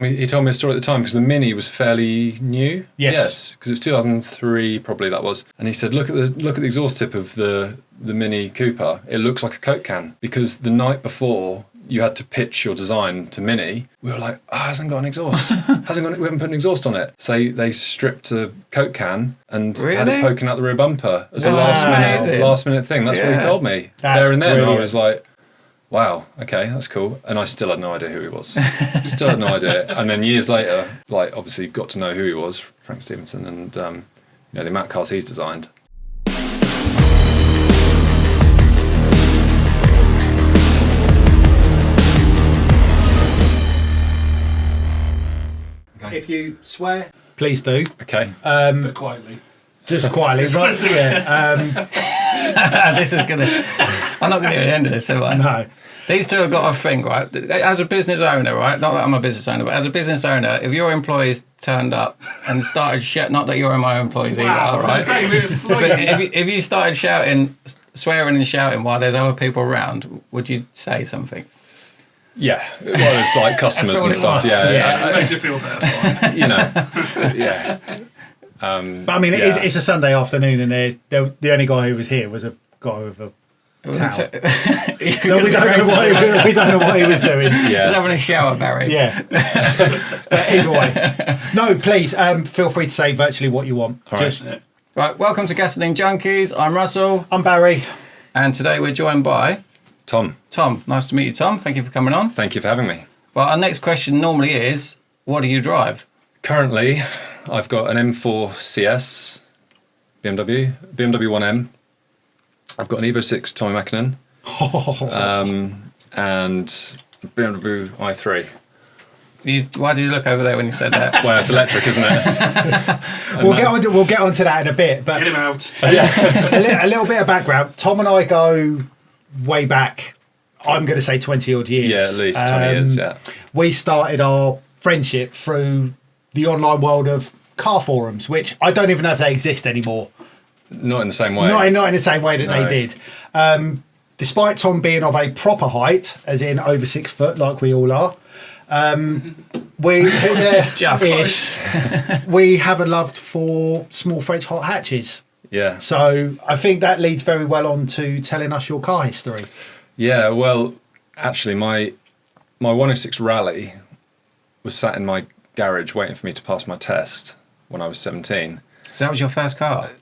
He told me a story at the time because the Mini was fairly new. Yes, because it was 2003 probably that was. And he said, look at the exhaust tip of the Mini Cooper. It looks like a Coke can because the night before you had to pitch your design to Mini. We were like, it hasn't got an exhaust. We haven't put an exhaust on it. So they stripped a Coke can and had it poking out the rear bumper as a last minute thing. That's what he told me there and then. Brilliant. I was like, wow, okay, that's cool. And I still had no idea who he was. Still had no idea. And then years later, like obviously got to know who he was, Frank Stevenson, and the amount of cars he's designed. Okay. If you swear, please do. Okay. But quietly. Just quietly, right? Yeah. This is gonna. I'm not gonna get the end of this, am I? No. These two have got to think, right? As a business owner, right? Not that I'm a business owner, but as a business owner, if your employees turned up and started not that you're my employees either, right? But if you started swearing and shouting while there's other people around, would you say something? Yeah, well, it's like customers and stuff. Yeah, it makes you feel better. Yeah. But I mean, it's a Sunday afternoon, and the only guy who was here was a guy with a towel. No, we don't know what he was doing. Yeah. He's having a shower, Barry. Yeah. But either way, no, please feel free to say virtually what you want. Right. Welcome to Gasoline Junkies. I'm Russell. I'm Barry, and today we're joined by Tom. Tom, nice to meet you, Tom. Thank you for coming on. Thank you for having me. Well, our next question normally is, what do you drive? Currently, I've got an M4 CS BMW 1M. I've got an Evo 6 Tommy Mackinnon, and BMW i3. Why did you look over there when you said that? Well, it's electric, isn't it? We'll get onto that in a bit. But get him out. A little bit of background. Tom and I go way back. I'm going to say 20 odd years. Yeah, at least 20 years. Yeah. We started our friendship through the online world of car forums, which I don't even know if they exist anymore. Not in the same way. Not in the same way that they did. Despite Tom being of a proper height, as in over 6 foot, like we all are, we have a love for small French hot hatches. Yeah. So I think that leads very well on to telling us your car history. Yeah. Well, actually, my 106 Rally was sat in my garage waiting for me to pass my test when I was 17. So that was your first car?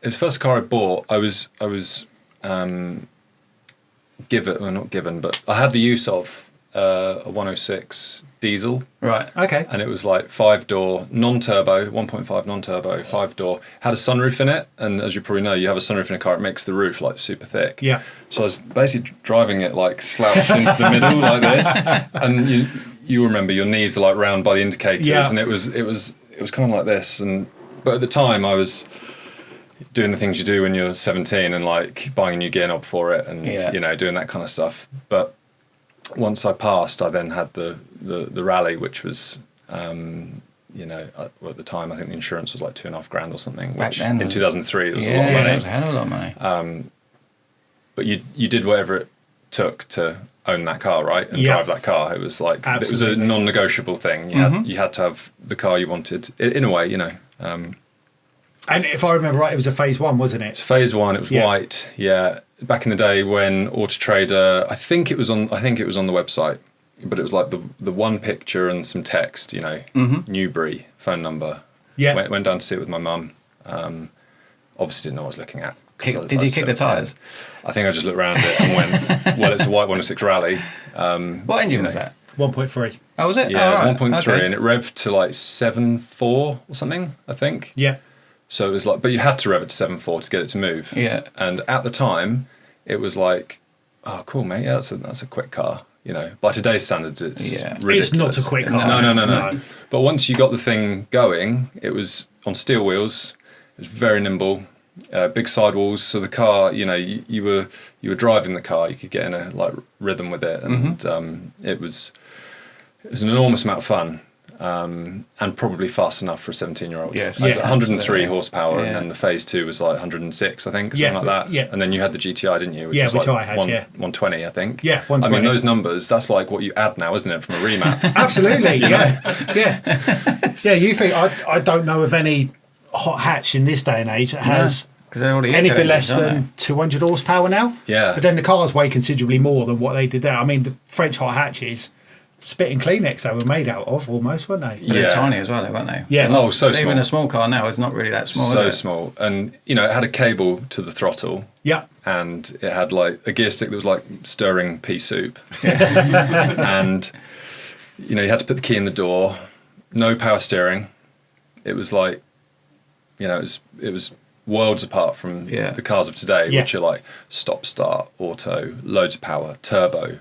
It was the first car I bought. I was not given, but I had the use of a 106 diesel. Right. Okay. And it was like 5-door, non-turbo, 1.5 non-turbo, 5-door. Had a sunroof in it, and as you probably know, you have a sunroof in a car, it makes the roof like super thick. Yeah. So I was basically driving it like slouched into the middle like this, and you remember your knees are like round by the indicators, and it was kind of like this. But at the time, I was doing the things you do when you're 17 and like buying a new gear knob for it and doing that kind of stuff. But once I passed, I then had the Rally, which was at the time I think the insurance was like $2,500 or something. Which in 2003 it was a lot of money. It was a hell of a lot of money. But you did whatever it took to own that car, right, and drive that car. It was like Absolutely. It was a non-negotiable thing. You had to have the car you wanted in a way, And if I remember right, it was a phase 1, wasn't it? It's phase 1. It was white. Yeah. Back in the day when Auto Trader, I think it was on the website, but it was like the one picture and some text. Newbury phone number. Yeah. Went down to see it with my mum. Obviously didn't know what I was looking at. Did you kick the tyres? I think I just looked around it and went, well, it's a white 106 Rally. What engine was that? 1.3. Oh, was it? Yeah, it was 1.3, and it revved to like 7.4 or something, I think. Yeah. So it was like, but you had to rev it to 7.4 to get it to move. Yeah. And at the time, it was like, oh, cool, mate. Yeah, that's a quick car. By today's standards, it's ridiculous. It's not a quick car. No. But once you got the thing going, it was on steel wheels. It was very nimble, big sidewalls. So the car, you were driving the car. You could get in a like rhythm with it, and it was an enormous amount of fun. and probably fast enough for a 17-year-old. Yes. Like Yeah, 103 absolutely. horsepower, Yeah. and then the phase 2 was like 106, I think, something like that. Yeah. And then you had the GTI, didn't you? Yeah, was which like I had, 120, I think. Yeah, 120. I mean, those numbers, that's like what you add now, isn't it, from a remap? Absolutely, yeah. You think I don't know of any hot hatch in this day and age that has 'Cause they're already anything engines, less aren't than 200 horsepower now. Yeah. But then the cars weigh considerably more than what they did there. I mean, the French hot hatches, spitting Kleenex they were made out of almost, weren't they? But they're Yeah. tiny as well, weren't they? Yeah. Oh, so small. Even a small car now is not really that small. So is it? small. And, you know, it had a cable to the throttle. Yeah. And it had like a gear stick that was like stirring pea soup. And, you know, you had to put the key in the door, no power steering. It was like, you know, it was worlds apart from the cars of today, which are like stop, start, auto, loads of power, turbo,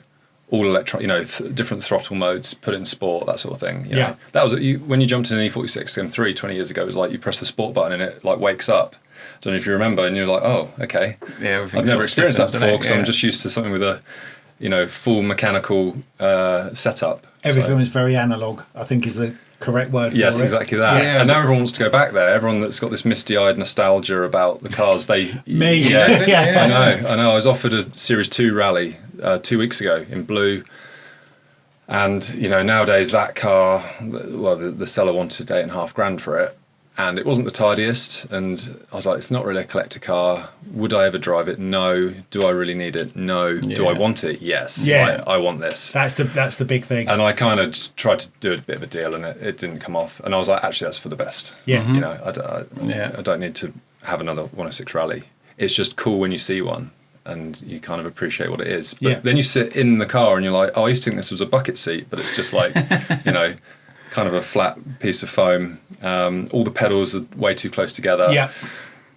all electronic, you know, different throttle modes, put it in sport, that sort of thing. You know. That was when you jumped in an E46 M3 20 years ago. It was like you press the sport button and it like wakes up. I don't know if you remember, and you're like, oh, okay. Yeah, I've never experienced that before because I'm just used to something with a, you know, full mechanical setup. Everything was very analog, I think is the correct word for it. Yes, exactly that. Yeah. And now everyone wants to go back there. Everyone that's got this misty-eyed nostalgia about the cars, Me. Yeah, I know. I was offered a Series 2 rally 2 weeks ago in blue. And, you know, nowadays that car, well, the seller wanted $8,500 for it. And it wasn't the tidiest. And I was like, it's not really a collector car. Would I ever drive it? No. Do I really need it? No. Do I want it? Yes. Yeah. I want this. That's the big thing. And I kind of just tried to do a bit of a deal, and it didn't come off. And I was like, actually, that's for the best. Yeah. You know, I don't need to have another 106 rally. It's just cool when you see one, and you kind of appreciate what it is. But then you sit in the car, and you're like, oh, I used to think this was a bucket seat, but it's just like, you know, kind of a flat piece of foam. All the pedals are way too close together. Yeah.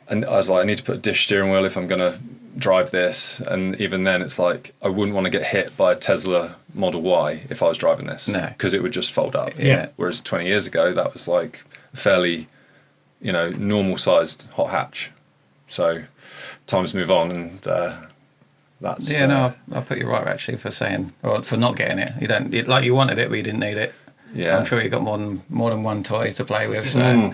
And I was like, I need to put a dish steering wheel if I'm going to drive this. And even then, it's like, I wouldn't want to get hit by a Tesla Model Y if I was driving this. No. Because it would just fold up. Yeah. Whereas 20 years ago, that was like a fairly, you know, normal sized hot hatch. So times move on, and that's... Yeah, no, I'll put you right, actually, for saying, or for not getting it. You don't, like you wanted it, but you didn't need it. Yeah. I'm sure you got more than one toy to play with. So.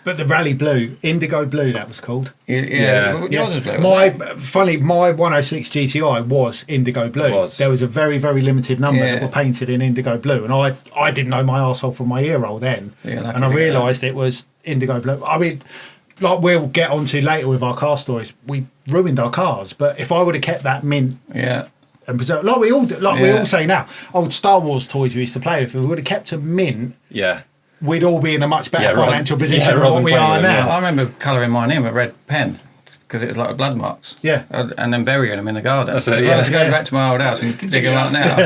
But the Rally Blue, Indigo Blue, that was called. Yeah. Yours was blue. My 106 GTI was Indigo Blue. It was. There was a very, very limited number that were painted in Indigo Blue, and I didn't know my arsehole from my ear roll then, and I realised it was Indigo Blue. I mean, like we'll get onto later with our car stories, we ruined our cars, but if I would have kept that mint, and preserved, like we all do, we all say now, old Star Wars toys we used to play with, if we would have kept them mint, we'd all be in a much better financial position than what we are now. I remember colouring mine in with red pen because it was like blood marks. Yeah. And then burying them in the garden. That's it, If I was to go back to my old house and dig them up now,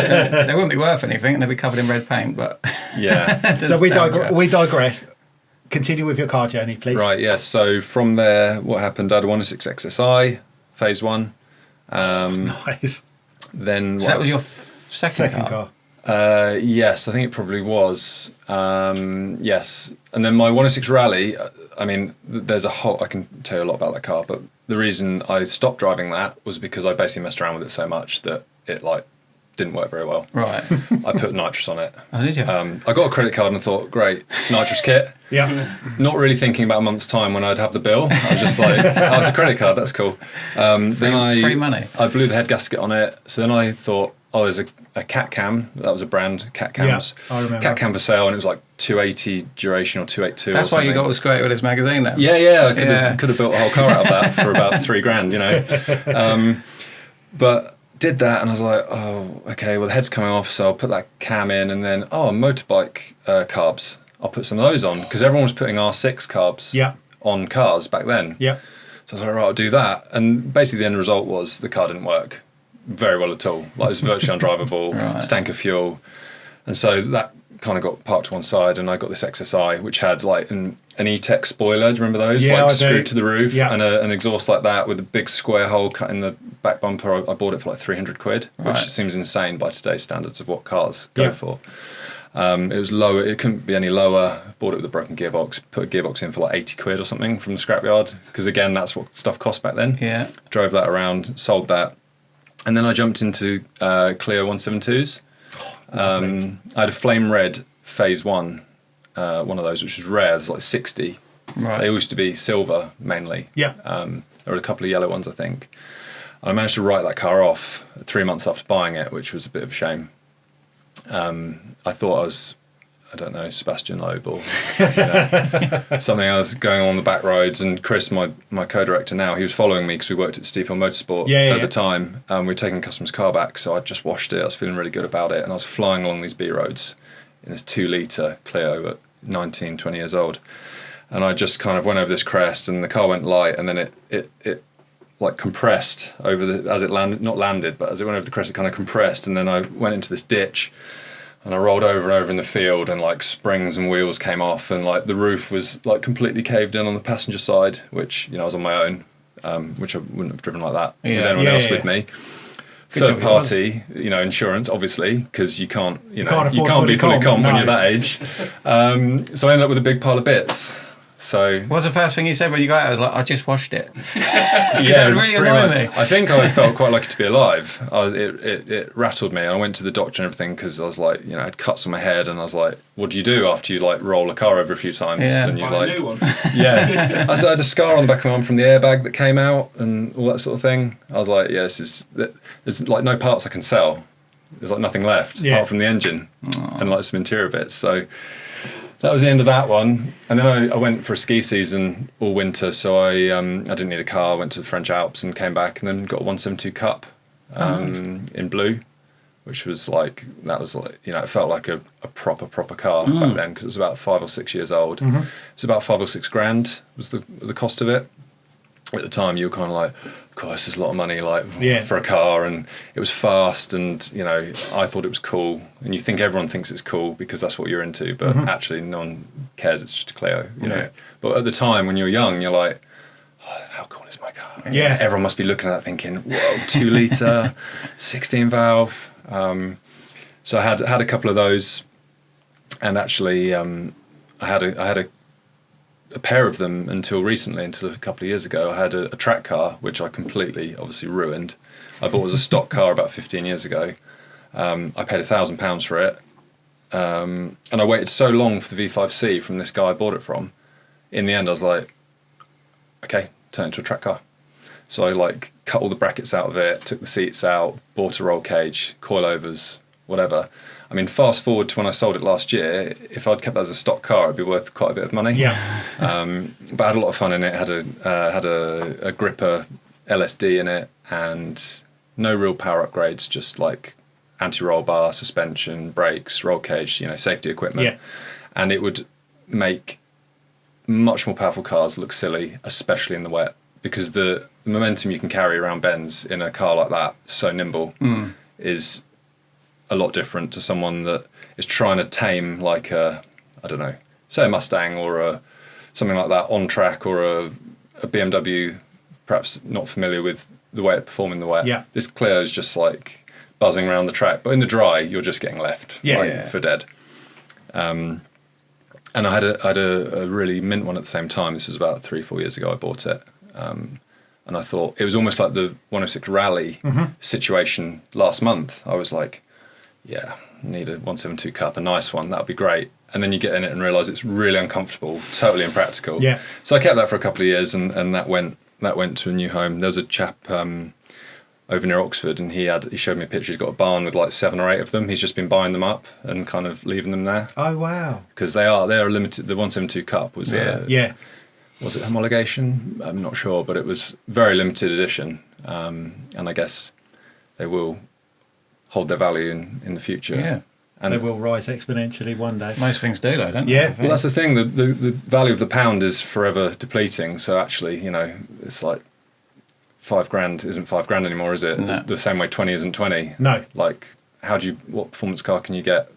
they wouldn't be worth anything and they'd be covered in red paint. But So we digress. Continue with your car journey, please. Right, yes. So from there, what happened? I had a 106 XSI, phase 1. Nice. Then so that was your second car? Yes, I think it probably was. Yes. And then my 106 Rally, I mean, there's a whole... I can tell you a lot about that car, but the reason I stopped driving that was because I basically messed around with it so much that it, like, didn't work very well. Right. I put nitrous on it. Oh, did you? I got a credit card and I thought, great, nitrous kit. Yeah. Not really thinking about a month's time when I'd have the bill. I was just like, oh, it's a credit card, that's cool. Free money. I blew the head gasket on it. So then I thought, oh, there's a cat cam. That was a brand, cat cams. Yeah, I remember. Cat cam for sale, and it was like 280 duration or 282. That's or why you something. got to square it with this magazine then. Yeah. I could have built a whole car out of that for about $3,000, you know. But did that, and I was like, oh, okay, well, the head's coming off, so I'll put that cam in, and then, motorbike carbs. I'll put some of those on, because everyone was putting R6 carbs on cars back then. Yeah. So I was like, right, I'll do that. And basically the end result was the car didn't work very well at all. Like, it was virtually undrivable, stank of fuel. And so that kind of got parked to one side, and I got this XSI, which had like an E-Tech spoiler. Do you remember those? Yeah, like I screwed do. to the roof, Yeah. and an exhaust like that with a big square hole cut in the back bumper. I bought it for like £300, which seems insane by today's standards of what cars go for. It was lower. It couldn't be any lower. Bought it with a broken gearbox. Put a gearbox in for like £80 or something from the scrapyard, because again, that's what stuff cost back then. Yeah. Drove that around, sold that, and then I jumped into Clio 172s. I had a flame red phase 1 one of those, which was rare. There's like 60. Right. They used to be silver mainly. Yeah. There were a couple of yellow ones, I think. I managed to write that car off 3 months after buying it, which was a bit of a shame. I thought I was, I don't know, Sebastian Loeb or something. I was going on the back roads, and Chris, my co-director now, he was following me because we worked at Steve Hill Motorsport at the time. We were taking a customer's car back, so I just washed it. I was feeling really good about it, and I was flying along these B roads in this 2-litre Clio at 19, 20 years old. And I just kind of went over this crest, and the car went light, and then it like compressed over as it landed, not landed, but as it went over the crest, it kind of compressed, and then I went into this ditch, and I rolled over and over in the field, and like springs and wheels came off, and like the roof was like completely caved in on the passenger side, which, you know, I was on my own, which I wouldn't have driven like that with anyone else with me. Third party, you know, insurance, obviously, because you can't be fully comp when you're that age. So I ended up with a big pile of bits. So what's the first thing you said when you got out? I was like, I just washed it. Yeah, it really annoyed me. I think I felt quite lucky to be alive. It rattled me. I went to the doctor and everything because I was like, you know, I had cuts on my head, and I was like, what do you do after you like roll a car over a few times? Yeah. And you Buy like, a new one. yeah. I had a scar on the back of my arm from the airbag that came out and all that sort of thing. I was like, yeah, there's like no parts I can sell. There's like nothing left apart from the engine and like some interior bits. So that was the end of that one. And then I went for a ski season all winter, so I didn't need a car. I went to the French Alps and came back, and then got a 172 Cup in blue, which was like, you know, it felt like a proper car back then, because it was about 5 or 6 years old. It's about 5 or 6 grand was the cost of it. At the time, you were kind of like, God, this is a lot of money, like for a car, and it was fast, and you know, I thought it was cool, and you think everyone thinks it's cool because that's what you're into, but actually, no one cares. It's just a Clio, you know. But at the time, when you're young, you're like, oh, how cool is my car? Yeah, everyone must be looking at that thinking, whoa, 2-litre, 16 valve. So I had a couple of those, and actually, I had a pair of them until recently, until a couple of years ago. I had a track car, which I completely, obviously, ruined. I bought as a stock car about 15 years ago. I paid £1,000 for it. And I waited so long for the V5C from this guy I bought it from. In the end, I was like, okay, turn it into a track car. So I like cut all the brackets out of it, took the seats out, bought a roll cage, coilovers, whatever. I mean, fast forward to when I sold it last year, if I'd kept that as a stock car, it'd be worth quite a bit of money. Yeah. But I had a lot of fun in it. Had a gripper LSD in it, and no real power upgrades, just like anti-roll bar, suspension, brakes, roll cage, you know, safety equipment. Yeah. And it would make much more powerful cars look silly, especially in the wet, because the momentum you can carry around bends in a car like that, so nimble, is a lot different to someone that is trying to tame like a, I don't know, say a Mustang or something like that on track, or a BMW, perhaps not familiar with the way it performs in the wet. Yeah. This Clio is just like buzzing around the track, but in the dry, you're just getting left for dead. And I had a really mint one at the same time. This was about 3-4 years ago I bought it. And I thought it was almost like the 106 Rally situation last month. I was like, yeah, need a 172 Cup, a nice one, that'd be great. And then you get in it and realise it's really uncomfortable, totally impractical. Yeah. So I kept that for a couple of years, and that went to a new home. There was a chap over near Oxford, and he showed me a picture. He's got a barn with like 7 or 8 of them. He's just been buying them up and kind of leaving them there. Oh wow! Because they are limited. The 172 Cup was was it homologation? I'm not sure, but it was very limited edition, and I guess they will hold their value in the future. Yeah. And they will rise exponentially one day. Most things do, though, don't they? Yeah. Well, that's the thing. The value of the pound is forever depleting. So actually, you know, it's like £5,000 isn't £5,000 anymore, is it? No. The same way 20 isn't 20. No. Like, what performance car can you get?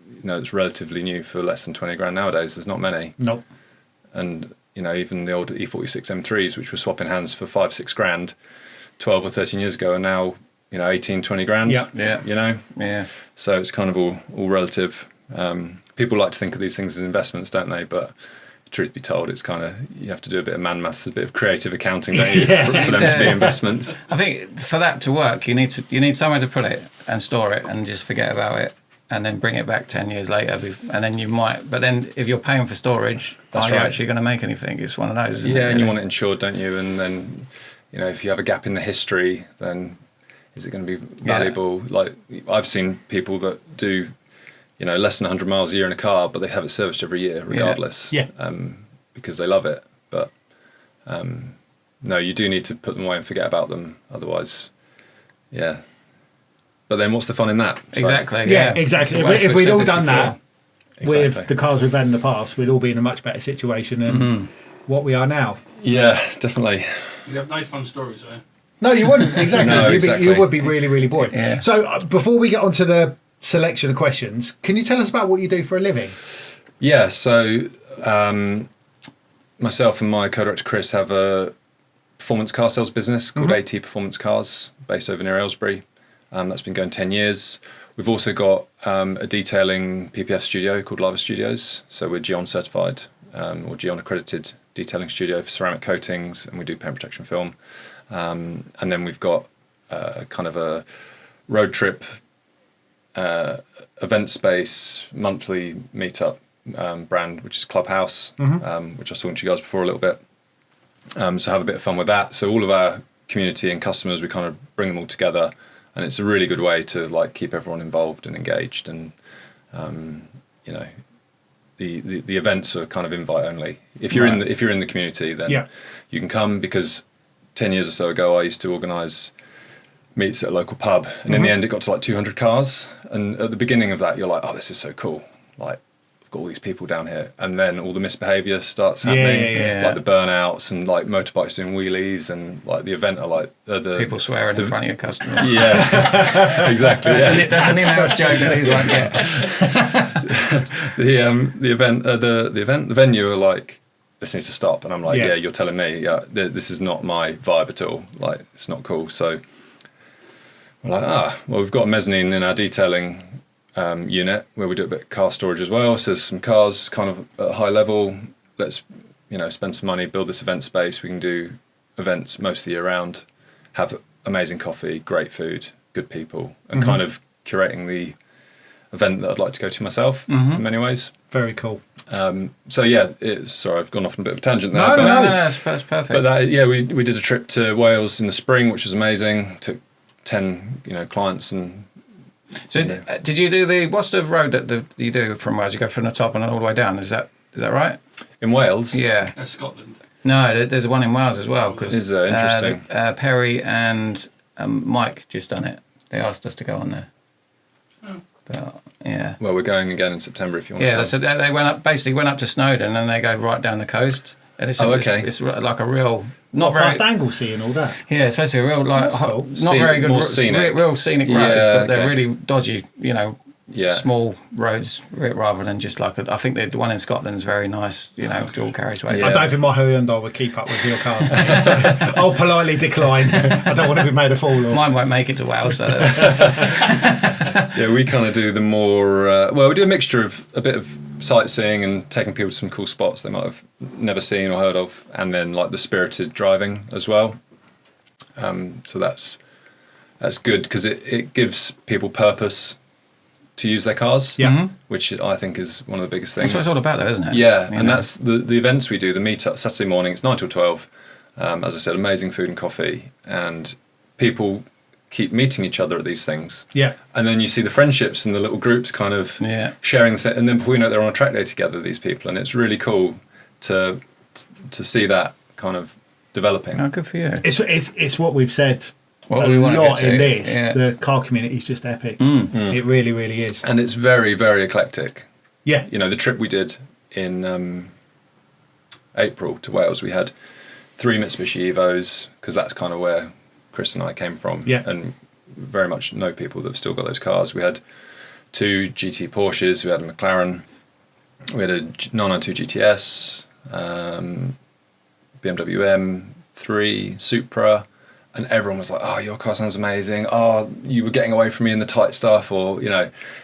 You know, it's relatively new for less than 20 grand nowadays. There's not many. Nope. And you know, even the old E46 M3s, which were swapping hands for 5-6 grand 12 or 13 years ago, are now, you know, 18, 20 grand. Yeah. You know? Yeah. So it's kind of all relative. People like to think of these things as investments, don't they? But truth be told, it's kind of, you have to do a bit of man maths, a bit of creative accounting, don't you, for them to be investments. I think for that to work, you need somewhere to put it and store it and just forget about it. and then bring it back 10 years later, and then you might. But then if you're paying for storage, That's are you right. actually going to make anything? It's one of those. Isn't Yeah, it, and you really? want it insured, don't you? And then, if you have a gap in the history, then is it going to be valuable? Like, I've seen people that do, less than 100 miles a year in a car, but they have it serviced every year, regardless. Yeah. Because they love it. But no, you do need to put them away and forget about them. Otherwise, yeah. But then what's the fun in that? So, Exactly. Yeah, exactly. If we'd all done that Exactly. with the cars we've had in the past, we'd all be in a much better situation than what we are now. Yeah, definitely. You have no fun stories, though. No, you wouldn't. Exactly. No, exactly. You would be really, really bored. Yeah. So before we get on to the selection of questions, can you tell us about what you do for a living? Yeah, so myself and my co-director Chris have a performance car sales business called AT Performance Cars, based over near Aylesbury. That's been going 10 years. We've also got a detailing PPF studio called Lava Studios. So we're Gion certified or Gion accredited detailing studio for ceramic coatings, and we do paint protection film. And then we've got kind of a road trip event space monthly meetup brand, which is Clubhouse, which I was talking to you guys before a little bit. So have a bit of fun with that. So all of our community and customers, we kind of bring them all together, and it's a really good way to like keep everyone involved and engaged. And the events are kind of invite only. If you're in the community, then you can come, because 10 years or so ago I used to organise meets at a local pub, and in the end it got to like 200 cars, and at the beginning of that you're like, oh, this is so cool, like got all these people down here, and then all the misbehaviour starts happening, like the burnouts and like motorbikes doing wheelies, and like the event are like the People swearing in front of your customers. Yeah, exactly. That's an in-house joke that these won't get. The venue are like, this needs to stop, and I'm like, yeah, you're telling me, this is not my vibe at all. Like, it's not cool. So we're like, we've got a mezzanine in our detailing unit where we do a bit of car storage as well. So there's some cars kind of at a high level. Let's spend some money, build this event space. We can do events most of the year round, have amazing coffee, great food, good people, and kind of curating the event that I'd like to go to myself in many ways. Very cool. So yeah, sorry, I've gone off on a bit of a tangent there. No, That's perfect. But we did a trip to Wales in the spring, which was amazing. Took 10 clients. And so did you do what's the road that you do from Wales? You go from the top and all the way down. Is that right? In Wales? Yeah. That's Scotland. No, there's one in Wales as well. Cause, is interesting. Perry and Mike just done it. They asked us to go on there. Oh. But, yeah. Well, we're going again in September if you want. Yeah, so they went up to Snowdon, and they go right down the coast. And it's like a real past Anglesey and all that. Yeah, it's supposed to be a real cool. not very good, more scenic. real scenic roads, but they're really dodgy. Small roads rather than just like I think the one in Scotland is very nice. Dual carriageway. I don't think my Hyundai would keep up with your cars. I'll politely decline. I don't want to be made a fool of. Mine won't make it to Wales. So Yeah, we kind of do the more. We do a mixture of a bit of sightseeing and taking people to some cool spots they might have never seen or heard of, and then like the spirited driving as well. So that's good because it gives people purpose to use their cars, which I think is one of the biggest things. That's what it's all about, though, isn't it? Yeah, and that's the events we do. The meet-up Saturday morning, it's 9 till 12. As I said, amazing food and coffee, and people keep meeting each other at these things. Yeah, and then you see the friendships and the little groups kind of sharing the set, and then before you know it, they're on a track day together. These people, and it's really cool to see that kind of developing. Oh, good for you. It's what we've said. What a we want lot to get in to. this. Yeah. The car community is just epic. It really, really is. And it's very, very eclectic. Yeah. The trip we did in April to Wales, we had 3 Mitsubishi Evos, because that's kind of where Chris and I came from. Yeah. And very much know people that have still got those cars. We had 2 GT Porsches, we had a McLaren, we had a 992 GTS, BMW M3, Supra. And everyone was like, oh, your car sounds amazing. Oh, you were getting away from me in the tight stuff. Or,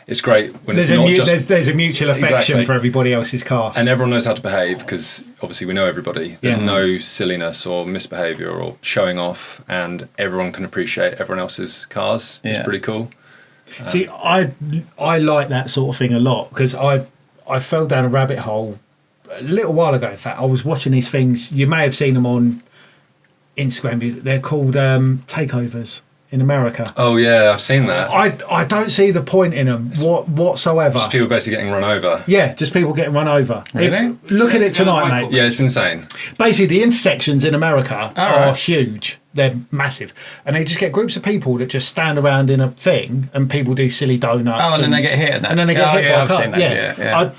it's great when it's not just... There's a mutual affection for everybody else's car. And everyone knows how to behave because obviously we know everybody. There's no silliness or misbehaviour or showing off, and everyone can appreciate everyone else's cars. It's pretty cool. See, I like that sort of thing a lot because I fell down a rabbit hole a little while ago. In fact, I was watching these things. You may have seen them on Instagram. They're called takeovers in America. Oh yeah, I've seen that. I don't see the point in them whatsoever. Just people basically getting run over. Yeah, just people getting run over. Really? Look at it tonight, mate. Yeah, it's insane. Basically, the intersections in America are huge. They're massive. And they just get groups of people that just stand around in a thing and people do silly donuts. Oh, and then they get hit. And then they get hit by a car. Seen that. Yeah.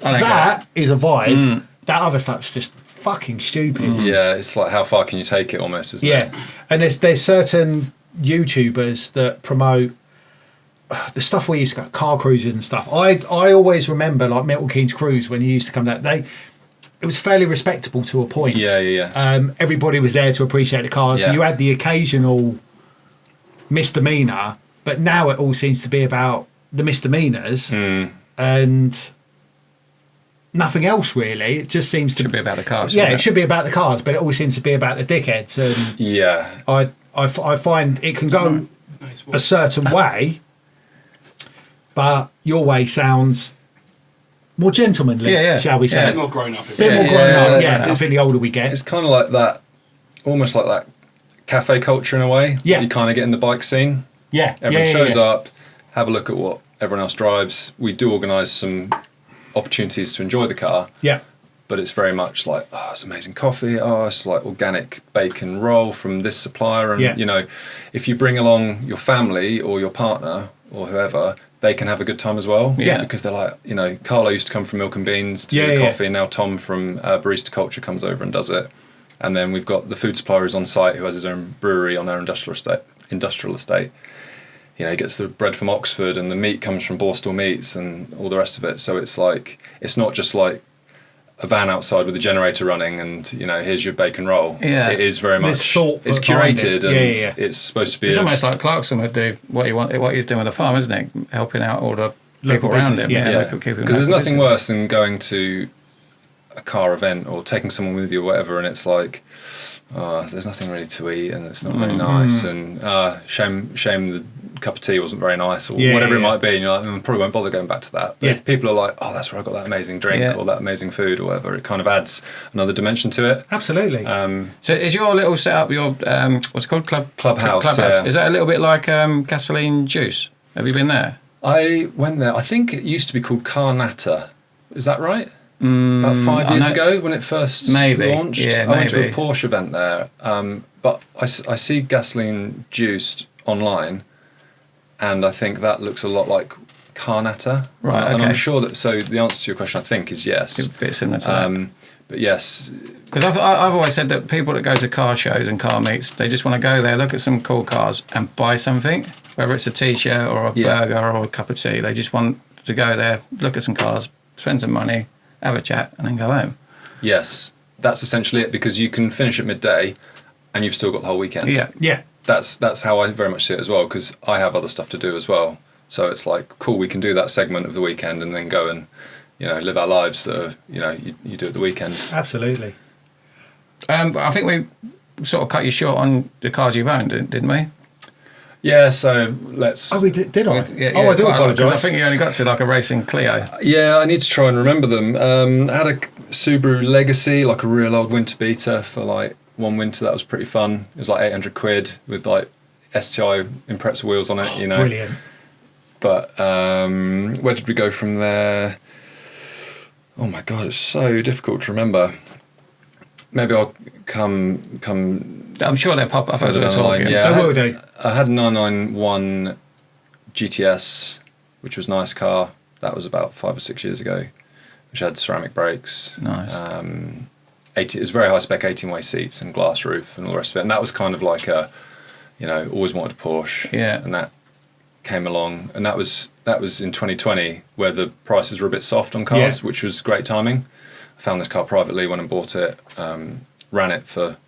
That is a vibe. That other stuff's just fucking stupid. Yeah, it's like how far can you take it almost, isn't it? Yeah. And there's certain YouTubers that promote the stuff we used to go, car cruises and stuff. I always remember like Milton Keynes Cruise when you used to come down. It was fairly respectable to a point. Yeah. Everybody was there to appreciate the cars. Yeah. You had the occasional misdemeanor, but now it all seems to be about the misdemeanors and nothing else really. It just seems to be about the cars. Yeah, it should be about the cars, but it all seems to be about the dickheads. And yeah, I find it can go a certain way, but your way sounds more gentlemanly, shall we say? A bit more grown up. I think the older we get. It's kind of like that, almost like that cafe culture in a way. Yeah. That you kind of get in the bike scene. Yeah. Everyone shows up, have a look at what everyone else drives. We do organise some opportunities to enjoy the car. Yeah. But it's very much like, oh, it's amazing coffee. Oh, it's like organic bacon roll from this supplier. And, you know, if you bring along your family or your partner or whoever, they can have a good time as well. Yeah. Because they're like, you know, Carlo used to come from Milk and Beans to do coffee. And now Tom from Barista Culture comes over and does it. And then we've got the food supplier who's on site who has his own brewery on our industrial estate. You know, he gets the bread from Oxford and the meat comes from Borstal Meats and all the rest of it. So it's like, it's not just like a van outside with a generator running and, you know, here's your bacon roll. Yeah. It is very much, it's curated and it's supposed to be... It's almost like Clarkson would do what he's doing with the farm, isn't he? Helping out all the people around him. Because there's nothing worse than going to a car event or taking someone with you or whatever and it's like, oh, there's nothing really to eat and it's not very nice and shame the cup of tea wasn't very nice or whatever it might be and you're like, probably won't bother going back to that. But if people are like, oh, that's where I got that amazing drink or that amazing food or whatever, it kind of adds another dimension to it. Absolutely. So is your little setup, your what's it called? Clubhouse. Yeah. Is that a little bit like Gasoline Juice? Have you been there? I went there. I think it used to be called Car Natter. Is that right? About 5 years ago when it first launched. I went to a Porsche event there. But I see Gasoline Juice online and I think that looks a lot like Car Natter. Right, okay. And I'm sure that, so the answer to your question I think is yes. It's a bit similar to that. But yes. Because I've always said that people that go to car shows and car meets, they just want to go there, look at some cool cars and buy something, whether it's a t-shirt or a burger or a cup of tea. They just want to go there, look at some cars, spend some money, have a chat and then go home. Yes, that's essentially it because you can finish at midday and you've still got the whole weekend. Yeah. That's how I very much see it as well because I have other stuff to do as well. So it's like, cool, we can do that segment of the weekend and then go and, you know, live our lives that are, you know, you do at the weekend. Absolutely. I think we sort of cut you short on the cars you've owned, didn't we? Yeah, so let's... Oh, we did I? I do apologise. I think you only got to like a racing Clio. Yeah, I need to try and remember them. I had a Subaru Legacy, like a real old winter beater for like one winter. That was pretty fun. It was like £800 with like STI Impreza wheels on it, you know. Brilliant. But where did we go from there? Oh my God, it's so difficult to remember. Maybe I'll come. I'm sure they'll pop up as further we're down the line. talking. Yeah, They will do. I had a 991 GTS, which was a nice car. That was about 5 or 6 years ago, which had ceramic brakes. Nice. It was very high spec 18-way seats and glass roof and all the rest of it. And that was kind of like a, you know, always wanted a Porsche. Yeah. And that came along, and that was in 2020 where the prices were a bit soft on cars, which was great timing. I found this car privately, went and bought it, ran it for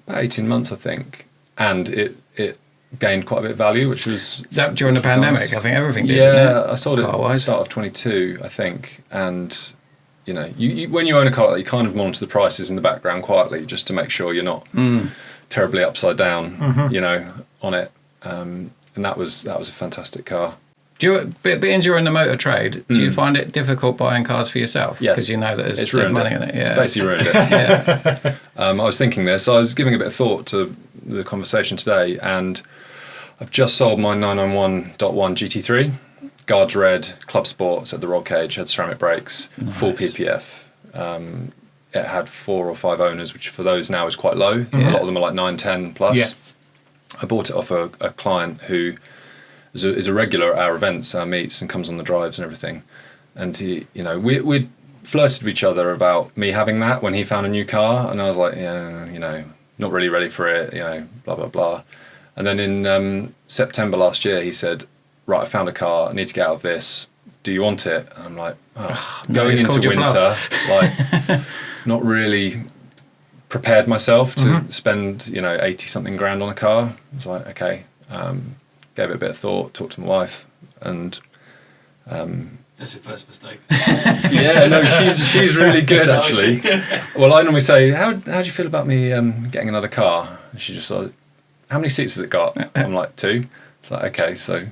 about 18 months, I think, and it gained quite a bit of value, which was... Is that during the pandemic? Nice. I think everything did, yeah, I sold it at the start of 22, I think, and, you know, you when you own a car like that, you kind of monitor the prices in the background quietly just to make sure you're not terribly upside down, you know, on it. that was a fantastic car. Do you, being during the motor trade, do you find it difficult buying cars for yourself? Yes. Because you know that there's ruined money in it. Yeah. It's basically ruined it. Yeah. I was thinking this. I was giving a bit of thought to the conversation today, and I've just sold my 991.1 GT3. Guards red, Club Sport, so the roll cage, had ceramic brakes, full PPF. It had 4 or 5 owners, which for those now is quite low. A lot of them are like 9, 10 plus. Yeah. I bought it off a client who is a regular at our events, our meets, and comes on the drives and everything. And he, we flirted with each other about me having that when he found a new car, and I was like, yeah, not really ready for it, blah blah blah. And then in September last year, he said, right, I found a car, I need to get out of this. Do you want it? And I'm like, going into winter, like, not really prepared myself to spend 80 something grand on a car. I was like, okay. Gave it a bit of thought, talked to my wife, and that's your first mistake. yeah, no, she's really good actually. Well, I normally say, how do you feel about me getting another car? And she just like, how many seats has it got? I'm like, 2. It's like, okay, so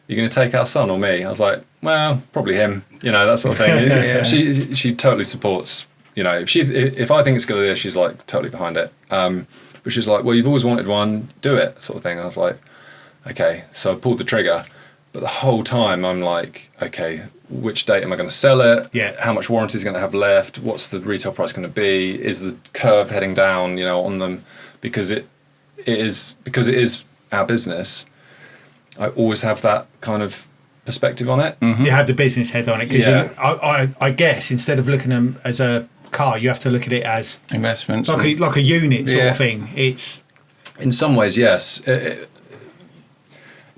you're going to take our son or me? I was like, well, probably him. That sort of thing. Yeah. She totally supports. If I think it's a good idea, she's like totally behind it. But she's like, well, you've always wanted one, do it, sort of thing. And I was like, okay, so I pulled the trigger, but the whole time I'm like, okay, which date am I going to sell it? Yeah. How much warranty is going to have left? What's the retail price going to be? Is the curve heading down, on them? Because it is our business. I always have that kind of perspective on it. You have the business head on it because I guess instead of looking at them as a car, you have to look at it as investments, like a unit sort of thing. It's in some ways, yes.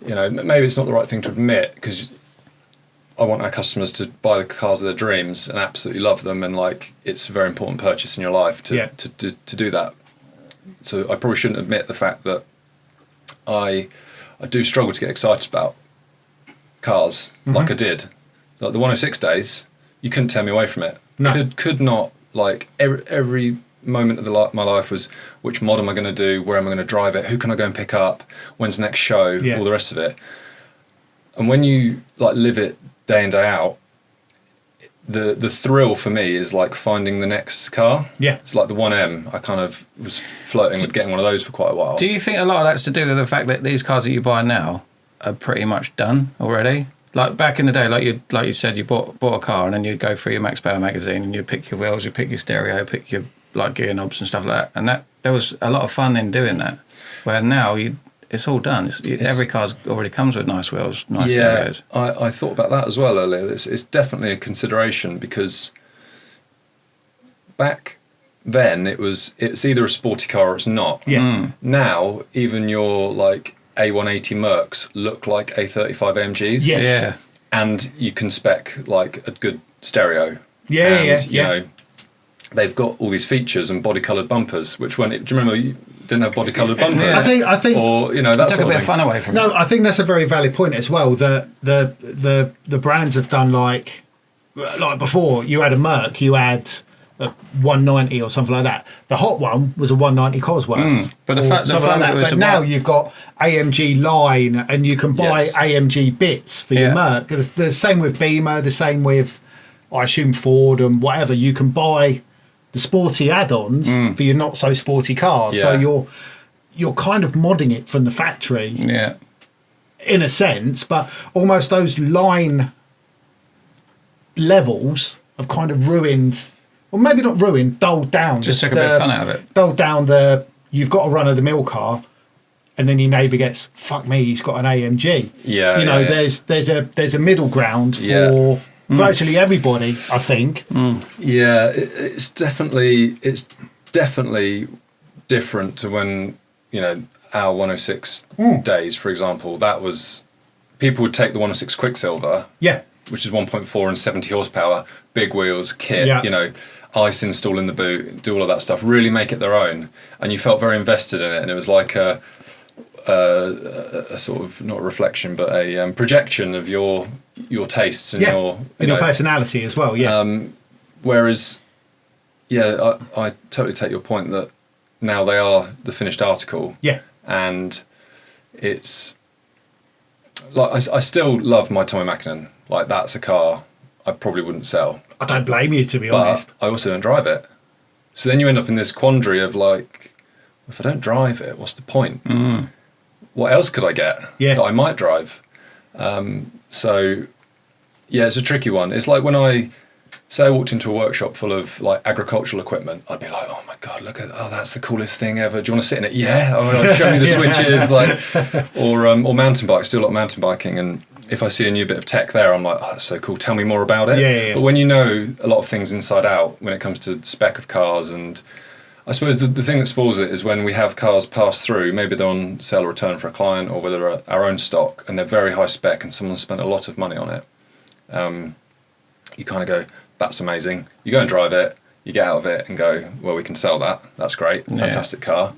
Maybe it's not the right thing to admit because I want our customers to buy the cars of their dreams and absolutely love them, and like it's a very important purchase in your life to do that. So I probably shouldn't admit the fact that I do struggle to get excited about cars like I did. Like the 106 days, you couldn't tear me away from it. No. Could not. Like every moment of my life was, which mod am I going to do? Where am I going to drive it? Who can I go and pick up? When's the next show? All the rest of it. And when you like live it day in, day out, the thrill for me is like finding the next car. Yeah. It's like the 1M. I kind of was flirting with getting one of those for quite a while. Do you think a lot of that's to do with the fact that these cars that you buy now are pretty much done already? Like back in the day, like you said, you bought a car and then you'd go through your Max Power magazine and you'd pick your wheels, you'd pick your stereo, pick your like gear knobs and stuff like that. And there was a lot of fun in doing that. Where now it's all done. Every car already comes with nice wheels, nice stereos. I thought about that as well earlier. It's definitely a consideration because back then it's either a sporty car or it's not. Yeah. Now even your like A180 Mercs look like A35 AMGs. Yes. Yeah. And you can spec like a good stereo. Yeah. You know, they've got all these features and body-coloured bumpers, which do you remember you didn't have body-coloured bumpers? I think, or that took a bit of fun away from it. No, I think that's a very valid point as well. That the brands have done like before. You had a Merc, you had a 190 or something like that. The hot one was a 190 Cosworth. But the fact that but now you've got AMG line and you can buy AMG bits for your Merc. The same with Beamer, the same with I assume Ford and whatever. You can buy the sporty add-ons for your not so sporty cars. So you're kind of modding it from the factory. Yeah. In a sense, but almost those line levels have kind of ruined, or maybe not ruined, dulled down. Just took a bit of fun out of it. Dulled down you've got a run-of-the-mill car, and then your neighbour gets, fuck me, he's got an AMG. Yeah. You know, there's a middle ground for virtually everybody, I think. Yeah, it's definitely different to when, our 106 days, for example. That was, people would take the 106 Quicksilver. Yeah. Which is 1.4 and 70 horsepower, big wheels, kit, ice install in the boot, do all of that stuff, really make it their own. And you felt very invested in it. And it was like a sort of, not a reflection, but a projection of your tastes and your personality as well. Yeah. Whereas, I totally take your point that now they are the finished article. Yeah. And it's like I still love my Tommy Mackinnon. Like that's a car I probably wouldn't sell. I don't blame you, to be honest. But I also don't drive it. So then you end up in this quandary of like, if I don't drive it, what's the point? What else could I get that I might drive? So yeah, it's a tricky one. It's like when I walked into a workshop full of like agricultural equipment, I'd be like, oh my God, that's the coolest thing ever. Do you want to sit in it? Yeah. Like, show me the switches, like, or mountain bikes, do a lot of mountain biking. And if I see a new bit of tech there, I'm like, oh, that's so cool. Tell me more about it. Yeah. But when you know a lot of things inside out, when it comes to spec of cars, and I suppose the thing that spoils it is when we have cars pass through, maybe they're on sale or return for a client, or whether they're our own stock, and they're very high spec and someone spent a lot of money on it. You kind of go, that's amazing. You go and drive it, you get out of it and go, well, we can sell that. That's great. Fantastic car.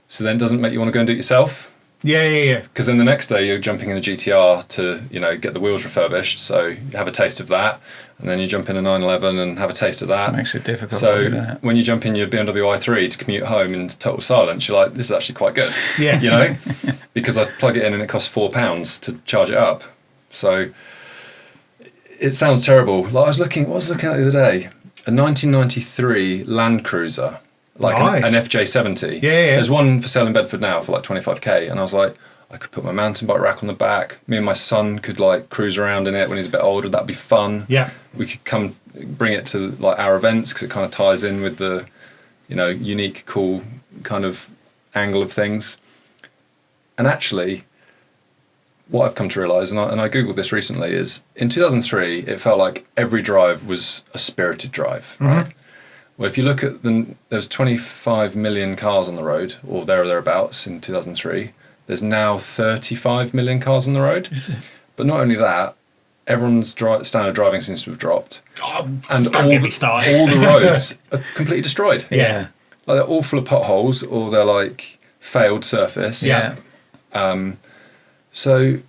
So then it doesn't make you want to go and do it yourself. Yeah. Because then the next day you're jumping in a GTR to, get the wheels refurbished. So you have a taste of that. And then you jump in a 911 and have a taste of that. Makes it difficult. So when you jump in your BMW i3 to commute home in total silence, you're like, this is actually quite good. Yeah. Because I plug it in and it costs £4 to charge it up. So it sounds terrible. Like what I was looking at the other day, a 1993 Land Cruiser, like an FJ70. Yeah. There's one for sale in Bedford now for like 25k, and I was like, I could put my mountain bike rack on the back. Me and my son could like cruise around in it when he's a bit older. That'd be fun. Yeah. We could come bring it to like our events because it kind of ties in with the, unique, cool kind of angle of things. And actually, what I've come to realise, and I googled this recently, is in 2003 it felt like every drive was a spirited drive, right? Well, if you look at there's 25 million cars on the road, or there or thereabouts in 2003. There's now 35 million cars on the road. Is it? But not only that, everyone's standard driving seems to have dropped. And all the roads are completely destroyed. Yeah. Like they're all full of potholes, or they're like failed surface. Yeah. So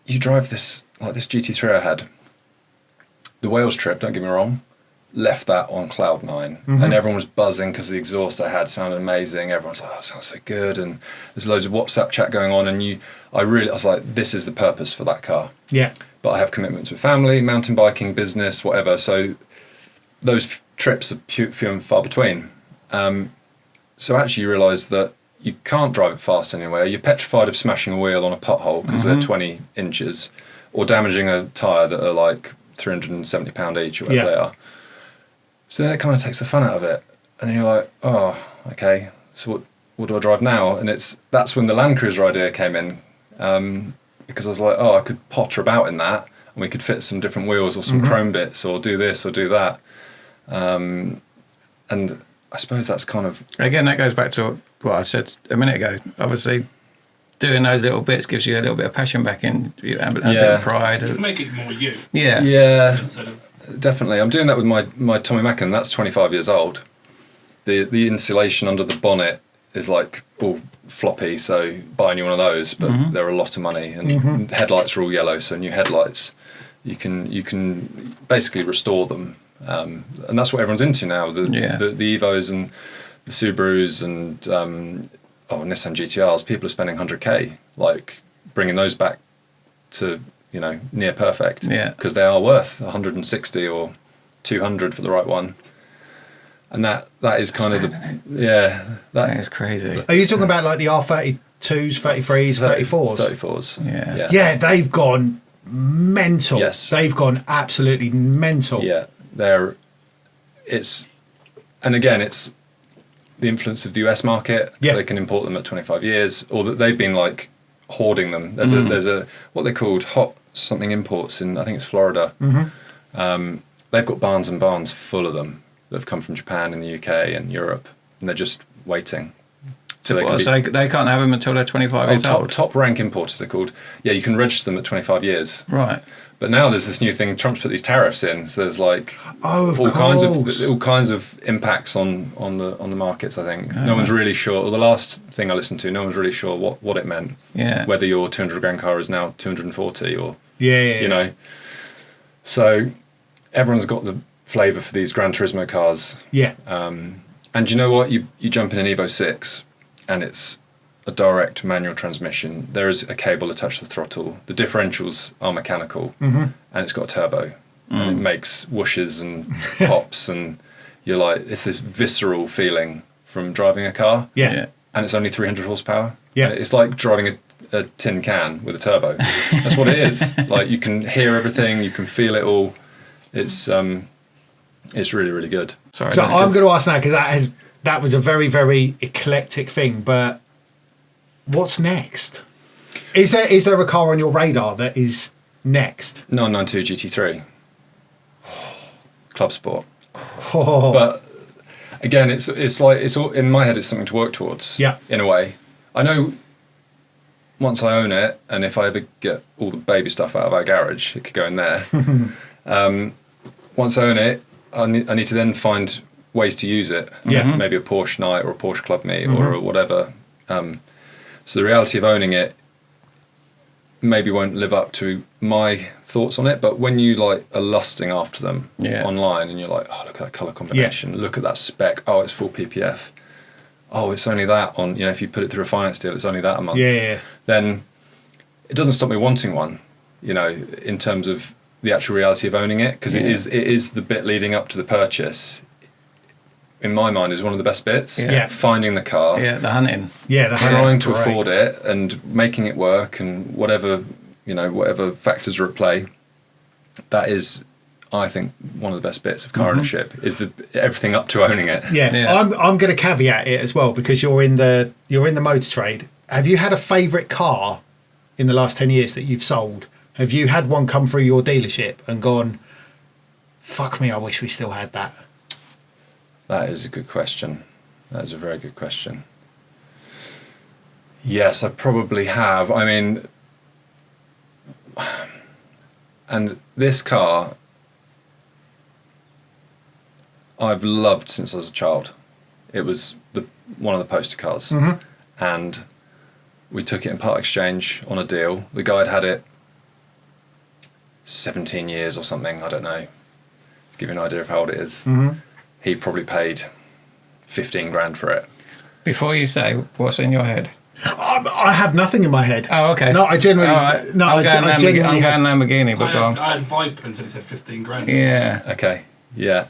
you drive this GT3 I had. The Wales trip, don't get me wrong, left that on cloud nine. And everyone was buzzing because the exhaust I had sounded amazing. Everyone's like, oh, that sounds so good. And there's loads of WhatsApp chat going on. And I was like, this is the purpose for that car. Yeah. But I have commitments with family, mountain biking, business, whatever. So those trips are few and far between. So actually you realise that you can't drive it fast anywhere. You're petrified of smashing a wheel on a pothole because they're 20 inches, or damaging a tyre that are like £370 each or whatever they are. So then it kind of takes the fun out of it. And then you're like, oh, okay, so what do I drive now? And that's when the Land Cruiser idea came in, because I was like, oh, I could potter about in that, and we could fit some different wheels or some chrome bits, or do this or do that. And I suppose that's kind of... Again, that goes back to what I said a minute ago. Obviously, doing those little bits gives you a little bit of passion back in, and a bit of pride. You can make it more you. Yeah. Definitely. I'm doing that with my Tommy Mackinnon. That's 25 years old. The insulation under the bonnet is like all floppy, so buying you one of those, but they're a lot of money. And headlights are all yellow, so new headlights, you can basically restore them. And that's what everyone's into now. The Evos and the Subarus and Nissan GTRs. People are spending 100k, like bringing those back to near perfect. Yeah, because they are worth 160 or 200 for the right one. And that is kind of that is crazy. Are you talking about like the R32s, 33s, 34s? 34s. Yeah, they've gone mental. Yes, they've gone absolutely mental. Yeah, it's the influence of the US market. Yeah, so they can import them at 25 years, or that they've been like hoarding them. There's a what they're called hot something imports in, I think it's Florida. They've got barns and barns full of them that have come from Japan and the UK and Europe, and they're just waiting. So they can't have them until they're 25 years old? Top rank importers, they're called. Yeah, you can register them at 25 years. Right. But now there's this new thing, Trump's put these tariffs in, so there's like all kinds of impacts on the markets, I think. No one's really sure, or the last thing I listened to, no one's really sure what it meant. Yeah. Whether your 200 grand car is now 240 or... Yeah. So everyone's got the flavour for these Gran Turismo cars. Yeah. And you know what? You jump in an Evo 6 and it's a direct manual transmission. There is a cable attached to the throttle. The differentials are mechanical, and it's got a turbo, and it makes whooshes and pops, and you're like, it's this visceral feeling from driving a car. Yeah. And it's only 300 horsepower. Yeah. And it's like driving a tin can with a turbo. That's what it is. Like, you can hear everything, you can feel it all. It's really, really good. Sorry. So I'm going to ask now, because that was a very, very eclectic thing. But what's next? Is there a car on your radar that is next? 992 GT3, Club Sport. Oh. But again, it's like, it's all in my head. It's something to work towards. Yeah. In a way, I know. Once I own it, and if I ever get all the baby stuff out of our garage, it could go in there. Once I own it, I need to then find ways to use it. Yeah. Maybe a Porsche night or a Porsche club meet or whatever. So the reality of owning it maybe won't live up to my thoughts on it, but when you like are lusting after them online, and you're like, oh, look at that colour combination, look at that spec, oh, it's full PPF, oh, it's only that on, if you put it through a finance deal, it's only that a month. Then it doesn't stop me wanting one, in terms of the actual reality of owning it, because it is the bit leading up to the purchase. In my mind, is one of the best bits. Finding the car. The hunting. Trying to afford it and making it work, and whatever factors are at play. That is, I think, one of the best bits of car ownership is everything up to owning it. I'm going to caveat it as well, because you're in the motor trade. Have you had a favourite car in the last 10 years that you've sold? Have you had one come through your dealership and gone, fuck me, I wish we still had that? That is a good question. That is a very good question. Yes, I probably have. I mean, and this car I've loved since I was a child. It was one of the poster cars. And we took it in part exchange on a deal. The guy had it 17 years or something, I don't know. To give you an idea of how old it is. He probably paid 15 grand for it. Before you say what's in your head, I have nothing in my head. Oh, okay. No, I generally. Right. No, I'm going have. Lamborghini, but go on. I had Viper until it said 15 grand. Yeah. Okay. Yeah.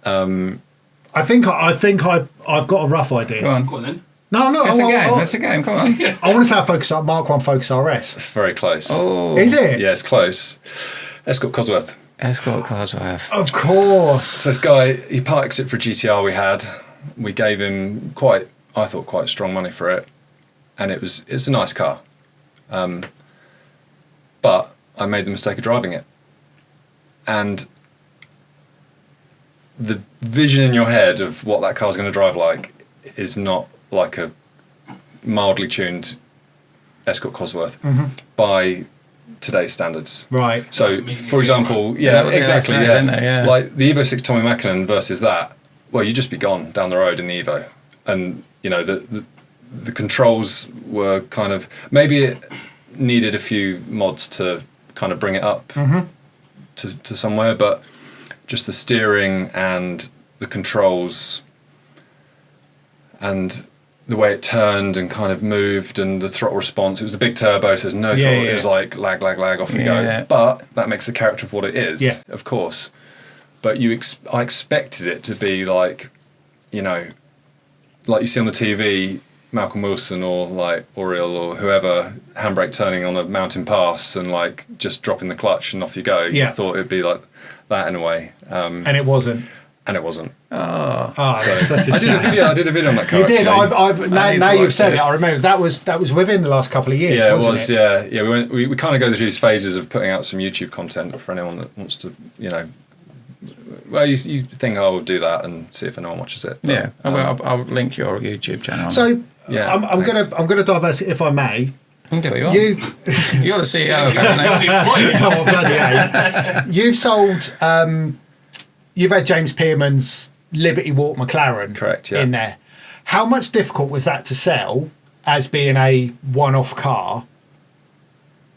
I think I've got a rough idea. Go on. Go on then. No. It's a game. Come on. I want to say a Focus Mark 1 Focus RS. It's very close. Oh. Is it? Yeah, it's close. Escort Cosworth. Escort Cosworth. Of course. So this guy, he parked it for a GTR we had. We gave him quite strong money for it, and it's a nice car. But I made the mistake of driving it, and the vision in your head of what that car's going to drive like is not like a mildly tuned Escort Cosworth by today's standards. Right. So, for example, exactly. Like the Evo 6 Tommy Mackinnon versus that, well, you'd just be gone down the road in the Evo. And, the controls were kind of, maybe it needed a few mods to kind of bring it up to somewhere, but just the steering and the controls and the way it turned and kind of moved and the throttle response. It was a big turbo, so there's no throttle. It was like lag, off you go. But that makes the character of what it is, of course. But I expected it to be like, like you see on the TV, Malcolm Wilson or like Oriel or whoever, handbrake turning on a mountain pass and like just dropping the clutch and off you go. You thought it'd be like that in a way. And it wasn't. And it wasn't. So I did a video on that car. You did. Now you've said this. it. I remember that was within the last couple of years. Yeah, wasn't it? Yeah. We kind of go through these phases of putting out some YouTube content for anyone that wants to, Well, you think I'll do that and see if anyone watches it. But, I'll link your YouTube channel. So I'm gonna diverse it if I may. You can do what you want. You're the CEO apparently. Oh, bloody hell. You've sold. You've had James Pearman's Liberty Walk McLaren correct, yeah. in there. How much difficult was that to sell as being a one-off car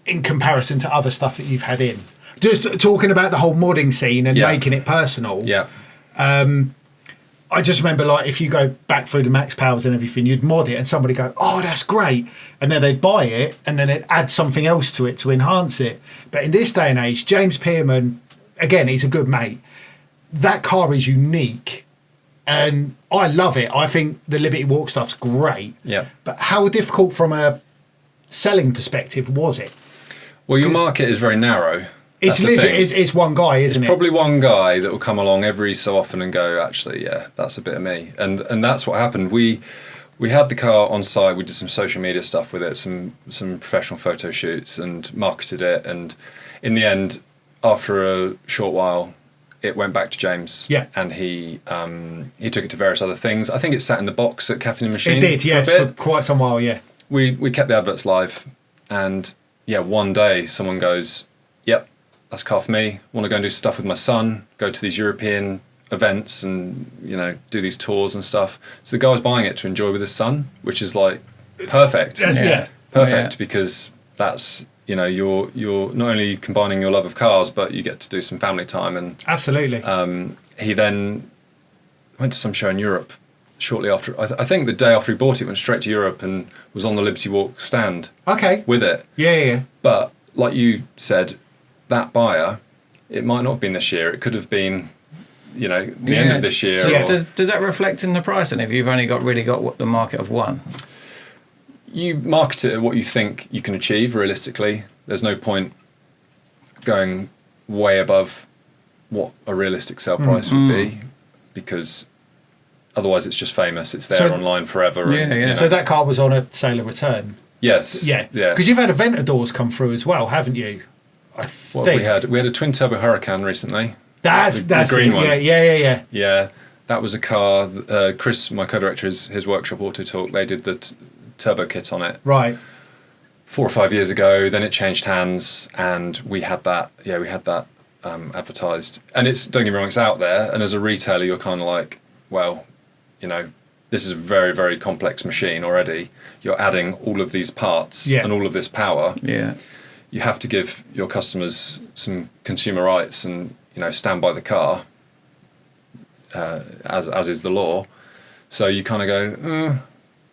in comparison to other stuff that you've had in? Just talking about the whole modding scene and making it personal. Yeah. I just remember, like, if you go back through the max powers and everything, you'd mod it and somebody go, oh, that's great. And then they'd buy it and then they'd add something else to it to enhance it. But in this day and age, James Pearman, again, he's a good mate. That car is unique and I love it. I think the Liberty Walk stuff's great. Yeah. But how difficult from a selling perspective was it? Well, your market is very narrow. It's literally it's one guy, isn't it? Probably one guy that will come along every so often and go, actually, yeah, that's a bit of me. And that's what happened. We had the car on site. We did some social media stuff with it, some professional photo shoots, and marketed it. And in the end, after a short while, it went back to James. Yeah. And he took it to various other things. I think it sat in the box at Caffeine and Machine. It did, yes, for quite some while. Yeah. We kept the adverts live, and yeah, one day someone goes, yep, that's a car for me. Want to go and do stuff with my son, go to these European events and, you know, do these tours and stuff. So the guy was buying it to enjoy with his son, which is like perfect. Yeah. Perfect, because that's, you know, you're not only combining your love of cars, but you get to do some family time. And absolutely. He then went to some show in Europe shortly after. I think the day after he bought it, went straight to Europe and was on the Liberty Walk stand. Okay. With it. Yeah. But like you said, that buyer, it might not have been this year. It could have been, you know, the end of this year. So does that reflect in the price? And if you've only really got what the market of one, you market it at what you think you can achieve realistically. There's no point going way above what a realistic sale price would be, because otherwise it's just famous. It's there online forever. Yeah, and, yeah. You know. So that car was on a sale of return. Yes. Yeah. Yeah. Because you've had Aventadors come through as well, haven't you? I What think we had a twin turbo Huracan recently. that's the green it. one. Yeah. Yeah, that was a car. Chris, my co-director, his workshop Auto Talk. They did the turbo kit on it. Right. 4 or 5 years ago. Then it changed hands, and we had that. Yeah, we had that advertised. And it's, don't get me wrong, it's out there. And as a retailer, you're kind of like, well, you know, this is a very, very complex machine already. You're adding all of these parts and all of this power. Yeah. You have to give your customers some consumer rights and, you know, stand by the car, as is the law. So you kind of go,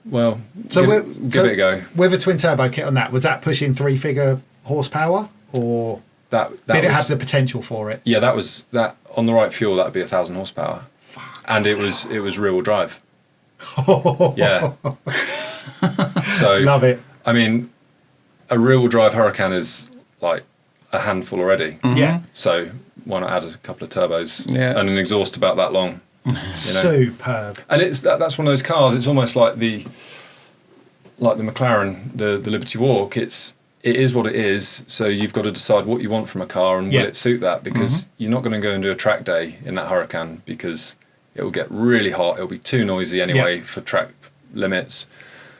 well, So give it a go. With a twin turbo kit on that, was that pushing 3-figure horsepower, or That did it have the potential for it? Yeah, that was that on the right fuel. That would be 1,000 horsepower, and it was rear-wheel drive. Yeah. So Love it. I mean, a rear-wheel drive Huracan is like a handful already. Yeah. So why not add a couple of turbos Yeah. and an exhaust about that long? You know? Superb. And it's that's one of those cars. It's almost like the McLaren, the Liberty Walk. It is what it is. So you've got to decide what you want from a car and will it suit that, because you're not going to go and do a track day in that Huracan, because it will get really hot. It'll be too noisy anyway for track limits.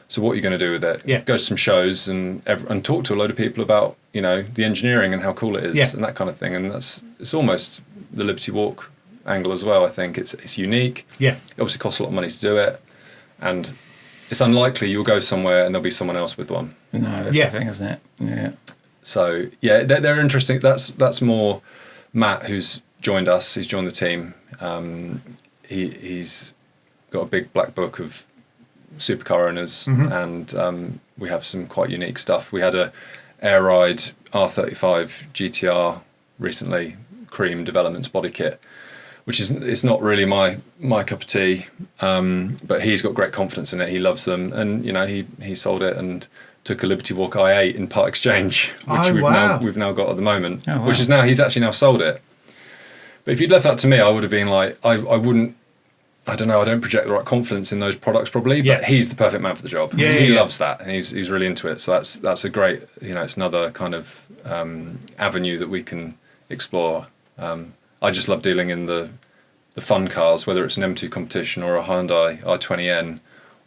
So what are you going to do with it? Yeah. Go to some shows and talk to a load of people about, you know, the engineering and how cool it is and that kind of thing. And it's almost the Liberty Walk angle as well. I think it's unique. Yeah. It obviously costs a lot of money to do it, and it's unlikely you'll go somewhere and there'll be someone else with one. No, that's the thing, isn't it? Yeah. So yeah, they're interesting. That's more Matt, who's joined us. He's joined the team. He's got a big black book of supercar owners, and we have some quite unique stuff. We had a Air Ride R35 GTR recently, cream developments body kit, which it's not really my cup of tea, but he's got great confidence in it. He loves them, and you know he sold it and took a Liberty Walk i8 in part exchange, which we've now got at the moment, which is now he's actually now sold it. But if you'd left that to me, I would have been like, I wouldn't. I don't know. I don't project the right confidence in those products probably, but he's the perfect man for the job. He loves that, and he's really into it. So that's a great, you know, it's another kind of avenue that we can explore. I just love dealing in the fun cars, whether it's an M2 competition or a Hyundai i20N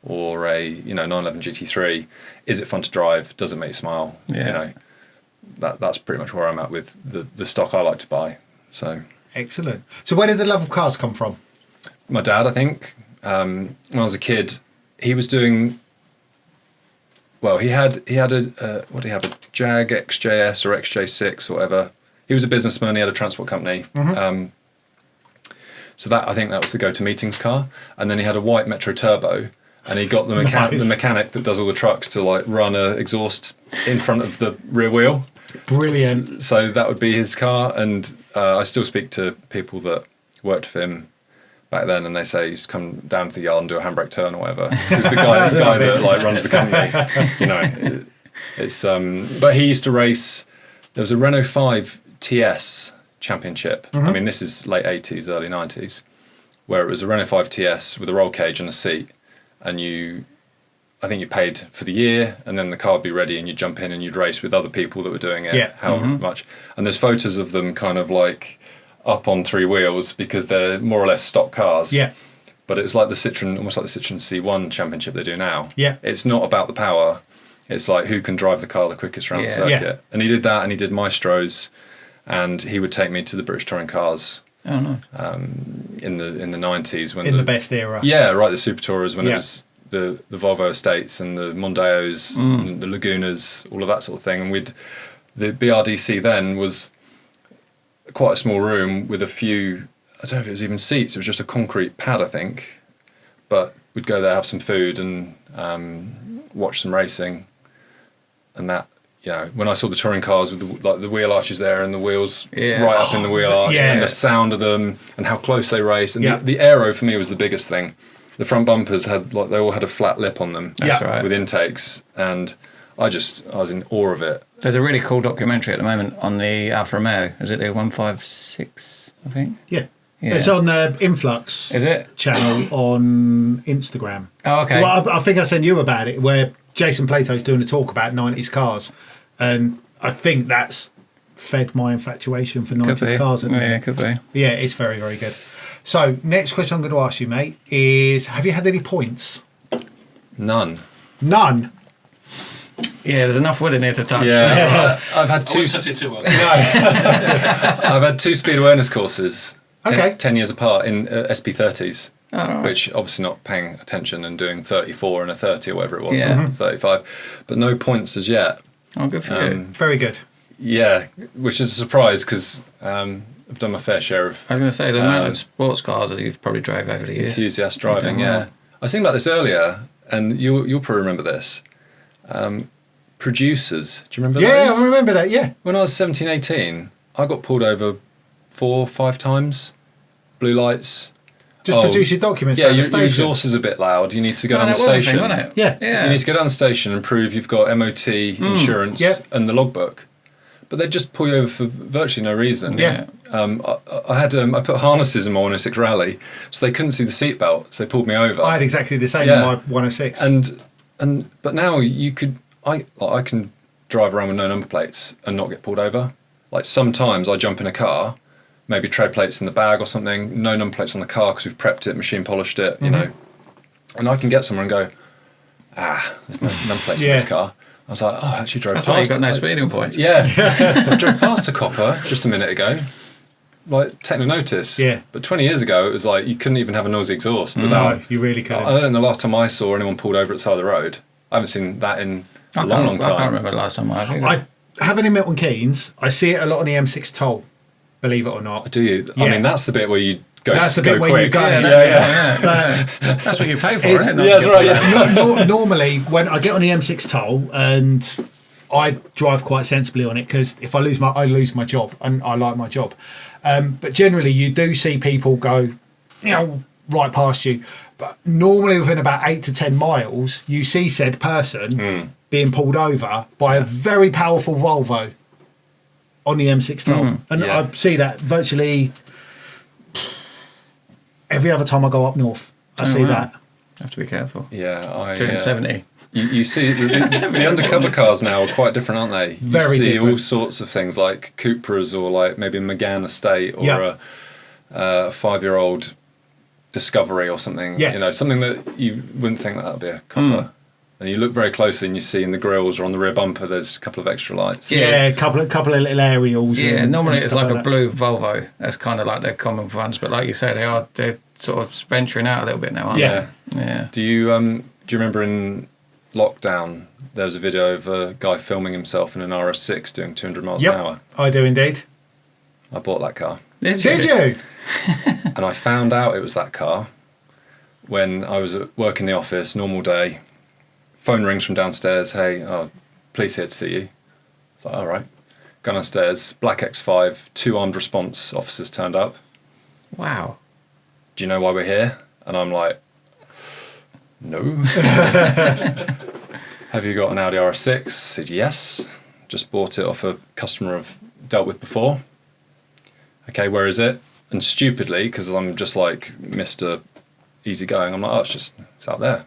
or a 911 GT3. Is it fun to drive? Does it make you smile? Yeah. You know, that's pretty much where I'm at with the stock I like to buy. So excellent. So where did the love of cars come from? My dad, I think, when I was a kid, he was doing. Well, he had a what did he have, a Jag XJS or XJ6 or whatever. He was a businessman. He had a transport company. So that, I think that was the go-to-meetings car. And then he had a white Metro Turbo, and he got the mechanic that does all the trucks to like run a exhaust in front of the rear wheel. Brilliant. So that would be his car, and I still speak to people that worked for him back then, and they say he's come down to the yard and do a handbrake turn or whatever. This is the guy that like runs the company. You know, it's But he used to race. There was a Renault 5 TS Championship. I mean, this is late 80s, early 90s, where it was a Renault 5 TS with a roll cage and a seat, and I think you paid for the year, and then the car would be ready, and you'd jump in and you'd race with other people that were doing it, however much. And there's photos of them kind of like up on three wheels because they're more or less stock cars. Yeah. But it was like almost like the Citroen C1 Championship they do now. Yeah. It's not about the power. It's like who can drive the car the quickest around the circuit. Yeah. And he did that, and he did Maestros, and he would take me to the British Touring Cars. Oh no. In the 90s when the best era. Yeah, right. The Super Tourers when it was the Volvo estates and the Mondeos and the Lagunas, all of that sort of thing. And the BRDC then was quite a small room with a few, I don't know if it was even seats, it was just a concrete pad, I think. But we'd go there, have some food, and watch some racing. And that, you know, when I saw the touring cars with the wheel arches there and the wheels right up in the wheel arch, and the sound of them and how close they race, and the aero for me was the biggest thing. The front bumpers they all had a flat lip on them. That's right. With intakes, and I was in awe of it. There's a really cool documentary at the moment on the Alfa Romeo. Is it the 156? I think. Yeah. It's on the Influx. Is it? Channel on Instagram. Oh, okay. Well, I think I sent you about it, where Jason Plato's doing a talk about 90s cars, and I think that's fed my infatuation for 90s cars. Yeah, could be. Yeah, it's very, very good. So, next question I'm going to ask you, mate, is have you had any points? None. None? Yeah, there's enough wood in here to touch. Yeah, I've had two. Touch it too well. I've had two speed awareness courses. 10 years apart in SP30s, which obviously not paying attention and doing 34 and a 30 or whatever it was, or 35, but no points as yet. Oh, good for you. Very good. Yeah, which is a surprise because I've done my fair share of. I was going to say the amount of sports cars that you've probably drove over the years. Enthusiast driving, I was thinking about this earlier, and you'll probably remember this. Producers, do you remember those? Yeah, I remember that, yeah. When I was 17, 18, I got pulled over 4 or 5 times. Blue lights. Just produce your documents. Yeah, your exhaust is a bit loud. You need to go down the station. Wasn't it? Yeah. You need to go down the station and prove you've got MOT, insurance, and the logbook. But they just pull you over for virtually no reason. Yeah. I put harnesses in my 106 Rally, so they couldn't see the seatbelt, so they pulled me over. I had exactly the same in my 106. But now I can drive around with no number plates and not get pulled over. Like sometimes I jump in a car, maybe tread plates in the bag or something, no number plates on the car because we've prepped it, machine polished it, you know, and I can get somewhere and go, there's no number plates in this car. I was like, I actually drove past. That's why you got no speeding points. Yeah, I drove past a copper just a minute ago, like taking a notice. Yeah. But 20 years ago, it was like you couldn't even have a noisy exhaust without. No, you really couldn't. I don't know the last time I saw anyone pulled over at the side of the road. I haven't seen that in a long time. I can't remember the last time I having in Milton Keynes, I see it a lot on the M6 toll, believe it or not. Do you? Yeah. I mean, that's the bit where you go quick. That's the bit where you go. That's what you pay for, isn't it? Yeah, that's right. Yeah. Normally, when I get on the M6 toll, and I drive quite sensibly on it, because if I lose my job, and I like my job. But generally, you do see people go, right past you. But normally, within about 8 to 10 miles, you see said person being pulled over by a very powerful Volvo on the M6 toll. And I see that virtually every other time I go up north. I see that. Have to be careful. Yeah, doing 70. You see, the undercover cars now are quite different, aren't they? You Very see different. all sorts of things like Cupras or like maybe a McGann estate or a 5-year-old Discovery or something. Yeah. Something that you wouldn't think that would be a copper. And you look very closely and you see in the grills or on the rear bumper there's a couple of extra lights. Yeah, a couple of little aerials. Yeah, normally it's like a that. blue Volvo. That's kind of like their common ones. But like you say, they're sort of venturing out a little bit now, aren't they? Yeah. Do you remember in lockdown there was a video of a guy filming himself in an RS6 doing 200 miles an hour? I do indeed. I bought that car. Did you? And I found out it was that car when I was at work in the office, normal day. Phone rings from downstairs. Hey, police here to see you. It's like, all right. Go downstairs, black X5, 2 armed response officers turned up. Wow. Do you know why we're here? And I'm like, no. Have you got an Audi RS6? I said, yes. Just bought it off a customer I've dealt with before. Okay, where is it? And stupidly, because I'm just like Mr. Easygoing, I'm like, it's out there.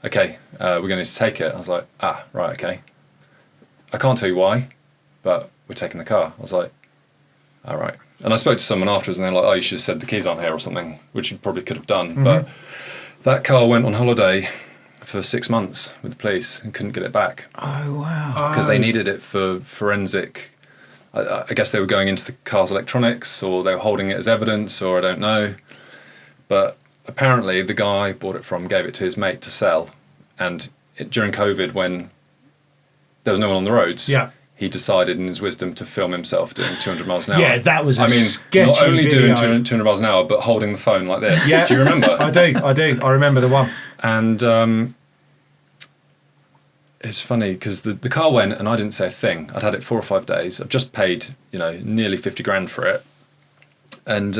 Okay, we're going to need to take it. I was like, right, okay. I can't tell you why, but we're taking the car. I was like, all right. And I spoke to someone afterwards, and they're like, you should have said the keys aren't here or something, which you probably could have done. Mm-hmm. But that car went on holiday for 6 months with the police and couldn't get it back. Oh, wow. Because they needed it for forensic. I guess they were going into the car's electronics, or they were holding it as evidence, or I don't know. But apparently the guy bought it from, gave it to his mate to sell. And during COVID, when there was no one on the roads, he decided in his wisdom to film himself doing 200 miles an hour. Yeah, that was sketchy not only video. doing 200 miles an hour, but holding the phone like this. Yeah. Do you remember? I do. I remember the one. And it's funny because the car went and I didn't say a thing. I'd had it 4 or 5 days. I've just paid, nearly 50 grand for it. And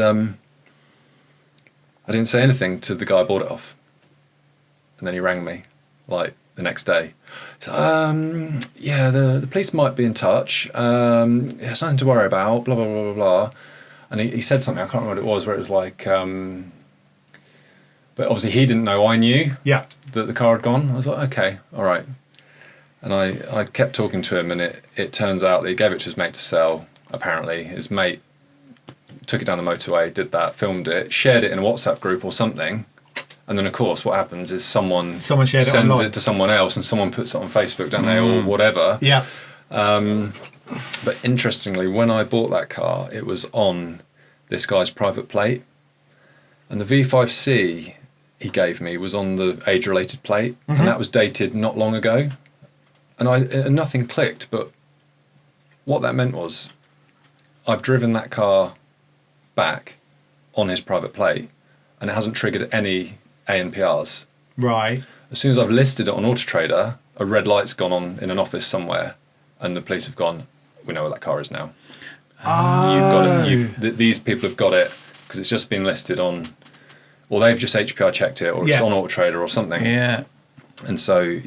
I didn't say anything to the guy I bought it off. And then he rang me, like, the next day. So, the police might be in touch. There's nothing to worry about, blah, blah, blah, blah, blah. And he said something, I can't remember what it was, where it was like, but obviously he didn't know I knew that the car had gone. I was like, okay, all right. And I kept talking to him, and it turns out that he gave it to his mate to sell, apparently. His mate took it down the motorway, did that, filmed it, shared it in a WhatsApp group or something. And then, of course, what happens is someone sends it to someone else, and someone puts it on Facebook, don't they, or whatever. Yeah. But interestingly, when I bought that car, it was on this guy's private plate. And the V5C he gave me was on the age-related plate, and that was dated not long ago. And nothing clicked, but what that meant was I've driven that car back on his private plate, and it hasn't triggered any ANPRs. Right. As soon as I've listed it on Auto Trader, a red light's gone on in an office somewhere, and the police have gone, we know where that car is now. You've got it. These people have got it because it's just been listed on, or they've just HPI checked it, or it's on Auto Trader or something. Yeah. And so,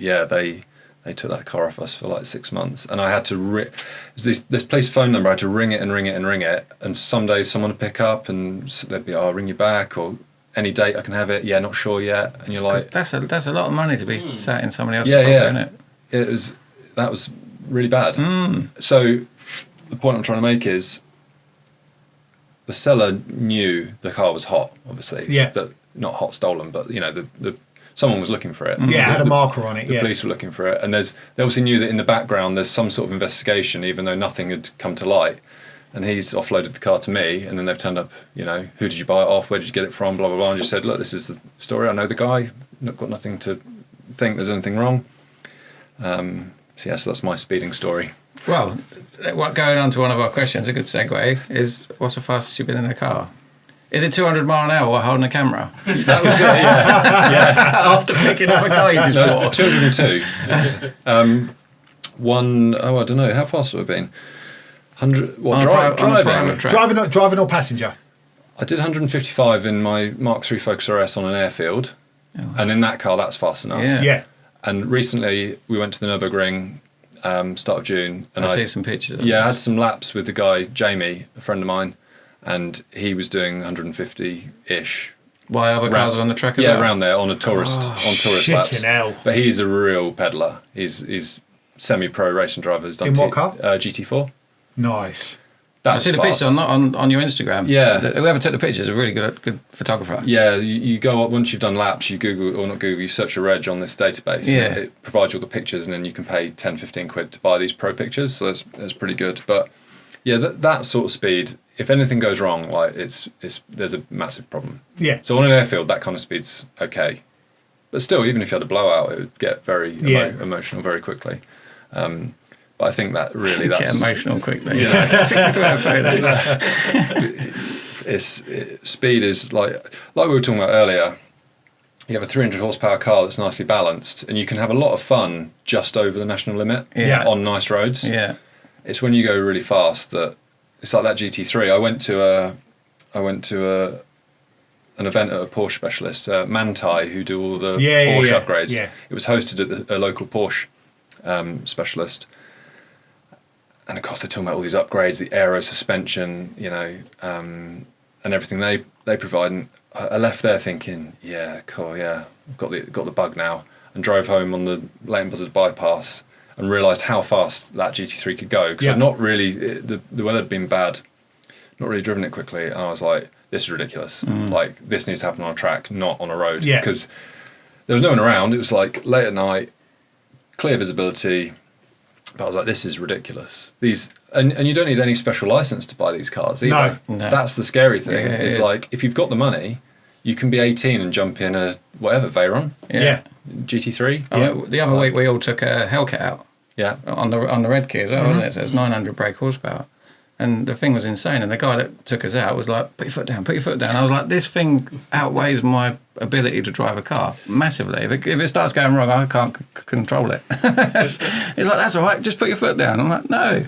they took that car off us for like 6 months, and I had to this police phone number. I had to ring it and ring it and ring it, and some days someone would pick up and they'd be, I'll ring you back, or any date I can have it. Yeah, not sure yet. And you're like, that's a lot of money to be sat in somebody else's property, isn't it? That was really bad. So the point I'm trying to make is the seller knew the car was hot, obviously. Yeah. That not hot stolen, but the someone was looking for it. Yeah, had a marker on it. The police were looking for it, and they obviously knew that in the background there's some sort of investigation, even though nothing had come to light. And he's offloaded the car to me, and then they've turned up. Who did you buy it off? Where did you get it from? Blah blah blah. And just said, look, this is the story. I know the guy. Got nothing to think there's anything wrong. So that's my speeding story. Well, going on to one of our questions, a good segue is, what's the fastest you've been in a car? Is it 200 mile an hour while holding a camera? That was it, yeah. After picking up a car you just bought. 202. I don't know, how fast have I been? 100, what, driving or passenger? I did 155 in my Mark III Focus RS on an airfield, and in that car that's fast enough. Yeah. And recently we went to the Nürburgring, start of June. And I see some pictures. I had some laps with the guy, Jamie, a friend of mine, and he was doing 150-ish. Why other cars are on the track as well? Yeah, around there on tourist laps. Hell. But he's a real peddler. He's semi-pro racing driver. He's done in what car? GT4. Nice. That I see the pictures on your Instagram. Yeah. Whoever took the pictures is a really good photographer. Yeah, you go up, once you've done laps, you Google, or not Google, you search a reg on this database. Yeah. It provides you all the pictures, and then you can pay 10, 15 quid to buy these pro pictures. So that's pretty good. But yeah, that sort of speed, if anything goes wrong, like there's a massive problem. Yeah. So on an airfield, that kind of speed's okay. But still, even if you had a blowout, it would get very emotional very quickly. But I think that really Get that's emotional quickly. Speed is like we were talking about earlier. You have a 300 horsepower car that's nicely balanced, and you can have a lot of fun just over the national limit on nice roads. Yeah, it's when you go really fast that it's like that GT3. I went to an event at a Porsche specialist, Manthey, who do all the Porsche upgrades. Yeah. It was hosted at a local Porsche specialist. And of course, they're talking about all these upgrades, the aero suspension, and everything they provide. And I left there thinking, yeah, cool, yeah, I've got the bug now, and drove home on the Leighton Buzzard bypass and realised how fast that GT3 could go. Because I'd not really, the weather had been bad, not really driven it quickly, and I was like, this is ridiculous. Like, this needs to happen on a track, not on a road. Yeah. Because there was no one around. It was like late at night, clear visibility. But I was like, this is ridiculous. And you don't need any special license to buy these cars either. No. That's the scary thing. Yeah, it's like, if you've got the money, you can be 18 and jump in a whatever Veyron. Yeah. GT3. The other week we all took a Hellcat out. Yeah. On the red key as well, wasn't it? So it's 900 brake horsepower. And the thing was insane. And the guy that took us out was like, put your foot down, put your foot down. I was like, this thing outweighs my ability to drive a car massively. If it starts going wrong, I can't control it. He's like, that's all right, just put your foot down. I'm like, no,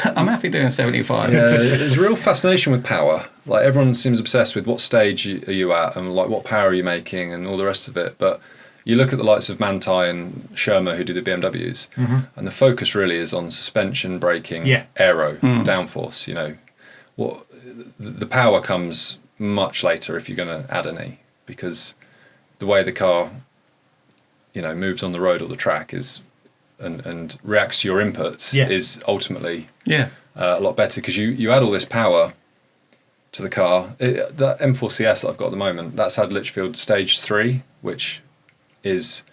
I'm happy doing 75. Yeah, there's a real fascination with power. Like, everyone seems obsessed with what stage are you at and like what power are you making and all the rest of it. But you look at the likes of Manthey and Shermer, who do the BMWs, and the focus really is on suspension, braking, aero, downforce. What the power comes much later if you're going to add any, because the way the car, moves on the road or the track is and reacts to your inputs is ultimately a lot better, because you add all this power to the car. That M4 CS that I've got at the moment, that's had Litchfield Stage 3, which is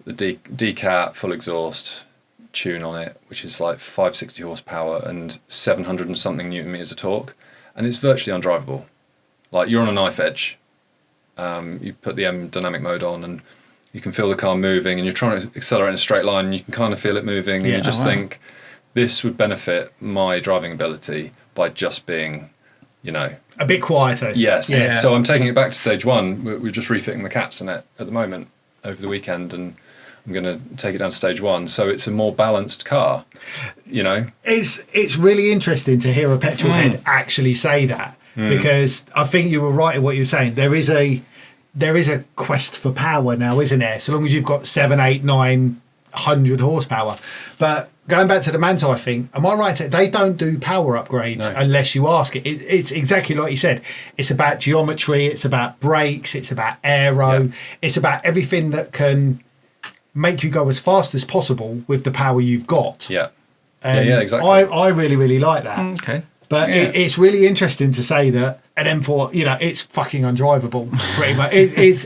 the decat full exhaust tune on it, which is like 560 horsepower and 700 and something newton meters of torque, and it's virtually undrivable. Like, you're on a knife edge. You put the M dynamic mode on and you can feel the car moving, and you're trying to accelerate in a straight line and you can kind of feel it moving, and you just think, this would benefit my driving ability by just being, a bit quieter. Yes. Yeah. So I'm taking it back to stage 1. We're just refitting the cats in it at the moment over the weekend, and I'm going to take it down to stage 1, so it's a more balanced car. It's really interesting to hear a petrolhead actually say that, because I think you were right in what you were saying. There is a quest for power now, isn't there? So long as you've got 7, 8, 900 horsepower. But going back to the Manthey thing, am I right? They don't do power upgrades unless you ask it. It's exactly like you said. It's about geometry. It's about brakes. It's about aero. It's about everything that can make you go as fast as possible with the power you've got. Yeah. Exactly. I really, really like that. Okay. But it's really interesting to say that an M4, it's fucking undrivable, pretty much. It's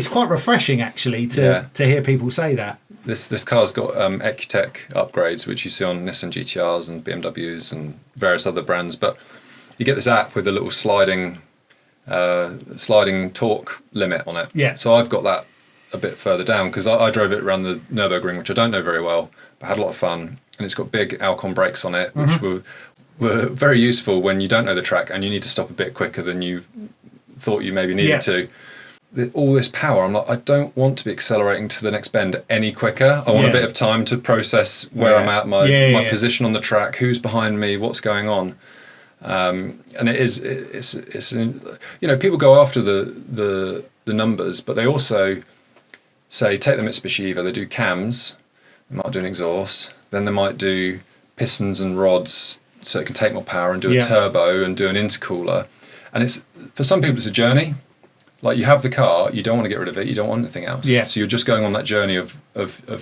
quite refreshing, actually, to hear people say that. This car's got Ecutech upgrades, which you see on Nissan GTRs and BMWs and various other brands. But you get this app with a little sliding torque limit on it. Yeah. So I've got that a bit further down, because I drove it around the Nürburgring, which I don't know very well, but had a lot of fun. And it's got big Alcon brakes on it, which were very useful when you don't know the track and you need to stop a bit quicker than you thought you maybe needed to. All this power, I'm like, I don't want to be accelerating to the next bend any quicker. I want a bit of time to process where I'm at, my position on the track, who's behind me, what's going on. And it's people go after the numbers, but they also say, take the Mitsubishi Evo, they do cams, they might do an exhaust, then they might do pistons and rods so it can take more power, and do a turbo and do an intercooler. And it's, for some people, it's a journey. Like, you have the car, you don't want to get rid of it, you don't want anything else. Yeah. So you're just going on that journey of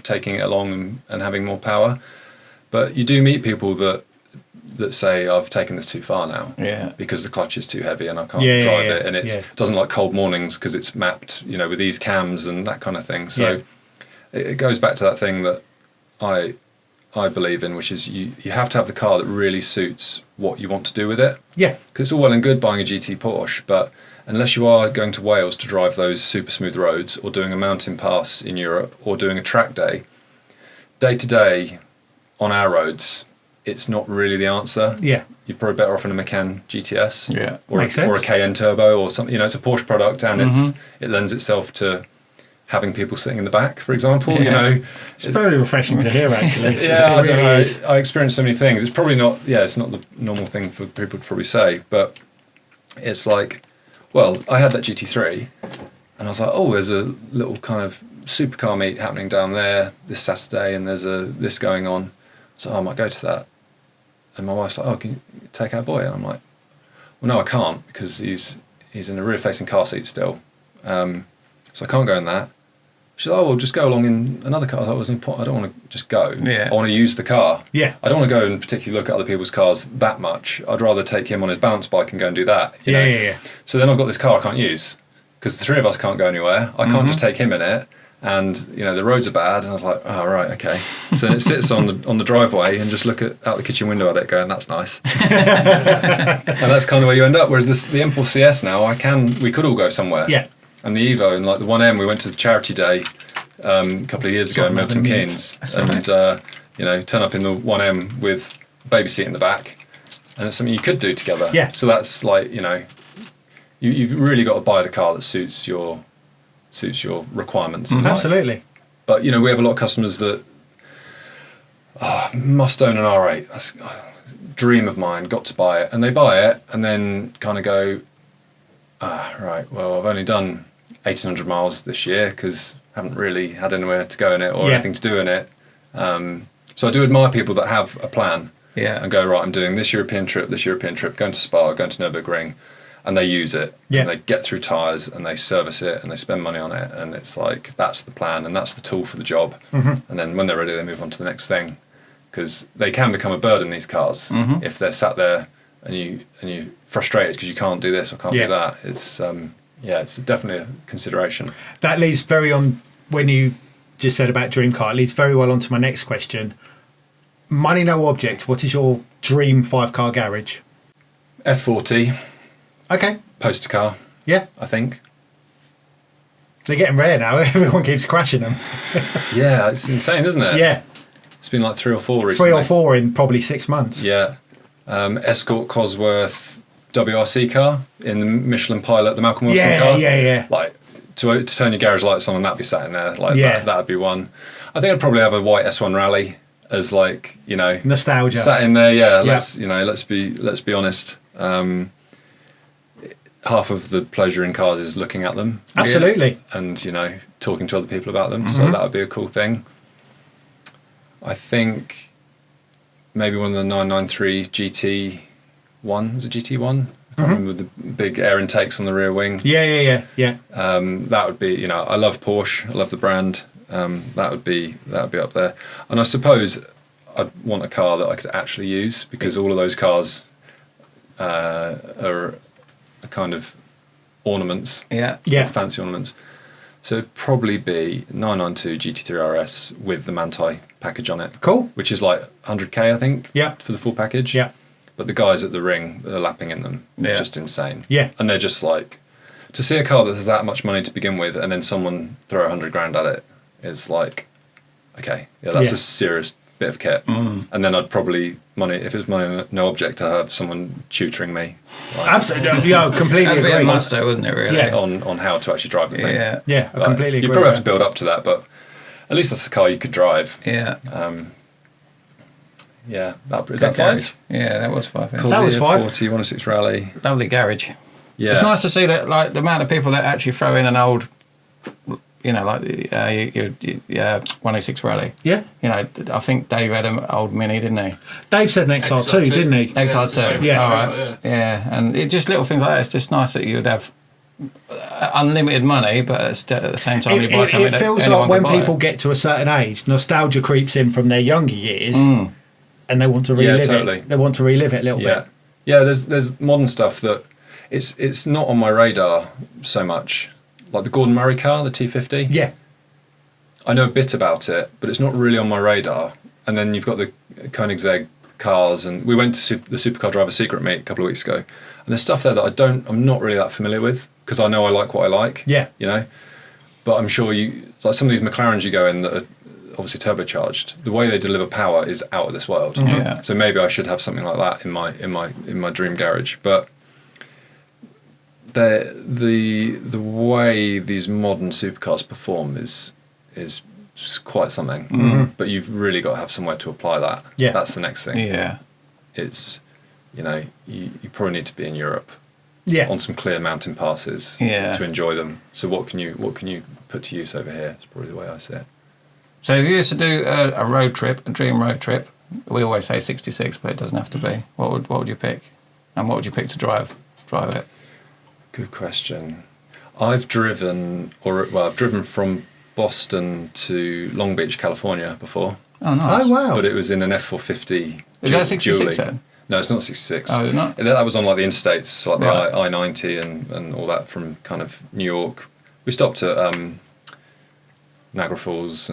taking it along and having more power. But you do meet people that say, I've taken this too far now, because the clutch is too heavy and I can't drive it, and it doesn't like cold mornings because it's mapped, with these cams and that kind of thing. So it goes back to that thing that I believe in, which is you have to have the car that really suits what you want to do with it. Yeah. Because it's all well and good buying a GT Porsche, but unless you are going to Wales to drive those super smooth roads, or doing a mountain pass in Europe, or doing a track day, day to day on our roads, it's not really the answer. Yeah. You're probably better off in a Macan GTS. Yeah. Or a Cayenne Turbo or something. You know, it's a Porsche product and it lends itself to having people sitting in the back, for example. You know, it's very refreshing to hear, actually. I don't know. I experienced so many things. It's probably not. Yeah, it's not the normal thing for people to probably say, but it's like, well, I had that GT3, and I was like, oh, there's a little kind of supercar meet happening down there this Saturday, and there's this going on. So I might go to that. And my wife's like, oh, can you take our boy? And I'm like, well, no, I can't because he's in a rear-facing car seat still, so I can't go in that. She's like, oh, well, just go along in another car. I was like, I don't want to just go. Yeah. I want to use the car. Yeah. I don't want to go and particularly look at other people's cars that much. I'd rather take him on his balance bike and go and do that. You know? Yeah. So then I've got this car I can't use because the three of us can't go anywhere. I can't just take him in it. And, you know, the roads are bad. And I was like, oh, right, okay. So then it sits on the driveway and just look out the kitchen window at it going, that's nice. And that's kind of where you end up. Whereas the M4 CS now, we could all go somewhere. Yeah. And the Evo and like the 1M, we went to the charity day a couple of years ago in Milton Keynes, and you know, turn up in the 1M with a baby seat in the back, and it's something you could do together. Yeah. So that's like, you know, you've really got to buy the car that suits your requirements. in life. Absolutely. But you know, we have a lot of customers that must own an R8. That's a dream of mine. Got to buy it, and they buy it, and then kind of go, right. Well, I've only done 1,800 miles this year because I haven't really had anywhere to go in it or anything to do in it. So I do admire people that have a plan and go, right, I'm doing this European trip, going to Spa, going to Nürburgring, and they use it. Yeah. And they get through tyres and they service it and they spend money on it. And it's like, that's the plan and that's the tool for the job. And then when they're ready, they move on to the next thing because they can become a burden, these cars, if they're sat there and you're frustrated because you can't do this or can't do that. It's it's definitely a consideration. That leads very on, when you just said about dream car, it leads very well on to my next question. Money no object, what is your dream 5-car garage? F40. Okay. Poster car. Yeah. I think. They're getting rare now. Everyone keeps crashing them. Yeah, it's insane, isn't it? Yeah. It's been like 3 or 4 recently. 3 or 4 in probably 6 months. Yeah. Escort Cosworth WRC car in the Michelin Pilot, the Malcolm Wilson car. Yeah. Like, to turn your garage lights on and that be sat in there, like that'd be one. I think I'd probably have a white S1 Rally as like, you know, nostalgia. Sat in there, let's be honest. Half of the pleasure in cars is looking at them. Absolutely. And, you know, talking to other people about them. So that would be a cool thing. I think maybe one of the 993 GT1. Was it GT1? I can't remember, with the big air intakes on the rear wing. Yeah. That would be, you know, I love Porsche. I love the brand. That would be up there. And I suppose I'd want a car that I could actually use because all of those cars are kind of ornaments. Yeah. Fancy ornaments. So it'd probably be 992 GT3 RS with the Manti package on it. Cool. Which is like 100k, I think. Yeah. For the full package. Yeah. But the guys at the ring that are lapping in them, it's just insane. Yeah. And they're just like, to see a car that has that much money to begin with and then someone throw 100 grand at it is like, okay, that's a serious bit of kit. And then I'd probably, if it was money no object, I'd have someone tutoring me. Like, absolutely, completely That'd agree. be a must, wouldn't it, really? Yeah. On how to actually drive the thing. Yeah, I completely agree. You'd probably have to build up to that, but at least that's a car you could drive. Yeah. Is that 5? Yeah, that was 5. That was 5. 40, 106 Rally. Lovely garage. Yeah. It's nice to see that, like, the amount of people that actually throw in an old, you know, like your 106 Rally. Yeah. You know, I think Dave had an old Mini, didn't he? Dave said an XR2, didn't he? XR2. Yeah. All right. Yeah. And it just little things like that. It's just nice that you'd have unlimited money, but at the same time you buy something. It feels like when people get to a certain age, nostalgia creeps in from their younger years, and they want to relive it. They want to relive it a little bit. Yeah, there's modern stuff that it's not on my radar so much. Like the Gordon Murray car, the T50. Yeah. I know a bit about it, but it's not really on my radar. And then you've got the Koenigsegg cars, and we went to the Supercar Driver Secret Meet a couple of weeks ago, and there's stuff there that I'm not really that familiar with because I know I like what I like. Yeah. You know, but I'm sure like some of these McLarens you go in that are obviously turbocharged. The way they deliver power is out of this world. Yeah. So maybe I should have something like that in my dream garage. But the way these modern supercars perform is quite something. But you've really got to have somewhere to apply that. Yeah. That's the next thing. Yeah. It's, you probably need to be in Europe. Yeah. On some clear mountain passes to enjoy them. So what can you put to use over here? It's probably the way I see it. So if you used to do a road trip, a dream road trip, we always say 66, but it doesn't have to be. What would you pick? And what would you pick to drive it? Good question. I've driven from Boston to Long Beach, California before. Oh, nice. Oh, wow. But it was in an F450. Is that 66 then? No, it's not 66. Oh, it's not? That was on like the interstates, like Right. the I-90 and all that from kind of New York. We stopped at Niagara Falls,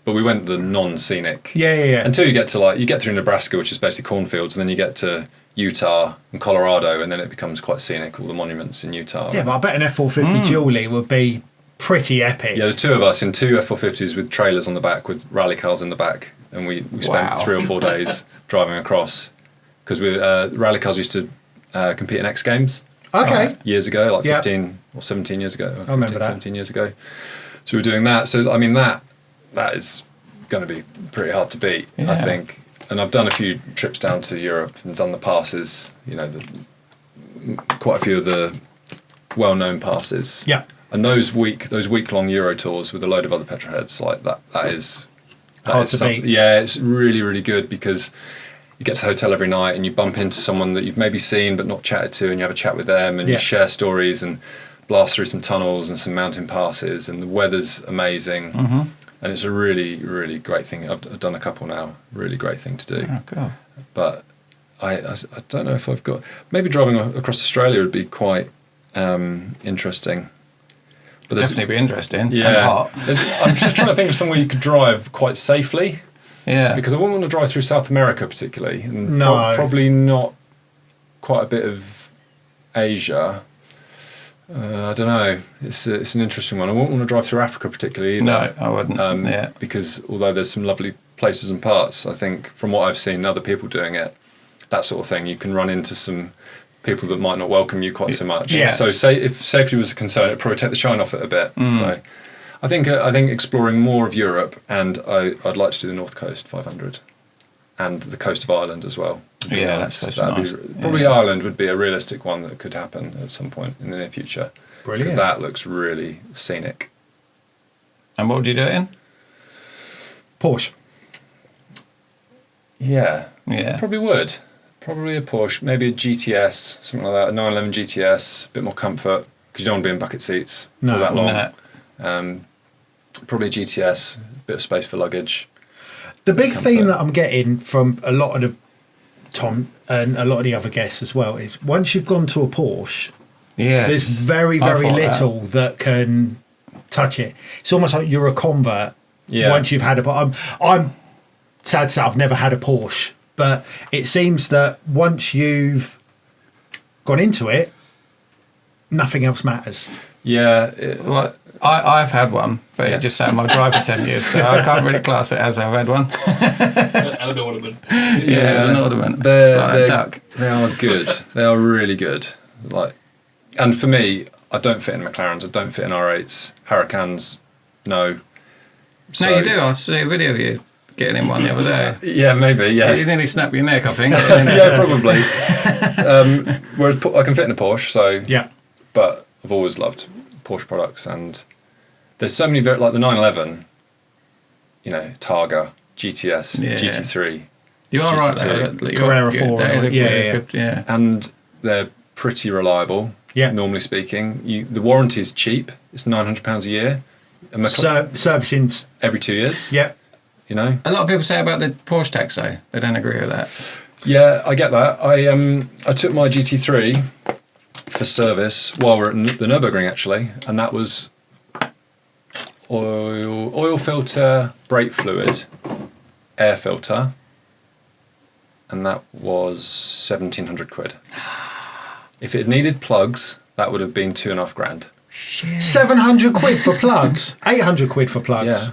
but we went the non-scenic. Yeah. Until you get through Nebraska, which is basically cornfields, and then you get to Utah and Colorado, and then it becomes quite scenic, all the monuments in Utah. Yeah, but I bet an F450 Julie would be pretty epic. Yeah, there's two of us in two F450s with trailers on the back, with rally cars in the back, and we spent 3 or 4 days driving across. Because rally cars used to compete in X Games years ago, like 15 or 17 years ago. 17 years ago. So we were doing that. So, I mean, that is going to be pretty hard to beat, I think. And I've done a few trips down to Europe and done the passes, quite a few of the well-known passes. Yeah. And those week-long Euro tours with a load of other Petrolheads, like that is hard to beat. Yeah, it's really, really good because you get to the hotel every night and you bump into someone that you've maybe seen but not chatted to, and you have a chat with them and you share stories and blast through some tunnels and some mountain passes, and the weather's amazing. And it's a really, really great thing. I've done a couple now. Really great thing to do. Oh, cool. But I don't know if I've got... Maybe driving across Australia would be quite interesting. But Definitely be interesting. Yeah. And hot. I'm just trying to think of somewhere you could drive quite safely. Yeah. Because I wouldn't want to drive through South America particularly. And No. probably not quite a bit of Asia. I don't know. It's an interesting one. I wouldn't want to drive through Africa particularly either. No, I wouldn't. Because although there's some lovely places and parts, I think from what I've seen other people doing it, that sort of thing, you can run into some people that might not welcome you quite so much. Yeah. So if safety was a concern, it'd probably take the shine off it a bit. So I think exploring more of Europe, and I'd like to do the North Coast 500 and the coast of Ireland as well. Yeah, that's nice. Probably Ireland would be a realistic one that could happen at some point in the near future. Brilliant. Because that looks really scenic. And what would you do it in? Porsche. Yeah. Yeah. Probably would. Probably a Porsche, maybe a GTS, something like that, a 911 GTS, a bit more comfort, because you don't want to be in bucket seats for that long. No. Probably a GTS, a bit of space for luggage. The big theme that I'm getting from a lot of Tom and a lot of the other guests as well is once you've gone to a Porsche, there's very, very little that can touch it. It's almost like you're a convert once you've had I'm sad to say I've never had a Porsche, but it seems that once you've gone into it, nothing else matters. Yeah. I've had one, but it just sat in my drive for 10 years, so I can't really class it as I've had one. An ornament. Yeah, it's an ornament. They're a duck. They are good. They are really good. And for me, I don't fit in McLarens. I don't fit in R8s. Hurricanes, no. No, you do. I saw a video of you getting in one the other day. Yeah, maybe, yeah. You nearly snapped your neck, I think. Yeah, probably. Whereas I can fit in a Porsche, so... Yeah. But I've always loved Porsche products, and there's so many, like the 911, Targa, GTS, GT3. You are right GT2. there. Carrera 4. That is a Yeah. good, yeah. And they're pretty reliable, normally speaking. The warranty's cheap. It's £900 a year. Servicing every 2 years. Yeah. A lot of people say about the Porsche tax, though. They don't agree with that. Yeah, I get that. I took my GT3 for service while we're at the Nürburgring, actually, and that was oil filter, brake fluid, air filter, and that was 1,700 quid. If it needed plugs, that would have been 2.5 grand. Shit. 700 quid for plugs, 800 quid for plugs. Yeah.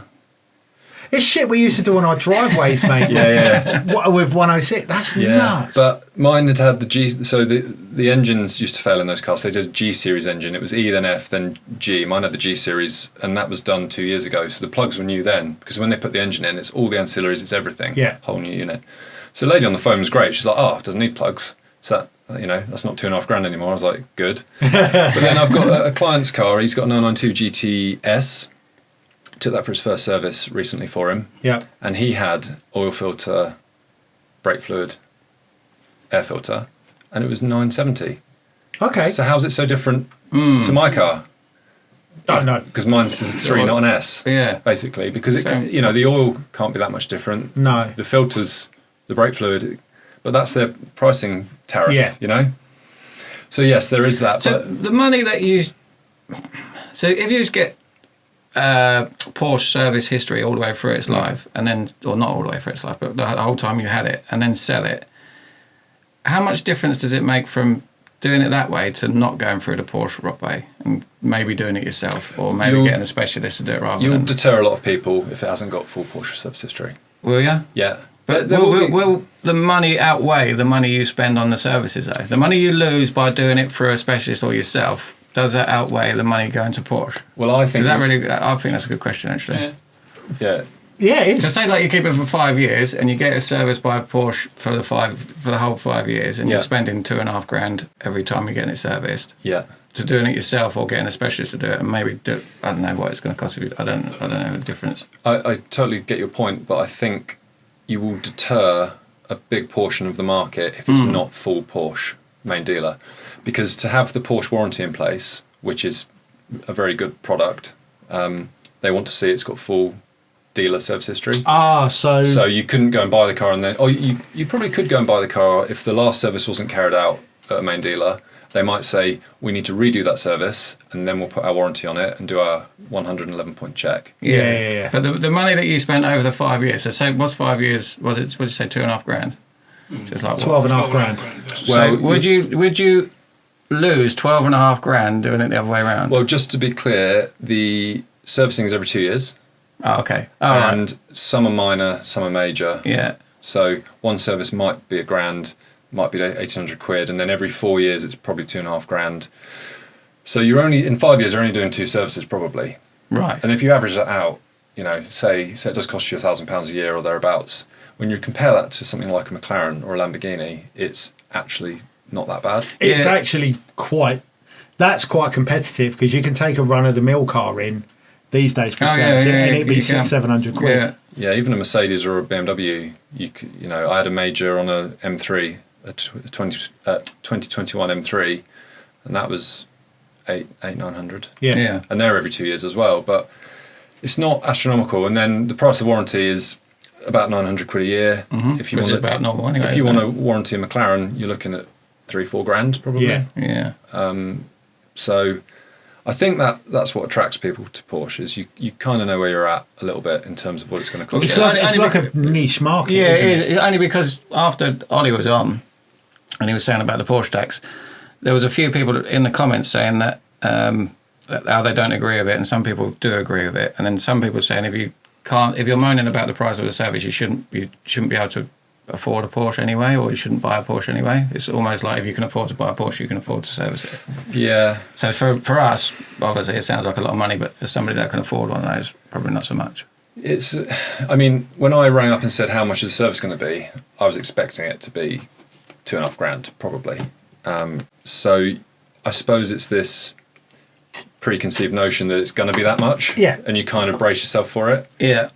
It's shit we used to do on our driveways, mate. With 106. That's nuts. But mine had the G. So the engines used to fail in those cars. They did a G series engine. It was E, then F, then G. Mine had the G series, and that was done 2 years ago. So the plugs were new then, because when they put the engine in, it's all the ancillaries, it's everything. Yeah. Whole new unit. So the lady on the phone was great. She's like, "Oh, it doesn't need plugs." So that, that's not $2,500 anymore. I was like, good. But then I've got a client's car. He's got a 992 GTS. Took that for his first service recently for him. Yeah. And he had oil filter, brake fluid, air filter, and it was 970. Okay. So how's it so different to my car? I don't know. Because mine's a 3, not an S. Yeah. Basically, because the oil can't be that much different. No. The filters, the brake fluid, but that's their pricing tariff. Yeah. So yes, there is that. So but the money that so if you get Porsche service history all the way through its life, and then, or not all the way through its life, but the whole time you had it, and then sell it, how much difference does it make from doing it that way to not going through the Porsche rock way and maybe doing it yourself, or maybe getting a specialist to do it rather you'll than... deter a lot of people if it hasn't got full Porsche service history. Will you? Yeah. But will the money outweigh the money you spend on the services though? The money you lose by doing it through a specialist or yourself, does that outweigh the money going to Porsche? Well, I think... I think that's a good question, actually. Yeah. Yeah, it is. So say like you keep it for 5 years and you get it serviced by a Porsche for the whole 5 years, and you're spending $2,500 every time you're getting it serviced. Yeah. To doing it yourself or getting a specialist to do it, and maybe I don't know what it's going to cost you. I don't know the difference. I totally get your point, but I think you will deter a big portion of the market if it's not full Porsche main dealer, because to have the Porsche warranty in place, which is a very good product, they want to see it's got full dealer service history. So you couldn't go and buy the car and then you probably could go and buy the car if the last service wasn't carried out at a main dealer. They might say we need to redo that service and then we'll put our warranty on it and do our 111 point check. Yeah. But the money that you spent over the 5 years, so say what's 5 years, what did you say, $2,500? Just like 12.5 grand. So would you lose 12.5 grand doing it the other way around? Well, just to be clear, the servicing is every 2 years. Oh, okay. And some are minor, some are major. Yeah. So one service might be £1,000, might be 1,800 quid, and then every 4 years it's probably $2,500. So you're only in 5 years you're only doing 2 services probably. Right. And if you average that out, say it does cost you £1,000 a year or thereabouts. When you compare that to something like a McLaren or a Lamborghini, it's actually not that bad. It's actually quite competitive, because you can take a run-of-the-mill car in these days for servicing, and it'd be 600-700 quid. Yeah, even a Mercedes or a BMW. I had a major on a M3, a 2021 M3, and that was 800-900. Yeah. And they're every 2 years as well, but it's not astronomical. And then the price of warranty is about 900 quid a year. Mm-hmm. If you want about normal anyway. If you want to warranty a McLaren, you're looking at 3-4 grand probably. Yeah. So I think that's what attracts people to Porsche, is you kind of know where you're at a little bit in terms of what it's going to cost. It's like a niche market. Yeah, isn't it is. Only because after Ollie was on and he was saying about the Porsche tax, there was a few people in the comments saying that how they don't agree with it, and some people do agree with it, and then some people saying if you're moaning about the price of a service, you shouldn't be able to afford a Porsche anyway, or you shouldn't buy a Porsche anyway. It's almost like if you can afford to buy a Porsche, you can afford to service it. Yeah. So for us, obviously it sounds like a lot of money, but for somebody that can afford one of those, probably not so much. When I rang up and said how much is the service going to be, I was expecting it to be $2,500 probably. So I suppose it's this preconceived notion that it's going to be that much. Yeah. And you kind of brace yourself for it. Yeah.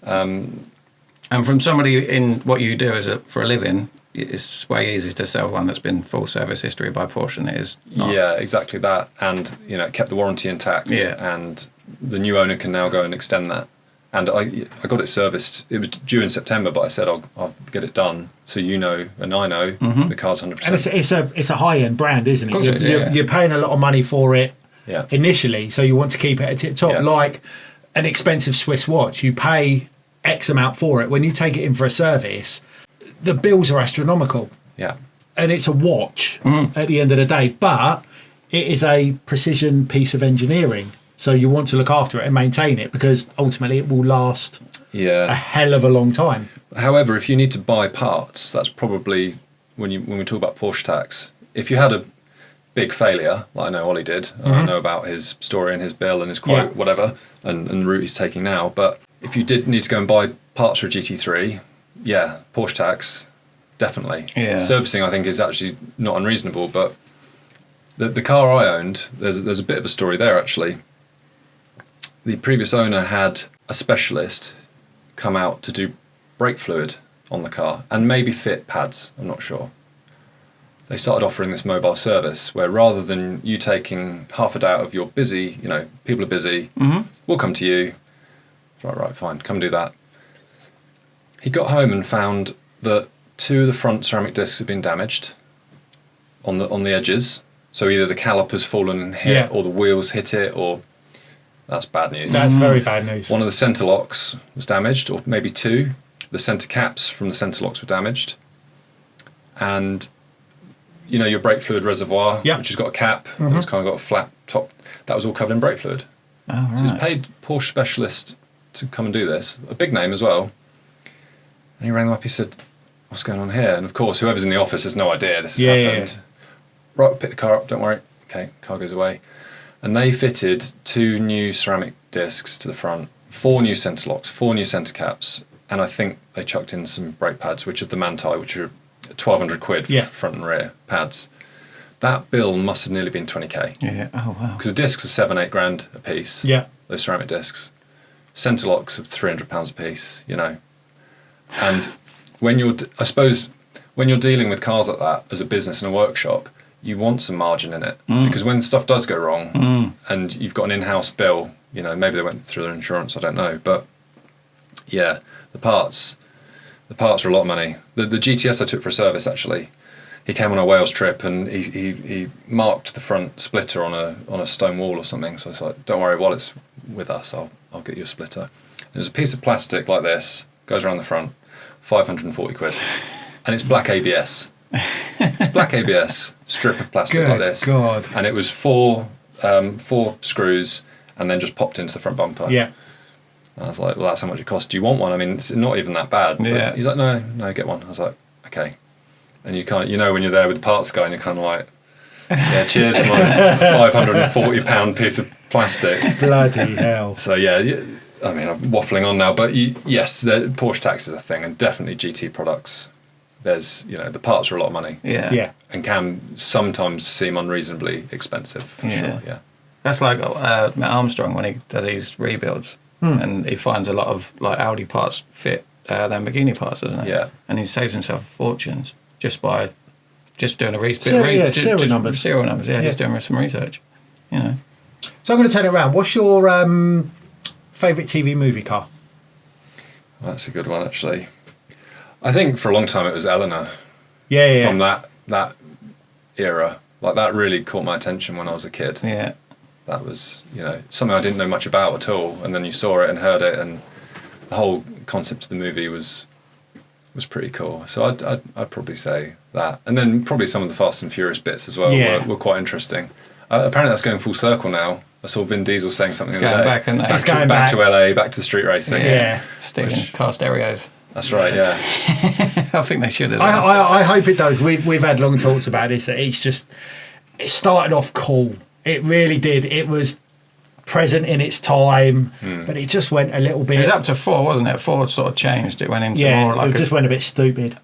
And from somebody in what you do for a living, it's way easier to sell one that's been full service history by Porsche than it is not. Yeah, exactly that. And, it kept the warranty intact. Yeah. And the new owner can now go and extend that. And I got it serviced. It was due in September, but I said I'll get it done so and I know the car's 100%. And it's a high-end brand, isn't it? Of course You're paying a lot of money for it initially, so you want to keep it at tip top. Yeah. Like an expensive Swiss watch, you pay X amount for it. When you take it in for a service, the bills are astronomical. Yeah. And it's a watch at the end of the day, but it is a precision piece of engineering. So you want to look after it and maintain it, because ultimately it will last a hell of a long time. However, if you need to buy parts, that's probably when we talk about Porsche tax. If you had a big failure, like I know Ollie did, and I know about his story and his bill and his quote, whatever, and the route he's taking now. But if you did need to go and buy parts for a GT3, Porsche tax, definitely. Yeah. Servicing, I think, is actually not unreasonable. But the car I owned, there's a bit of a story there, actually. The previous owner had a specialist come out to do brake fluid on the car and maybe fit pads, I'm not sure. They started offering this mobile service where rather than you taking half a day out of your busy, people are busy, we'll come to you. Right, fine, come do that. He got home and found that 2 of the front ceramic discs had been damaged on the edges. So either the caliper's fallen and hit or the wheels hit it, or that's bad news. That's very bad news. One of the centre locks was damaged, or maybe 2. The centre caps from the centre locks were damaged. And your brake fluid reservoir, which has got a cap, it's kind of got a flat top, that was all covered in brake fluid. Oh, right. So he's paid Porsche specialist to come and do this, a big name as well. And he rang them up, he said, what's going on here? And of course, whoever's in the office has no idea this has happened. Yeah. Right, pick the car up, don't worry. Okay, car goes away. And they fitted 2 new ceramic discs to the front, 4 new centre locks, 4 new centre caps, and I think they chucked in some brake pads, which are the Manti, which are 1,200 quid for front and rear pads. That bill must have nearly been 20k. Yeah. Oh wow. Because the discs are 7-8 grand a piece. Yeah. Those ceramic discs. Centre locks are £300 a piece. And when you're dealing with cars like that as a business in a workshop, you want some margin in it because when stuff does go wrong and you've got an in-house bill, maybe they went through their insurance, I don't know, but the parts are a lot of money. The GTS I took for a service, actually, he came on a Wales trip and he marked the front splitter on a stone wall or something. So I was like, don't worry, while it's with us, I'll get you a splitter. There's a piece of plastic like this, goes around the front, 540 quid, and it's black ABS. It's black ABS strip of plastic like this. God. And it was 4 screws and then just popped into the front bumper. Yeah. And I was like, well, that's how much it costs. Do you want one? I mean, it's not even that bad. Yeah. He's like, no, get one. I was like, okay. And you can't, when you're there with the parts guy and you're kind of like, yeah, cheers for my £540 piece of plastic. Bloody hell. So yeah, I mean, I'm waffling on now, but yes, the Porsche tax is a thing, and definitely GT products. There's, the parts are a lot of money. Yeah. Yeah. And can sometimes seem unreasonably expensive, for sure, yeah. That's like Matt Armstrong when he does his rebuilds, and he finds a lot of like Audi parts fit Lamborghini parts, doesn't he? Yeah. And he saves himself fortunes just by doing a rebuild. Serial numbers. Serial numbers, just doing some research. So I'm going to turn it around. What's your favourite TV movie car? Well, that's a good one, actually. I think for a long time it was Eleanor. Yeah. From that era. Like, that really caught my attention when I was a kid. Yeah. That was, something I didn't know much about at all. And then you saw it and heard it, and the whole concept of the movie was pretty cool. So I'd probably say that. And then probably some of the Fast and Furious bits as well were quite interesting. Apparently that's going full circle now. I saw Vin Diesel saying something the other day. Back to LA, back to the street racing. Yeah. Stealing car stereos. That's right, yeah. I think they should as well. I hope it does. We've had long talks about this. That it started off cool. It really did. It was present in its time, but it just went a little bit. It was up to 4, wasn't it? 4 sort of changed. It went into more like it just went a bit stupid.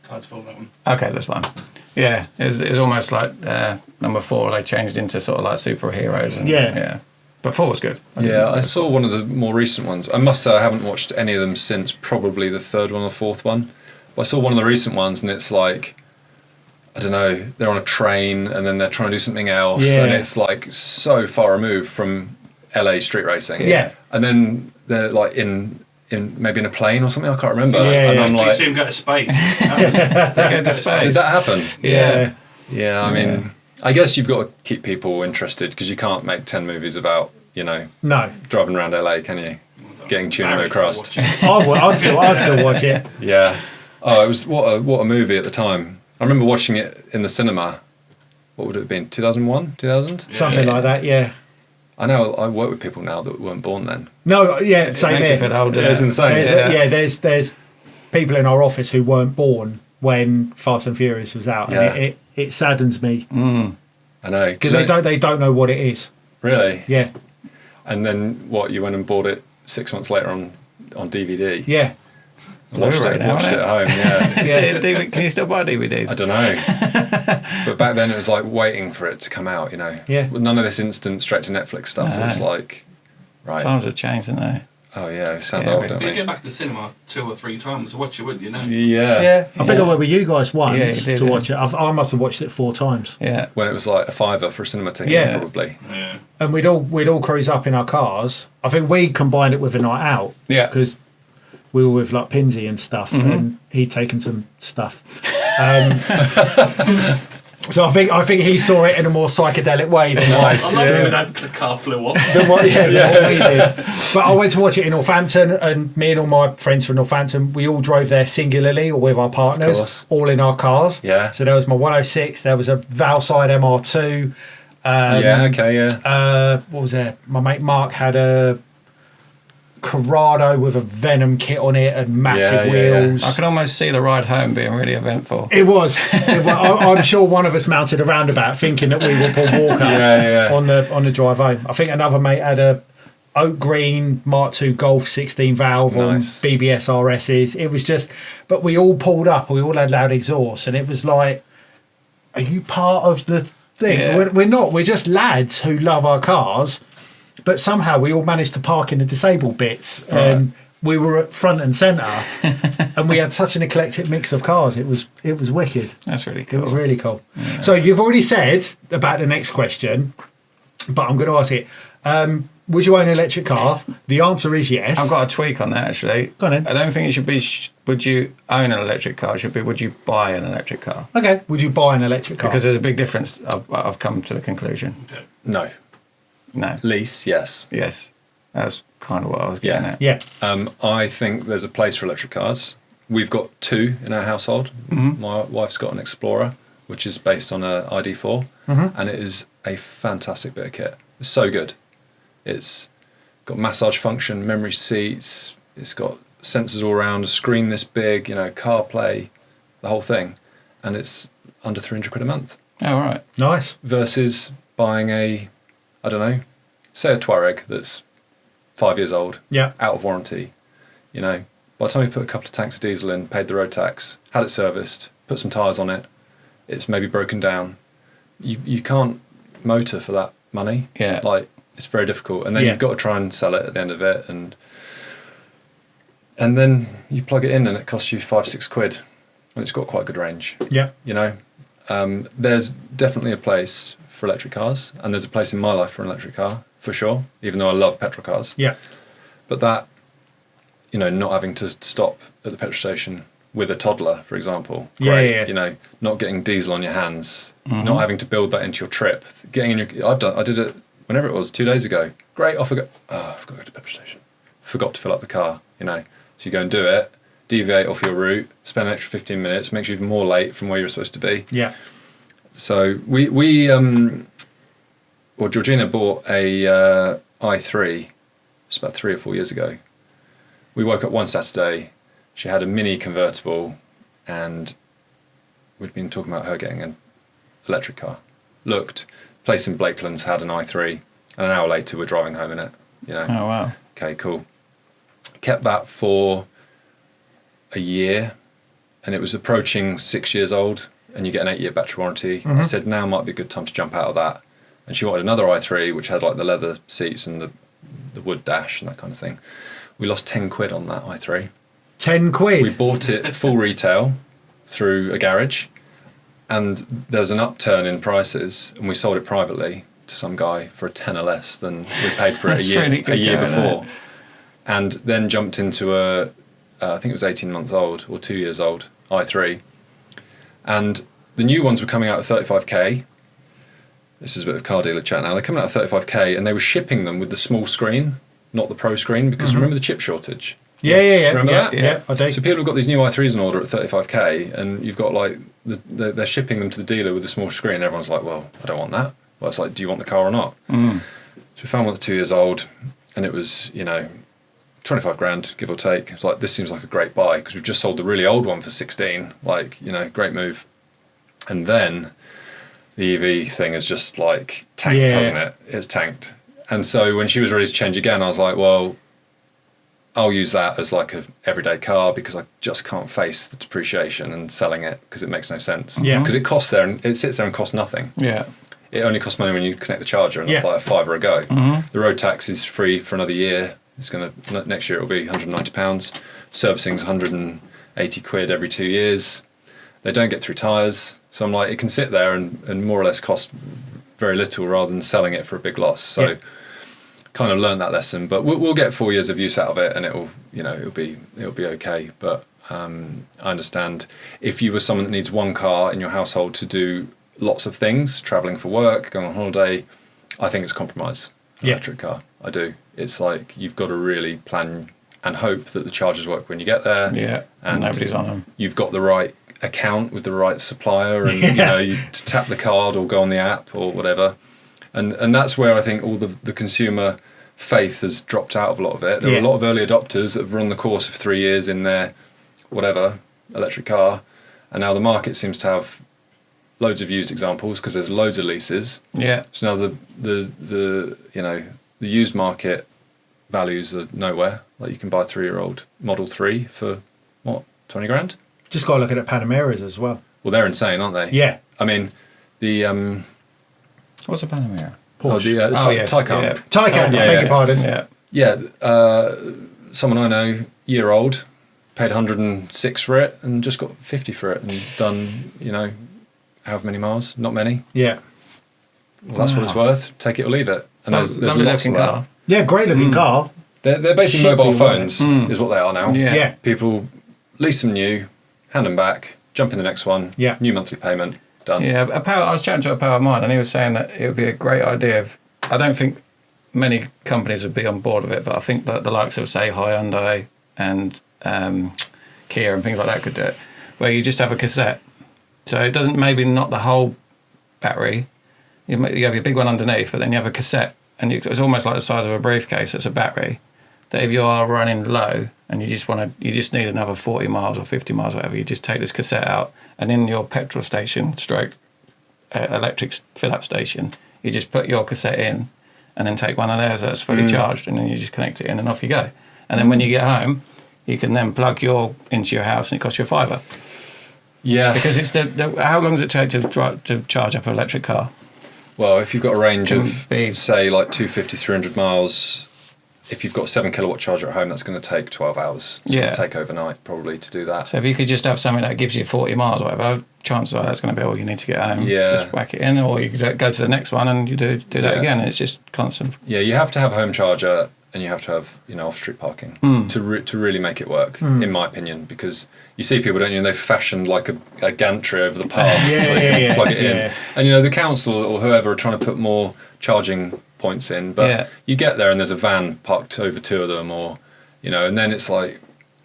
Cards full, that one. Okay, that's fine. Yeah, it was almost like number 4. They changed into sort of like superheroes. And, yeah. But 4 was good. I saw one of the more recent ones. I must say I haven't watched any of them since probably the 3rd one or 4th one. But I saw one of the recent ones, and it's like, I don't know, they're on a train and then they're trying to do something else, and it's like so far removed from LA street racing. Yeah. And then they're like in maybe in a plane or something, I can't remember. Yeah, and I'm Do you like, see him go to space? They go to space. did that happen? Yeah. Yeah, I mean, I guess you've got to keep people interested, because you can't make 10 movies about, driving around LA, can you? Getting tuna no crust. I'd still watch it. Yeah. Oh, it was what a movie at the time. I remember watching it in the cinema. What would it have been? 2001? 2000? Something like that, yeah. I know I work with people now that weren't born then. No, yeah, same Makes here. you feel old, It's insane. There's people in our office who weren't born when Fast and Furious was out, and it saddens me. I know, because they don't know what it is. Really? Yeah. And then what? You went and bought it 6 months later on DVD. Yeah. Watched it at home. Yeah. Can you still buy DVDs? I don't know. But back then it was like waiting for it to come out. Yeah. None of this instant straight to Netflix stuff. No. It was like, right. Times have changed, haven't they? Oh yeah, it sounds Yeah, old, But don't you we? go back to the cinema 2 or 3 times to watch it, wouldn't you? No. Yeah. I think I went with you guys once you did, to watch it. I must have watched it 4 times. Yeah. When it was like a £5 for a cinema ticket, Yeah. probably. Yeah. And we'd all cruise up in our cars. I think we combined it with a night out. Yeah. Because we were with like Pinsy and stuff, and he'd taken some stuff. So I think he saw it in a more psychedelic way than I. I'm not doing that. The car flew off. Than what we did. But I went to watch it in Northampton, and me and all my friends from Northampton, we all drove there singularly or with our partners, all in our cars. Yeah. So there was my 106, there was a Valside MR2. What was there? My mate Mark had a Corrado with a Venom kit on it and massive wheels. I can almost see the ride home being really eventful. It was. I'm sure one of us mounted a roundabout thinking that we were Paul Walker on the drive home. I think another mate had a oak green Mark II Golf 16 valve on BBS RSs. It was just, but we all pulled up. We all had loud exhausts, and it was like, are you part of the thing? Yeah. We're not. We're just lads who love our cars. But somehow we all managed to park in the disabled bits, and we were at front and centre, and we had such an eclectic mix of cars. It was wicked. That's really cool. It was really cool. Yeah. So you've already said about the next question, but I'm going to ask it. Would you own an electric car? The answer is yes. I've got a tweak on that, actually. Go on then. I don't think it should be, would you own an electric car? It should be, would you buy an electric car? Okay. Would you buy an electric car? Because there's a big difference. I've come to the conclusion. No. No. Lease, yes. Yes. That's kind of what I was getting at. Yeah. I think there's a place for electric cars. We've got 2 in our household. My wife's got an Explorer, which is based on a ID4, and it is a fantastic bit of kit. It's so good. It's got massage function, memory seats. It's got sensors all around, a screen this big, CarPlay, the whole thing, and it's under £300 a month. Oh, right. Nice. Versus buying I don't know, say a Touareg that's 5 years old, out of warranty. By the time you put a couple of tanks of diesel in, paid the road tax, had it serviced, put some tyres on it, it's maybe broken down. You can't motor for that money. Yeah. Like, it's very difficult. And then you've got to try and sell it at the end of it. And then you plug it in and it costs you £5-6. And it's got quite a good range. Yeah. There's definitely a place for electric cars, and there's a place in my life for an electric car, for sure, even though I love petrol cars. Yeah. But that, not having to stop at the petrol station with a toddler, for example. Great. Yeah. Not getting diesel on your hands, not having to build that into your trip. I did it whenever it was, 2 days ago. Great, off I go. Oh, I've got to go to the petrol station. Forgot to fill up the car, So you go and do it, deviate off your route, spend an extra 15 minutes, makes you even more late from where you're supposed to be. Yeah. So Georgina bought a i3 just about 3 or 4 years ago. We woke up one Saturday, she had a mini convertible, and we'd been talking about her getting an electric car. Looked, place in Blakelands had an i3, and an hour later we're driving home in it. Oh, wow. Okay, cool. Kept that for a year, and it was approaching 6 years old, and you get an 8-year battery warranty. I said now might be a good time to jump out of that. And she wanted another i3, which had like the leather seats and the wood dash and that kind of thing. We lost £10 on that i3. £10? We bought it full retail through a garage, and there was an upturn in prices, and we sold it privately to some guy for a tenner less than we paid for it a year before. And then jumped into I think it was 18 months old or 2 years old i3. And the new ones were coming out at 35k. This is a bit of car dealer chat now. They're coming out at 35k, and they were shipping them with the small screen, not the pro screen, because remember the chip shortage? Yeah. Remember that? Yeah, I do. So people have got these new i3s on order at 35k, and you've got like, they're shipping them to the dealer with a small screen. Everyone's like, well, I don't want that. Well, it's like, do you want the car or not? So we found one that's 2 years old, and it was, 25 grand, give or take. It's like, this seems like a great buy because we've just sold the really old one for 16. Like, great move. And then the EV thing is just like tanked, hasn't it? It's tanked. And so when she was ready to change again, I was like, well, I'll use that as like a everyday car because I just can't face the depreciation and selling it because it makes no sense. Yeah. Because it costs there and it sits there and costs nothing. Yeah. It only costs money when you connect the charger, and that's like $5 a go. Mm-hmm. The road tax is free for another year. It's next year it'll be £190. Servicing's 180 quid every 2 years. They don't get through tyres. So I'm like, it can sit there and more or less cost very little rather than selling it for a big loss. So kind of learned that lesson, but we'll get 4 years of use out of it, and it'll be okay. But I understand if you were someone that needs one car in your household to do lots of things, traveling for work, going on holiday, I think it's a compromise. Electric car, I do. It's like you've got to really plan and hope that the chargers work when you get there. Yeah, and nobody's on them. You've got the right account with the right supplier, and you tap the card or go on the app or whatever. And that's where I think all the consumer faith has dropped out of a lot of it. There are a lot of early adopters that have run the course of 3 years in their whatever electric car, and now the market seems to have loads of used examples because there's loads of leases. Yeah. So now the used market values are nowhere. Like you can buy a 3-year-old Model 3 for what, 20 grand? Just got to look at the Panameras as well. Well, they're insane, aren't they? Yeah. I mean, the what's a Panamera? Porsche. Taycan. Yeah. Taycan, beg your pardon. Yeah. Yeah. Someone I know, year old, paid 106 for it and just got 50 for it and done, however many miles, not many. Yeah. Well, that's what it's worth. Take it or leave it. And there's lots of that. Car. Yeah, great looking car. They're basically mobile phones, is what they are now. Yeah. People lease them new, hand them back, jump in the next one. Yeah. New monthly payment, done. Yeah, I was chatting to a pal of mine, and he was saying that it would be a great idea. I don't think many companies would be on board with it, but I think that the likes of, say, Hyundai and Kia and things like that could do it, where you just have a cassette. So it doesn't, maybe not the whole battery. You have your big one underneath, but then you have a cassette, and it's almost like the size of a briefcase. It's a battery that if you are running low and you just need another 40 miles or 50 miles, or whatever, you just take this cassette out, and in your petrol station / electric fill-up station, you just put your cassette in, and then take one of theirs that's fully charged, and then you just connect it in, and off you go. And then when you get home, you can then plug into your house, and it costs you $5. Yeah. Because it's how long does it take to charge up an electric car? Well, if you've got a range of, say, like 250, 300 miles, if you've got a 7 kilowatt charger at home, that's going to take 12 hours. It's going to take overnight, probably, to do that. So if you could just have something that gives you 40 miles or whatever, chances are that's going to be all you need to get home. Yeah. Just whack it in, or you could go to the next one and you do that again. It's just constant. Yeah, you have to have a home charger, and you have to have off-street parking to really make it work, in my opinion, because you see people, don't you, and they've fashioned like a gantry over the path so they can plug it in. And, the council or whoever are trying to put more charging points in, but you get there and there's a van parked over 2 of them, or, and then it's like,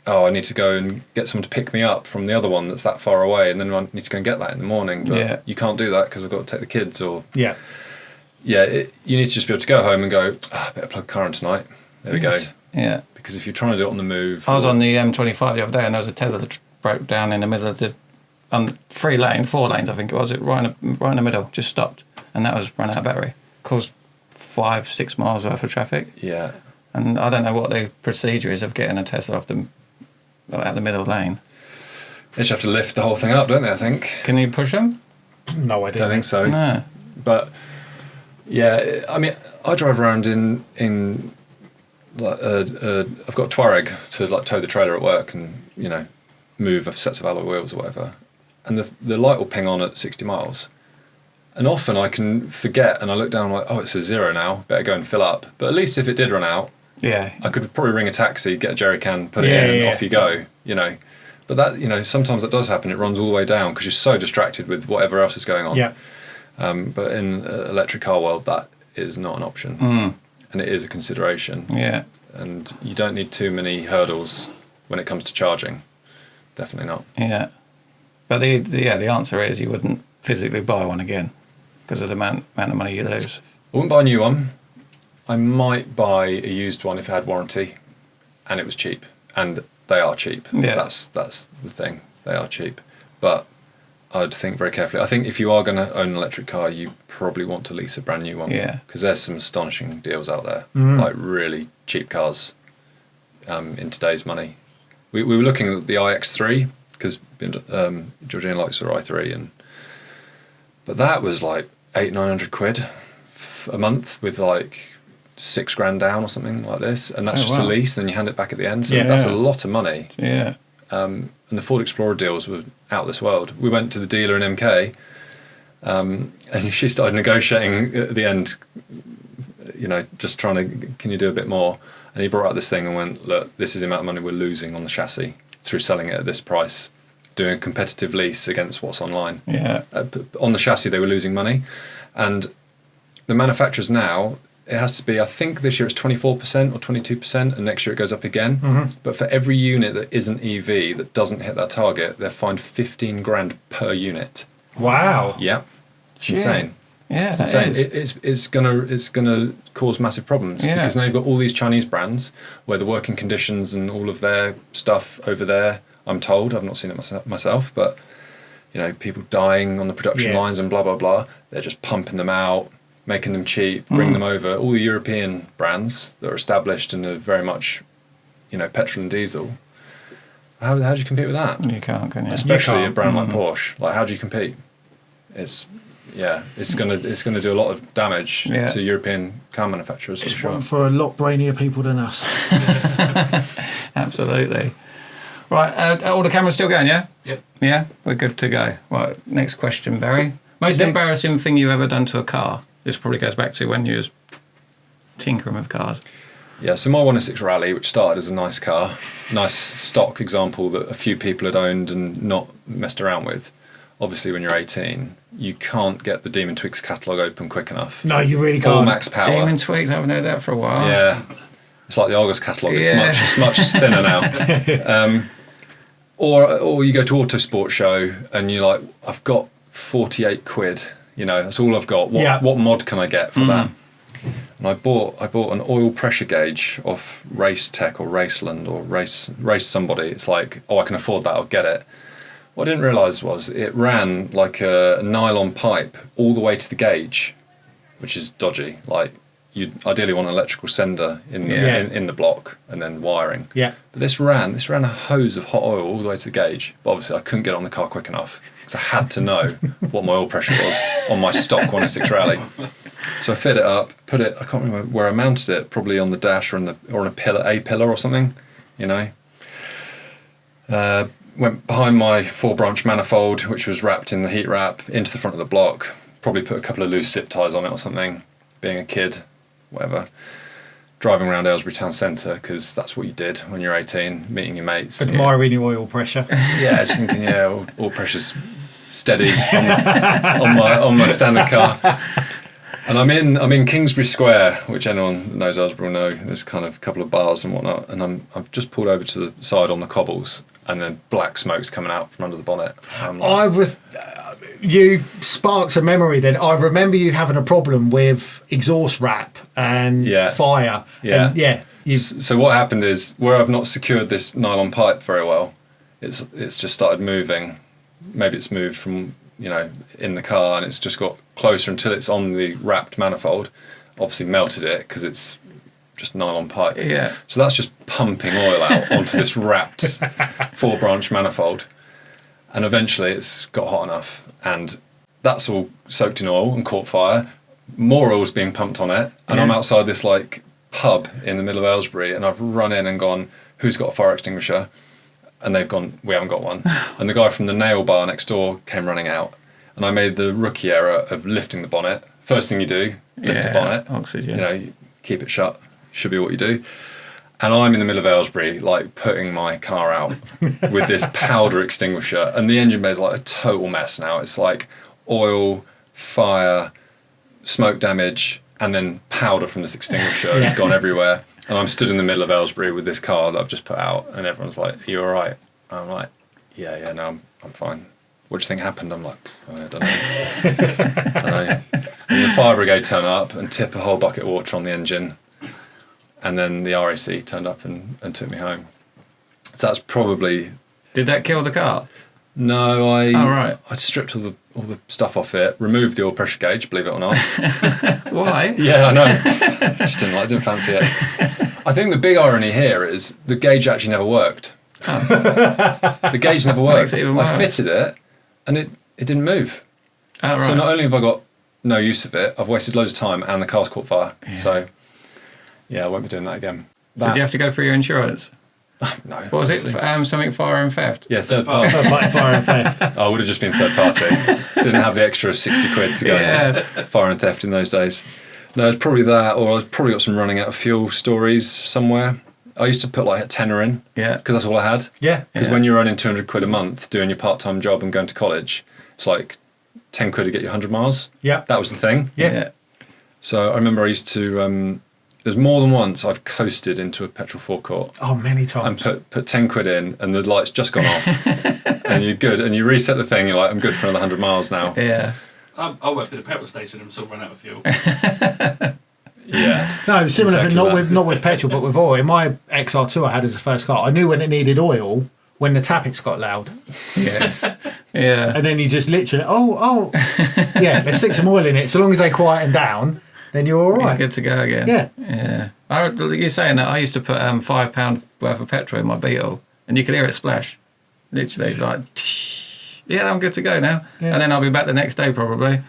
oh, I need to go and get someone to pick me up from the other one that's that far away, and then I need to go and get that in the morning, but you can't do that because I've got to take the kids, or... you need to just be able to go home and go, I better plug the car in tonight. There we go. Yeah. Because if you're trying to do it on the move... I was on the M25 the other day, and there was a Tesla that broke down in the middle of the... 4 lanes, I think it was. It right in the middle, just stopped. And that was run out of battery. Caused 5-6 miles worth of traffic. Yeah. And I don't know what the procedure is of getting a Tesla out the middle lane. They just have to lift the whole thing up, don't they, I think? Can you push them? No idea. Don't think so. No. But... yeah, I mean, I drive around in like I've got a Touareg to like tow the trailer at work and move sets of alloy wheels or whatever, and the light will ping on at 60 miles, and often I can forget and I look down like, oh, it says 0 now, better go and fill up. But at least if it did run out, I could probably ring a taxi, get a jerry can, put it in, and off you go. But that sometimes that does happen. It runs all the way down because you're so distracted with whatever else is going on. Yeah. But in electric car world, that is not an option, and it is a consideration. Yeah, and you don't need too many hurdles when it comes to charging. Definitely not. Yeah, but the answer is you wouldn't physically buy one again because of the amount of money you lose. I wouldn't buy a new one. I might buy a used one if it had warranty and it was cheap. And they are cheap. Yeah. That's the thing. They are cheap. But I'd think very carefully. I think if you are going to own an electric car, you probably want to lease a brand new one. Yeah. Because there's some astonishing deals out there. Like really cheap cars in today's money. We were looking at the iX3 because Georgina likes her i3, but that was like 800-900 quid a month with like $6,000 down or something like this, and that's just a lease. Then you hand it back at the end. So that's a lot of money. Yeah. And the Ford Explorer deals were out of this world. We went to the dealer in MK, and she started negotiating at the end. Just trying to, can you do a bit more? And he brought out this thing and went, look, this is the amount of money we're losing on the chassis through selling it at this price, doing a competitive lease against what's online. Yeah. On the chassis, they were losing money. And the manufacturers now, it has to be, I think this year it's 24% or 22%, and next year it goes up again. But for every unit that isn't EV that doesn't hit that target, they're fined $15,000 per unit. Wow. Yeah. It's insane. Yeah, it's insane. It's gonna cause massive problems because now you've got all these Chinese brands where the working conditions and all of their stuff over there, I'm told, I've not seen it myself, but people dying on the production lines and blah blah blah. They're just pumping them out, making them cheap, bring them over. All the European brands that are established and are very much, petrol and diesel. How do you compete with that? You can't, can you? Especially a brand like Porsche. Like, how do you compete? It's gonna do a lot of damage to European car manufacturers. It's for sure. one for a lot brainier people than us. Absolutely. Right, all the cameras still going, yeah? Yep. Yeah, we're good to go. Right, next question, Barry. Most embarrassing thing you ever done to a car? This probably goes back to when you was tinkering with cars. Yeah, so my 106 Rally, which started as a nice car, nice stock example that a few people had owned and not messed around with. Obviously, when you're 18, you can't get the Demon Twigs catalogue open quick enough. No, you really All can't. max power. Demon Twigs, I haven't heard that for a while. Yeah, it's like the Argos catalogue. It's much thinner now. Or you go to Autosport show and you're like, I've got 48 quid. That's all I've got. What mod can I get for that? And I bought an oil pressure gauge off Race Tech or Raceland or Race somebody. It's like, I can afford that. I'll get it. What I didn't realise was it ran like a nylon pipe all the way to the gauge, which is dodgy. Like, you'd ideally want an electrical sender in the block and then wiring. Yeah. But this ran a hose of hot oil all the way to the gauge. But obviously I couldn't get it on the car quick enough because I had to know what my oil pressure was on my stock 106 Rally. So I fit it up, put it, I can't remember where I mounted it, probably on the dash or on a pillar or something, went behind my 4-branch manifold, which was wrapped in the heat wrap, into the front of the block. Probably put a couple of loose zip ties on it or something, being a kid, whatever. Driving around Aylesbury town centre, because that's what you did when you're 18, meeting your mates. Admiring your oil pressure. Yeah, just thinking, oil pressure's steady on my standard car. And I'm in Kingsbury Square, which anyone that knows Aylesbury will know. There's kind of a couple of bars and whatnot, and I've just pulled over to the side on the cobbles, and then black smoke's coming out from under the bonnet. You sparked a memory then. I remember you having a problem with exhaust wrap and fire. Yeah. So what happened is, where I've not secured this nylon pipe very well, it's just started moving. Maybe it's moved from, in the car, and it's just got closer until it's on the wrapped manifold. Obviously melted it because it's just nylon pipe. Yeah. So that's just pumping oil out onto this wrapped 4-branch manifold. And eventually it's got hot enough, and that's all soaked in oil and caught fire. More oil's being pumped on it, and I'm outside this like pub in the middle of Aylesbury, and I've run in and gone, who's got a fire extinguisher? And they've gone, we haven't got one. And the guy from the nail bar next door came running out, and I made the rookie error of lifting the bonnet. First thing you do, lift the bonnet. Oxygen. You keep it shut. Should be what you do. And I'm in the middle of Aylesbury, like putting my car out with this powder extinguisher, and the engine bay is like a total mess now. It's like oil, fire, smoke damage, and then powder from this extinguisher has gone everywhere. And I'm stood in the middle of Aylesbury with this car that I've just put out, and everyone's like, "Are you all right?" I'm like, "Yeah, no, I'm fine." What do you think happened? I'm like, I don't know. And the fire brigade turn up and tip a whole bucket of water on the engine. And then the RAC turned up and took me home. So that's probably... Did that kill the car? No, I stripped all the stuff off it, removed the oil pressure gauge, believe it or not. Why? Yeah, I know. Just didn't fancy it. I think the big irony here is the gauge actually never worked. Oh. The gauge never worked. I fitted it and it didn't move. Oh, right. So not only have I got no use of it, I've wasted loads of time and the car's caught fire. Yeah. So yeah, I won't be doing that again. So do you have to go through your insurance? No. What was it? Something fire and theft? Yeah, third party. Fire and theft. I would have just been third party. Didn't have the extra 60 quid to go fire and theft in those days. No, it's probably that, or I've probably got some running out of fuel stories somewhere. I used to put like a tenner in, because that's all I had. Yeah. Because when you're earning 200 quid a month doing your part-time job and going to college, it's like 10 quid to get you 100 miles. Yeah. That was the thing. Yeah. So I remember I used to... there's more than once I've coasted into a petrol forecourt. Oh, many times. And put 10 quid in and the light's just gone off. And you're good. And you reset the thing, you're like, I'm good for another 100 miles now. Yeah. I worked at a petrol station and still run out of fuel. Yeah. No, similar, exactly not with petrol, but with oil. In my XR2 I had as a first car, I knew when it needed oil when the tappets got loud. Yes. Yeah. And then you just literally, yeah, let's stick some oil in it. So long as they quieten down, then you're all right. You're good to go again. Yeah. Yeah. You're saying that I used to put £5 worth of petrol in my Beetle and you could hear it splash. Literally, like, yeah, I'm good to go now. Yeah. And then I'll be back the next day probably.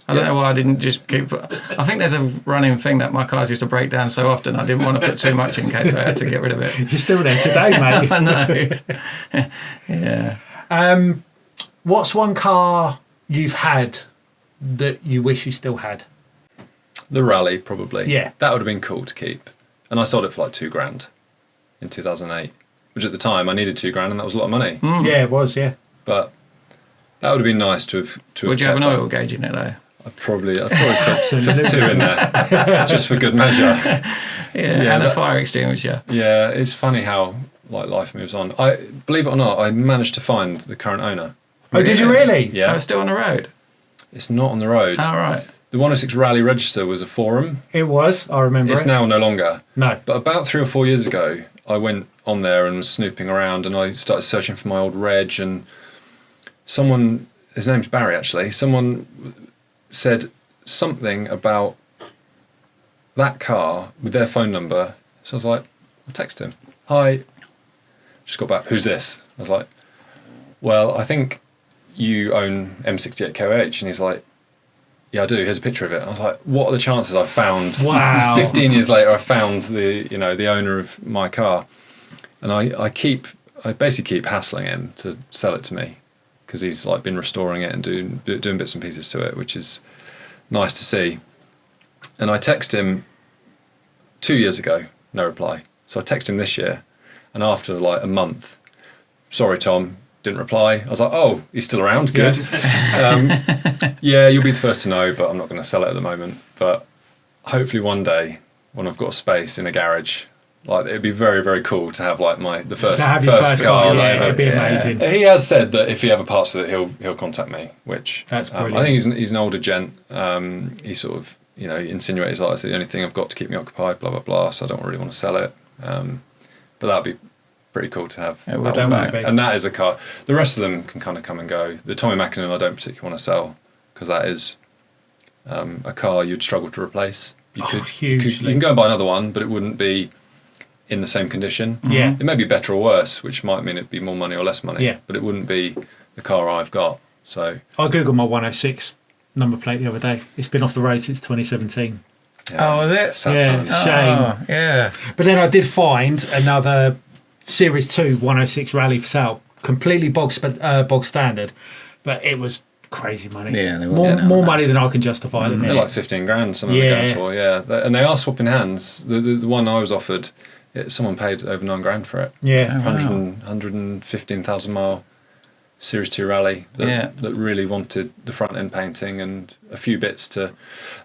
I don't know why I didn't just keep... I think there's a running thing that my cars used to break down so often I didn't want to put too much in case I had to get rid of it. You're still there today, mate. I know. Yeah. What's one car you've had that you wish you still had? The Rally, probably. Yeah. That would have been cool to keep. And I sold it for like £2,000 in 2008, which at the time I needed £2,000 and that was a lot of money. Mm. Yeah, it was, yeah. But that would have been nice to have Would you have an oil gauge in it though? I'd probably put 2 in there, just for good measure. And a fire extinguisher. Yeah, it's funny how life moves on. I believe it or not, I managed to find the current owner. Oh, did you really? Yeah. Oh, it's still on the road? It's not on the road. Oh, right. The 106 Rally Register was a forum. It was, I remember It's now no longer. No. But about 3 or 4 years ago, I went on there and was snooping around and I started searching for my old reg and someone, his name's Barry actually, someone said something about that car with their phone number. So I was like, I'll text him. Hi. Just got back. Who's this? I was like, well, I think you own M68 KOH. And he's like, yeah, I do. Here's a picture of it. And I was like, what are the chances I found... Wow. 15 years later, I found the owner of my car. And I basically keep hassling him to sell it to me because he's like been restoring it and doing bits and pieces to it, which is nice to see. And I texted him 2 years ago, no reply. So I texted him this year, and after like a month, sorry Tom, didn't reply. I was like, oh, he's still around, good. Yeah, you'll be the first to know, but I'm not going to sell it at the moment. But hopefully one day, when I've got a space in a garage, like it'd be very, very cool to have like the first car. Yeah, it'd be amazing. He has said that if he ever parts with it, he'll contact me. Which that's brilliant. I think he's an older gent. He sort of insinuates like it's the only thing I've got to keep me occupied. Blah blah blah. So I don't really want to sell it. But that'd be pretty cool to have. It would back. And that is a car. The rest of them can kind of come and go. The Tommy Mackinnon I don't particularly want to sell because that is a car you'd struggle to replace. You can go and buy another one, but it wouldn't be in the same condition. Yeah. It may be better or worse, which might mean it'd be more money or less money. Yeah. But it wouldn't be the car I've got. So I googled my 106 number plate the other day. It's been off the road since 2017. Yeah. Oh, was it? Yeah, shame. Yeah. But then I did find another Series 2 106 Rally for sale, completely bog standard, but it was crazy money. Yeah, they were more money than I can justify. They're like 15 grand, some of them are going for, and they are swapping hands. The one I was offered, someone paid over 9 grand for it. Yeah. 115,000 mile Series 2 Rally that really wanted the front end painting and a few bits to...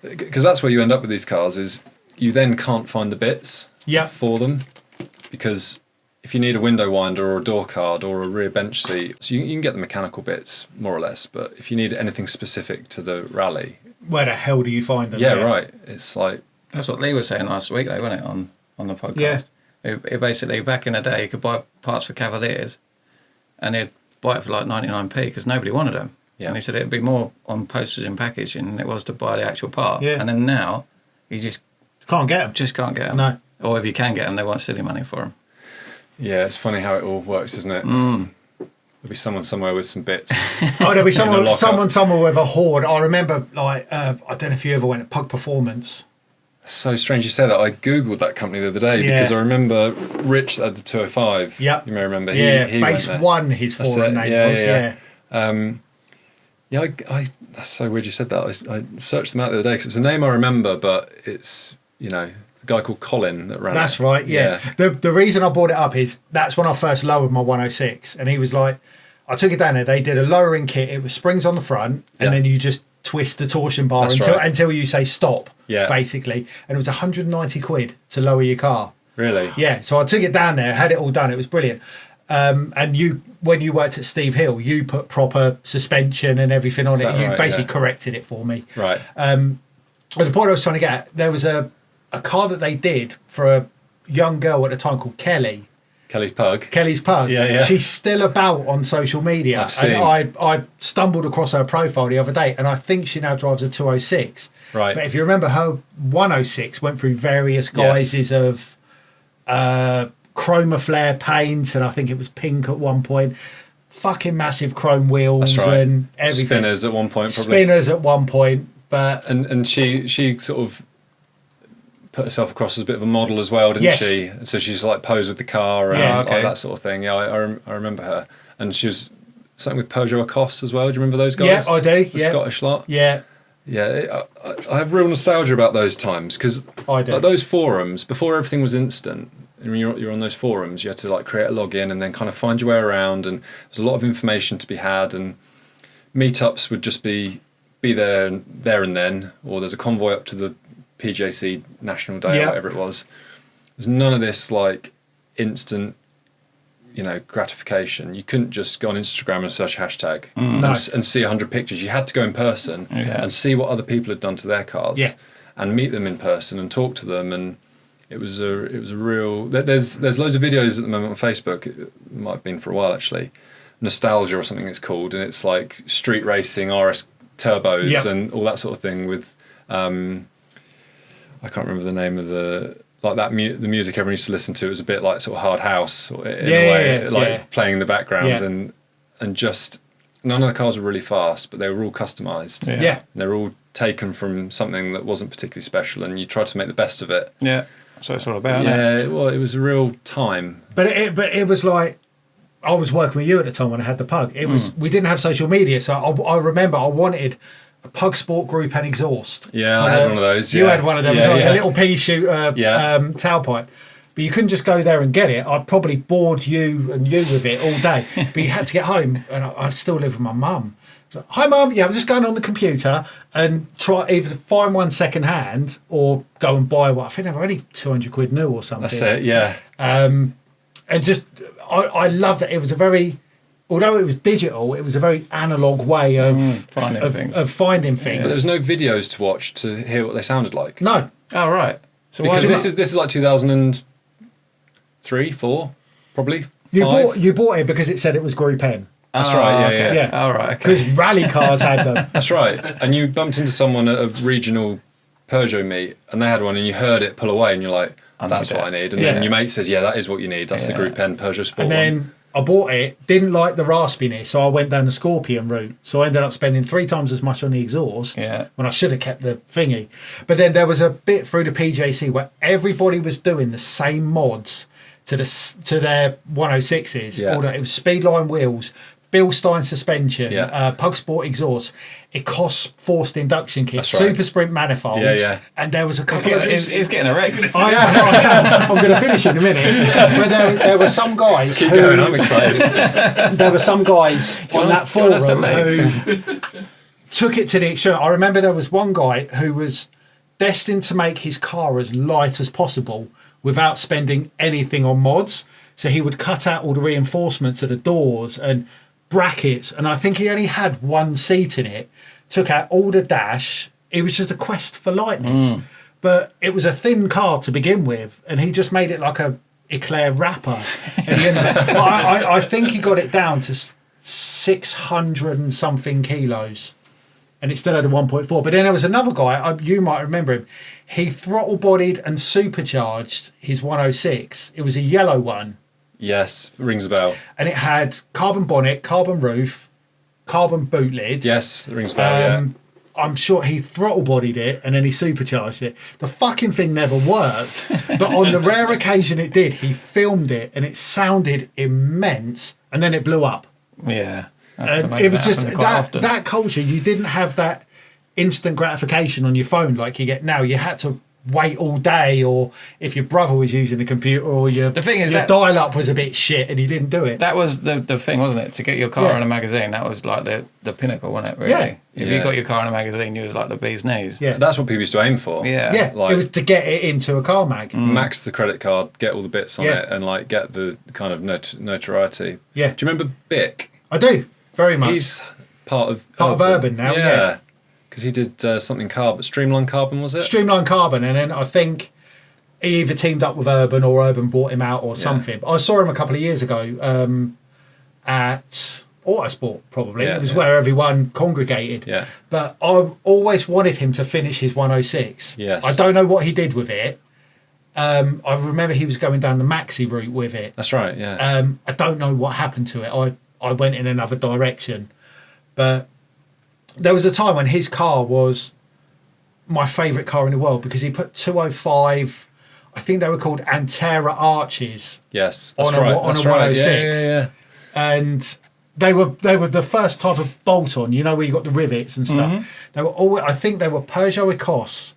Because that's where you end up with these cars, is you then can't find the bits for them. Because if you need a window winder or a door card or a rear bench seat, so you can get the mechanical bits, more or less. But if you need anything specific to the Rally, where the hell do you find them? Yeah, right. It's like... That's what Lee was saying last week, though, wasn't it, on the podcast? Yeah. It basically, back in the day, you could buy parts for Cavaliers, and he'd buy it for like 99p because nobody wanted them. Yeah. And he said it'd be more on postage and packaging than it was to buy the actual part. Yeah. And then now, you just... Can't get them. Just can't get them. No. Or if you can get them, they want silly money for them. Yeah, it's funny how it all works, isn't it? There'll be someone somewhere with some bits. There'll be someone somewhere with a hoard. I remember, like, I don't know if you ever went to Pug Performance. So strange you say that. I googled that company the other day because I remember Rich at the 205. Yeah, you may remember. He Base One, his forum name was. Yeah. That's so weird you said that. I searched them out the other day because it's a name I remember, but it's a guy called Colin that ran. That's right. Yeah. The reason I brought it up is that's when I first lowered my 106, and he was like, I took it down there. They did a lowering kit. It was springs on the front, and then you just twist the torsion bar until you say stop. Yeah. Basically, and it was 190 quid to lower your car. Really? Yeah. So I took it down there, had it all done. It was brilliant. And when you worked at Steve Hill, you put proper suspension and everything on it. You basically corrected it for me. Right. But the point I was trying to get at, there was a car that they did for a young girl at the time called Kelly. Kelly's Pug. Yeah. She's still about on social media. I've seen. And I stumbled across her profile the other day, and I think she now drives a 206. Right. But if you remember, her 106 went through various guises of chroma flare paint, and I think it was pink at one point. Fucking massive chrome wheels and everything. Spinners at one point, but and she sort of put herself across as a bit of a model as well, didn't she? So she's like posed with the car and like that sort of thing. Yeah, I remember her, and she was something with Peugeot Lacoste as well. Do you remember those guys? Yeah, I do. The Scottish lot. Yeah. Yeah, I have real nostalgia about those times because like those forums, before everything was instant, and when you're on those forums, you had to like create a login and then kind of find your way around, and there's a lot of information to be had, and meetups would just be there and then, or there's a convoy up to the PJC National Day or whatever it was. There's none of this like instant, gratification. You couldn't just go on Instagram and search hashtag and see 100 pictures. You had to go in person and see what other people had done to their cars and meet them in person and talk to them. And it was a real. There's loads of videos at the moment on Facebook. It might have been for a while actually. Nostalgia or something it's called, and it's like street racing, RS turbos and all that sort of thing with. I can't remember the name of the music everyone used to listen to. It was a bit like sort of hard house in a way, playing in the background and just none of the cars were really fast, but they were all customized. Yeah. And they were all taken from something that wasn't particularly special, and you tried to make the best of it. Yeah. So it's all about well, it was a real time. But it was like I was working with you at the time when I had the Pug. It was we didn't have social media, so I remember I wanted a Pug Sport Group and exhaust. Yeah, I had one of those. You had one of them as well, a little pea shooter tailpipe. But you couldn't just go there and get it. I'd probably bored you with it all day. But you had to get home, and I still live with my mum. So, hi, Mum. Yeah, I'm just going on the computer and try either to find one second hand or go and buy one. I think they were only 200 quid new or something. That's it, yeah. And just, I loved it. It was a very... Although it was digital, it was a very analog way of finding things. But there was no videos to watch to hear what they sounded like. No. Oh, right. So because this is like 2003, 4, probably. You bought it because it said it was Group N. That's right. Yeah. Oh, right. Okay. Because rally cars had them. That's right. And you bumped into someone at a regional Peugeot meet, and they had one, and you heard it pull away, and you're like, "That's what I need." And then your mate says, "Yeah, that is what you need. That's the Group N Peugeot Sport." And then I bought it, didn't like the raspiness, so I went down the Scorpion route. So I ended up spending 3 times as much on the exhaust when I should have kept the thingy. But then there was a bit through the PJC where everybody was doing the same mods to their 106s. Although it was Speedline wheels, Bilstein suspension, Pug Sport exhaust. It costs forced induction kits, Super Sprint manifolds, and there was a couple of... He's getting erect. I am. I'm going to finish in a minute. But there were some guys Keep going, I'm excited. There were some guys on that forum who took it to the extreme. I remember there was one guy who was destined to make his car as light as possible without spending anything on mods. So he would cut out all the reinforcements of the doors and brackets, and I think he only had one seat in it. Took out all the dash, it was just a quest for lightness. But it was a thin car to begin with, and he just made it like a eclair wrapper at the end of it. But I think he got it down to 600 and something kilos, and it still had a 1.4. But then there was another guy, you might remember him. He throttle bodied and supercharged his 106. It was a yellow one. Yes, rings a bell. And it had carbon bonnet, carbon roof, carbon boot lid. Yes, it rings a bell, yeah. I'm sure he throttle bodied it and then he supercharged it. The fucking thing never worked. But on the rare occasion it did, he filmed it and it sounded immense, and then it blew up. Yeah. And it was just that culture. You didn't have that instant gratification on your phone like you get now. You had to wait all day, or if your brother was using the computer, or your dial-up was a bit shit and he didn't do it. That was the thing, wasn't it? To get your car in a magazine, that was like the pinnacle, wasn't it, really? Yeah. If you got your car in a magazine, you was like the bee's knees. Yeah. That's what people used to aim for. Yeah. Like, it was to get it into a car mag. Max the credit card, get all the bits on it, and like get the kind of notoriety. Yeah. Do you remember Bick? I do, very much. He's part of Urban now, yeah. Because he did something Carbon, Streamline Carbon, was it? Streamline Carbon, and then I think he either teamed up with Urban or Urban bought him out or something. I saw him a couple of years ago at Autosport, probably. It was where everyone congregated. Yeah. But I always wanted him to finish his 106. Yes. I don't know what he did with it. I remember he was going down the maxi route with it. That's right, yeah. I don't know what happened to it. I went in another direction. But there was a time when his car was my favourite car in the world, because he put 205, I think they were called Antera Arches. Yes, on a 106. Yeah. And they were the first type of bolt-on, you know, where you got the rivets and stuff. They were always, I think they were Peugeot Ecos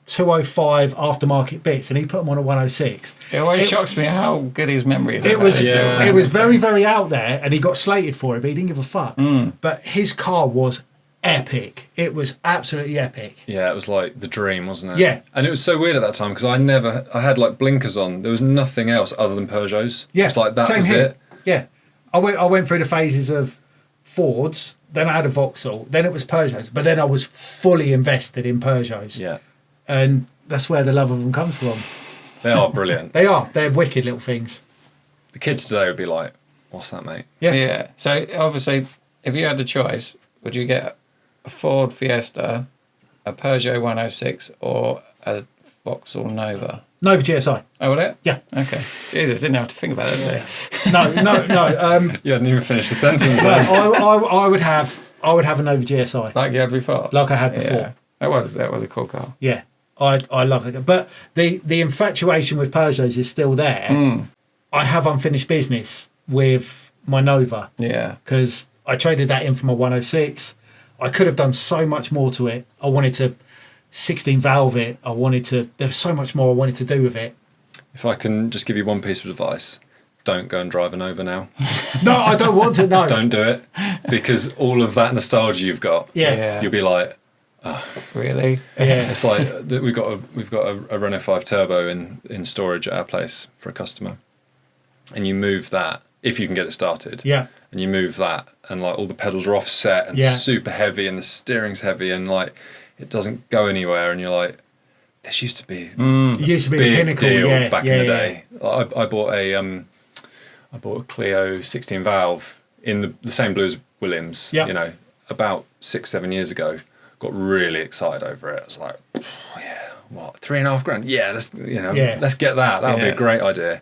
205 aftermarket bits, and he put them on a 106. It always shocks me how good his memory is. It was very, very out there, and he got slated for it, but he didn't give a fuck. But his car was epic. It was absolutely epic. Yeah, it was like the dream, wasn't it? Yeah. And it was so weird at that time, because I had like blinkers on. There was nothing else other than Peugeots. Yeah. It's like that Same was here. it. Yeah. I went through the phases of Fords, then I had a Vauxhall, then it was Peugeots, but then I was fully invested in Peugeots. Yeah. And that's where the love of them comes from. They are brilliant. They are. They're wicked little things. The kids today would be like, what's that, mate? Yeah. So obviously, if you had the choice, would you get a Ford Fiesta, a Peugeot 106, or a Vauxhall Nova? Nova GSI. Oh, would it? Yeah. Okay. Jesus, didn't have to think about it today. No. You hadn't even finished the sentence. I would have a Nova GSI. Like you had before? Like I had before. Yeah. That was a cool car. Yeah. I love it. But the infatuation with Peugeots is still there. I have unfinished business with my Nova. Yeah. Because I traded that in for my 106. I could have done so much more to it. I wanted to 16 valve it. There's so much more I wanted to do with it. If I can just give you one piece of advice, don't go and drive a Nova now. No, I don't want to, no. Don't do it, because all of that nostalgia you've got, you'll be like, oh. Really? Yeah. It's like we've got a Renault 5 Turbo in storage at our place for a customer, and you move that if you can get it started. Yeah. And you move that, and like all the pedals are offset and super heavy, and the steering's heavy, and like it doesn't go anywhere, and you're like, this used to be it used to be the pinnacle deal back in the day. I bought a Clio 16 valve in the same blue as Williams. Yeah. You know, about 6-7 years ago. Got really excited over it. I was like, oh, yeah, what, $3,500? Yeah, let's get that. That would be a great idea.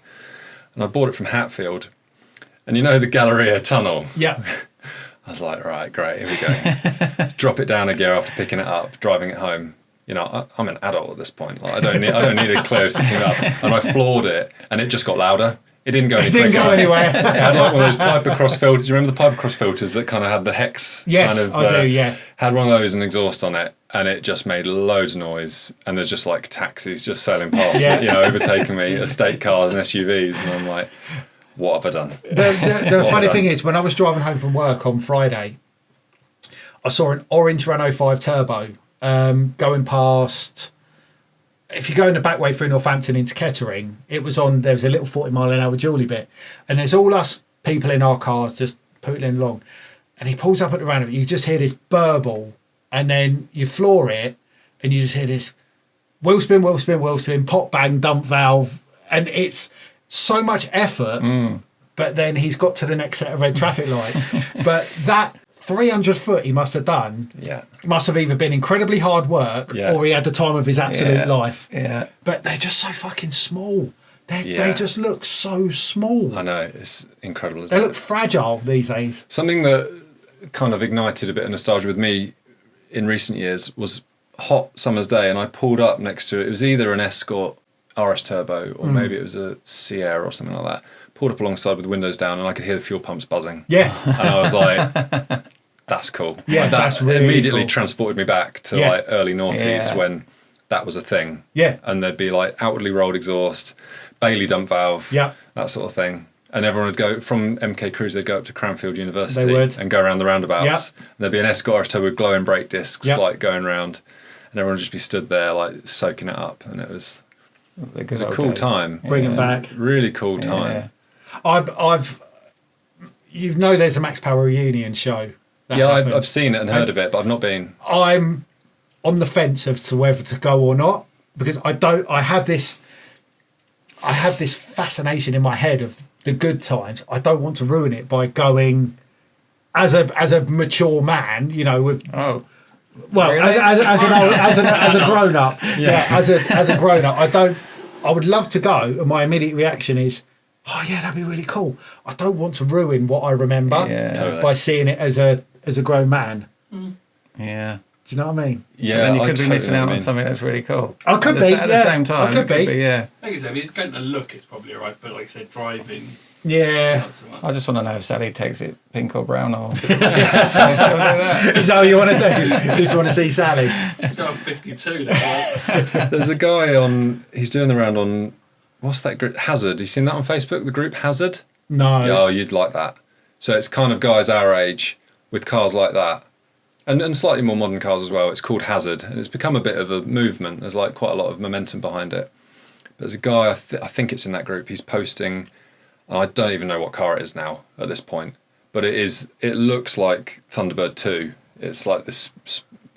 And I bought it from Hatfield. And you know the Galleria tunnel? Yeah. I was like, right, great, here we go. Drop it down a gear after picking it up, driving it home. You know, I'm an adult at this point. Like, I don't need a Clio 16 valve. And I floored it, and it just got louder. It didn't go any quicker. It didn't go anywhere. It had like one of those Piper Cross filters. Do you remember the Piper Cross filters that kind of had the hex? Yes, kind of, I do, yeah. Had one of those and exhaust on it, and it just made loads of noise. And there's just like taxis just sailing past, overtaking me, estate cars and SUVs. And I'm like, what have I done? The funny thing is, when I was driving home from work on Friday, I saw an orange Renault 5 Turbo going past. If you go in the back way through Northampton into Kettering, there was a little 40-mile-an-hour dually bit, and there's all us people in our cars just pootling along, and he pulls up at the roundabout. You just hear this burble, and then you floor it, and you just hear this wheel spin, wheel spin, wheel spin, pop bang, dump valve, and it's so much effort. But then he's got to the next set of red traffic lights. But that 300 foot he must have done must have either been incredibly hard work or he had the time of his absolute life. Yeah. But they're just so fucking small. They just look so small. I know, it's incredible. They look fragile these days. Something that kind of ignited a bit of nostalgia with me in recent years was hot summer's day, and I pulled up next to it. It was either an Escort RS Turbo or maybe it was a Sierra or something like that. Pulled up alongside with the windows down, and I could hear the fuel pumps buzzing. Yeah. And I was like, that's cool. Yeah, like, that that's really immediately cool. transported me back to like early noughties when that was a thing. Yeah. And there'd be like outwardly rolled exhaust, Bailey dump valve, that sort of thing. And everyone would go from MK Cruise, they'd go up to Cranfield University and go around the roundabouts. And there'd be an Escort RS Turbo with glowing brake discs like going round, and everyone would just be stood there like soaking it up, and it was a cool time. Bring them back. Really cool time. Yeah. I've you know there's a Max Power reunion show. I've seen it and heard of it, but I've not been. I'm on the fence as to whether to go or not, because I have this fascination in my head of the good times. I don't want to ruin it by going as a mature man, you know, with really? as a grown up. As a grown up, I would love to go, and my immediate reaction is, oh yeah, that'd be really cool. I don't want to ruin what I remember by seeing it as a grown man. Yeah. Do you know what I mean? Yeah, and you could be missing out on something that's really cool. I could be at the same time. I could be. Yeah. I think it's going to look, it's probably alright, but like I said, driving. Yeah. Not so much. I just want to know if Sally takes it pink or brown or. Can I still do that? Is that what you want to do? You just want to see Sally? It's got 52 now. There's a guy he's doing the round on, what's that group? Hazard. You seen that on Facebook? The group Hazard? No. Yeah, you'd like that. So it's kind of guys our age with cars like that. And slightly more modern cars as well. It's called Hazard, and it's become a bit of a movement. There's like quite a lot of momentum behind it. But there's a guy, I think it's in that group, he's posting, I don't even know what car it is now at this point, but it looks like Thunderbird 2. It's like this,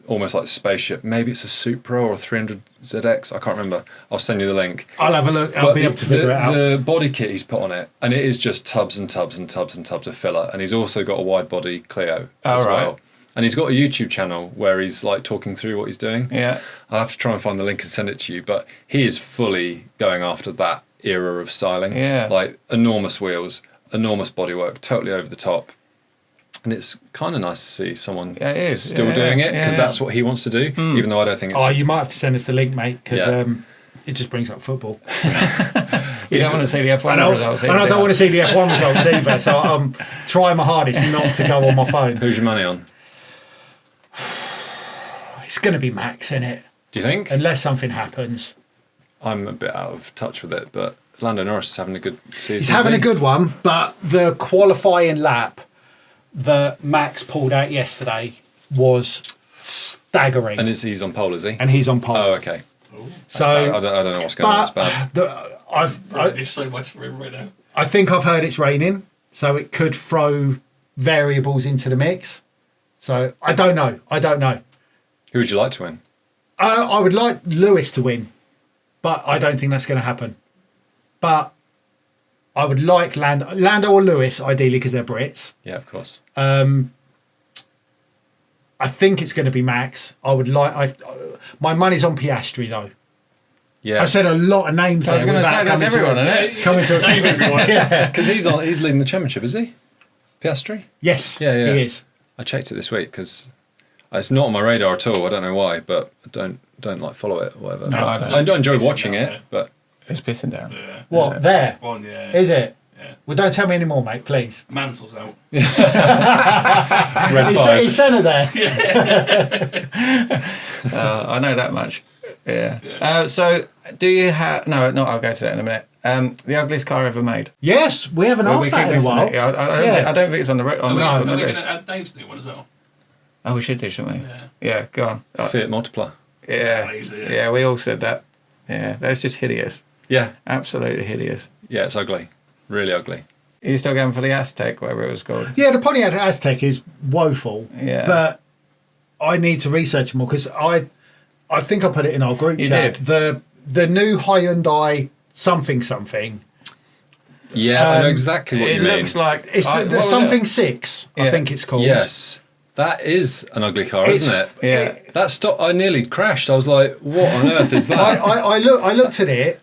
almost like a spaceship. Maybe it's a Supra or a 300ZX, I can't remember. I'll send you the link. I'll have a look, I'll be able to figure it out. The body kit he's put on it, and it is just tubs and tubs and tubs and tubs of filler, and he's also got a wide body Clio as well. And he's got a YouTube channel where he's like talking through what he's doing. Yeah. I'll have to try and find the link and send it to you. But he is fully going after that era of styling. Yeah. Like enormous wheels, enormous bodywork, totally over the top. And it's kind of nice to see someone still doing it, because that's what he wants to do, even though I don't think it's... Oh, you might have to send us the link, mate, because it just brings up football. You don't want to see the F1 results either. And I don't want to see the F1 results either, so I'm trying my hardest not to go on my phone. Who's your money on? It's going to be Max, innit? Do you think? Unless something happens. I'm a bit out of touch with it, but Lando Norris is having a good season. He's having a good one, but the qualifying lap that Max pulled out yesterday was staggering. And he's on pole, is he? And he's on pole. Oh, okay. So I don't know what's going on. It's bad. There's so much for him right now. I think I've heard it's raining, so it could throw variables into the mix. So I don't know. Who would you like to win? I would like Lewis to win, but I don't think that's going to happen. But I would like Lando or Lewis, ideally, because they're Brits. Yeah, of course. I think it's going to be Max. My money's on Piastri, though. Yeah, I said a lot of names there. I was going to say, that's everyone, isn't it? Coming to name everyone. Yeah. because he's leading the championship, is he? Piastri? Yes, Yeah. he is. I checked it this week because it's not on my radar at all. I don't know why, but I don't like follow it or whatever. No, I don't enjoy watching it, but It's pissing down. Yeah. What, there? F1, yeah. Is it? Yeah. Well, don't tell me any more, mate, please. Mansell's out. red 5. He's centre there. I know that much. Yeah. So, do you have... No, I'll go to that in a minute. The ugliest car ever made. Yes, we haven't Well, asked that in a while. I don't think it's on the Are we list. going to add Dave's new one as well? Oh, we should do, shouldn't we? Yeah, go on. Fiat Multipla. Yeah. Easily, Yeah, we all said that. Yeah, that's just hideous. Yeah, Absolutely hideous. yeah, it's ugly, really ugly. Are you still going for the Aztec, whatever it was called? Yeah, the Pontiac Aztec is woeful. Yeah. But I need to research more because I I think I put it in our group You chat. did. The new Hyundai something. Yeah, I know exactly what you mean. It looks like It's the something 6. I think it's called. Yes. That is an ugly car, isn't it? Yeah. That stop. I nearly crashed. I was like, "What on earth is that?" I looked at it.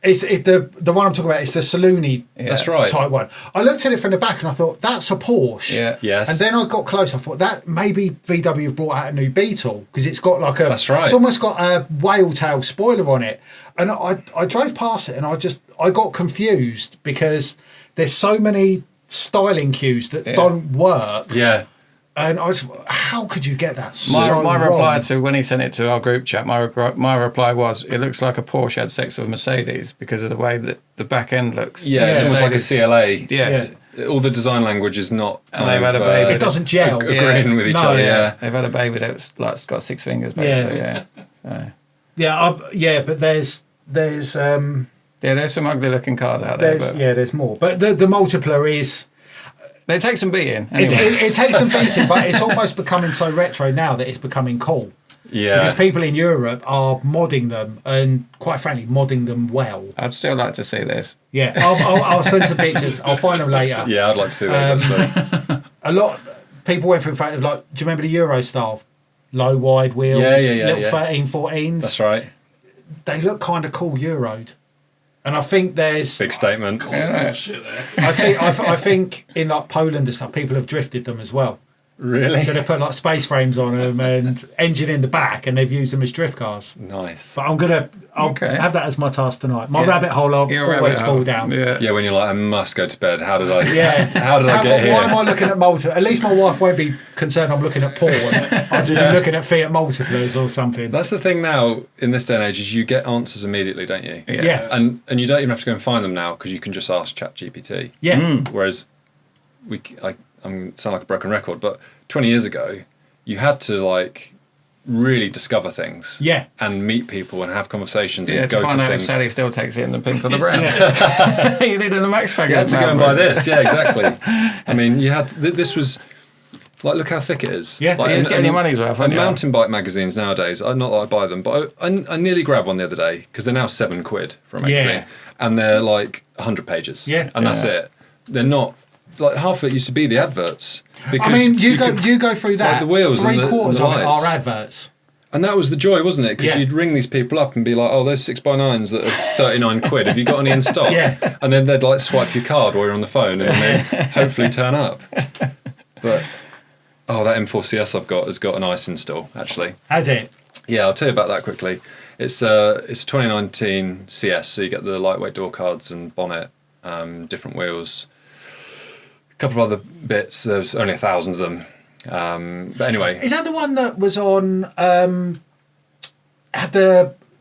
It's the one I'm talking about. It's the saloony That's right. type one. I looked at it from the back and I thought that's a Porsche. Yeah. Yes. And then I got close. I thought that maybe VW have brought out a new Beetle because it's got like a. That's right. It's almost got a whale tail spoiler on it. And I drove past it and I got confused because there's so many styling cues that don't work. Yeah. And how could you get that My wrong? reply to when he sent it to our group chat, my reply was, it looks like a Porsche had sex with Mercedes because of the way that the back end looks. Yeah, it's almost like a CLA. Yes. Yeah. All the design language is not And they've had a baby. It doesn't gel. agreeing with each other. Yeah. They've had a baby that's like it's got 6 fingers basically. Yeah. But there's there's some ugly looking cars out there. there's more. But the multipler is. They take some beating. Anyway. It takes some beating, but it's almost becoming so retro now that it's becoming cool. Yeah. Because people in Europe are modding them, and quite frankly, modding them well. I'd still like to see this. Yeah, I'll send some pictures. I'll find them later. Yeah, I'd like to see those actually. A lot people went through fact of like, do you remember the Euro style? Low, wide wheels, little 13, 14s. That's right. They look kind of cool Euro'd. And I think there's Big statement. Shit there. I think in like Poland and stuff, people have drifted them as well. Really? So they put like space frames on them and engine in the back, and they've used them as drift cars. Nice. But I'll have that as my task tonight. My rabbit hole, I'll Your always rabbit fall hole. down. Yeah, when you're like, I must go to bed. How did I? Yeah. How did I get here? Why am I looking at multiple? At least my wife won't be concerned I'm looking at porn. I'll just be looking at Fiat multiplers or something. That's the thing now in this day and age is you get answers immediately, don't you? Yeah. And you don't even have to go and find them now because you can just ask ChatGPT. Yeah. Whereas I'm sound like a broken record, but 20 years ago, you had to like really discover things. Yeah. And meet people and have conversations Yeah, and to go find to out if things. Sally still takes it in the pink or the brown. You needed a Max pack. You had to go and buy this. Yeah, exactly. I mean, you had this was like, look how thick it is. Yeah, like, it's getting your money's worth. And mountain bike magazines nowadays, not that I buy them, but I nearly grabbed one the other day because they're now £7 for a magazine, Yeah. and they're like 100 pages. Yeah. And that's it. They're not like half of it used to be the adverts. Because I mean, you go through that. like the wheels and the 3/4 of it lights. are adverts. And that was the joy, wasn't it? Because Yeah. you'd ring these people up and be like, "Oh, those 6x9s that are £39. Have you got any in stock?" Yeah. And then they'd like swipe your card while you're on the phone, and then they hopefully turn up. But that M4 CS I've got has got an ice install actually. Has it? Yeah, I'll tell you about that quickly. It's a 2019 CS, so you get the lightweight door cards and bonnet, different wheels, a couple of other bits. There's only 1,000 of them. But anyway, Is that the one that was on? Had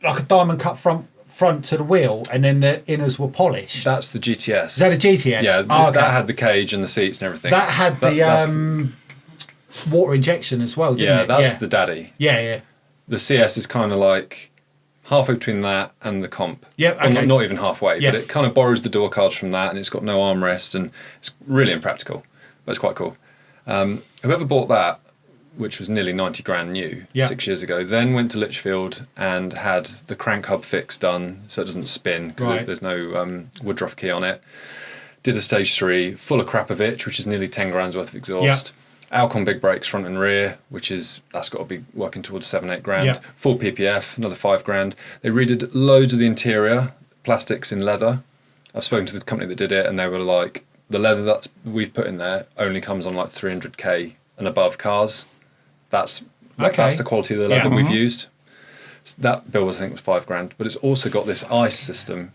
like a diamond cut front to the wheel, and then the inners were polished. that's the GTS. Is that a GTS? Yeah, Oh, okay. that had the cage and the seats and everything. That had that's the water injection as well, didn't yeah, it? that's the daddy. Yeah. The CS is kind of like halfway between that and the comp. Yep, Well, okay. not even halfway, Yeah. but it kind of borrows the door cards from that, and it's got no armrest, and it's really impractical, but it's quite cool. Whoever bought that, which was nearly 90 grand new 6 years ago, then went to Lichfield and had the crank hub fix done so it doesn't spin because Right. there's no Woodruff key on it. Did a stage 3 full of Krapovich, which is nearly 10 grand's worth of exhaust. Alcon big brakes front and rear, that's got to be working towards 7-8 grand. Yeah. Full PPF, another 5 grand. They redid loads of the interior, plastics in leather. I've spoken to the company that did it, and they were like, the leather that we've put in there only comes on like 300k and above cars. That's the quality of the leather we've used. So that bill was, I think, was 5 grand. But it's also got this ICE system.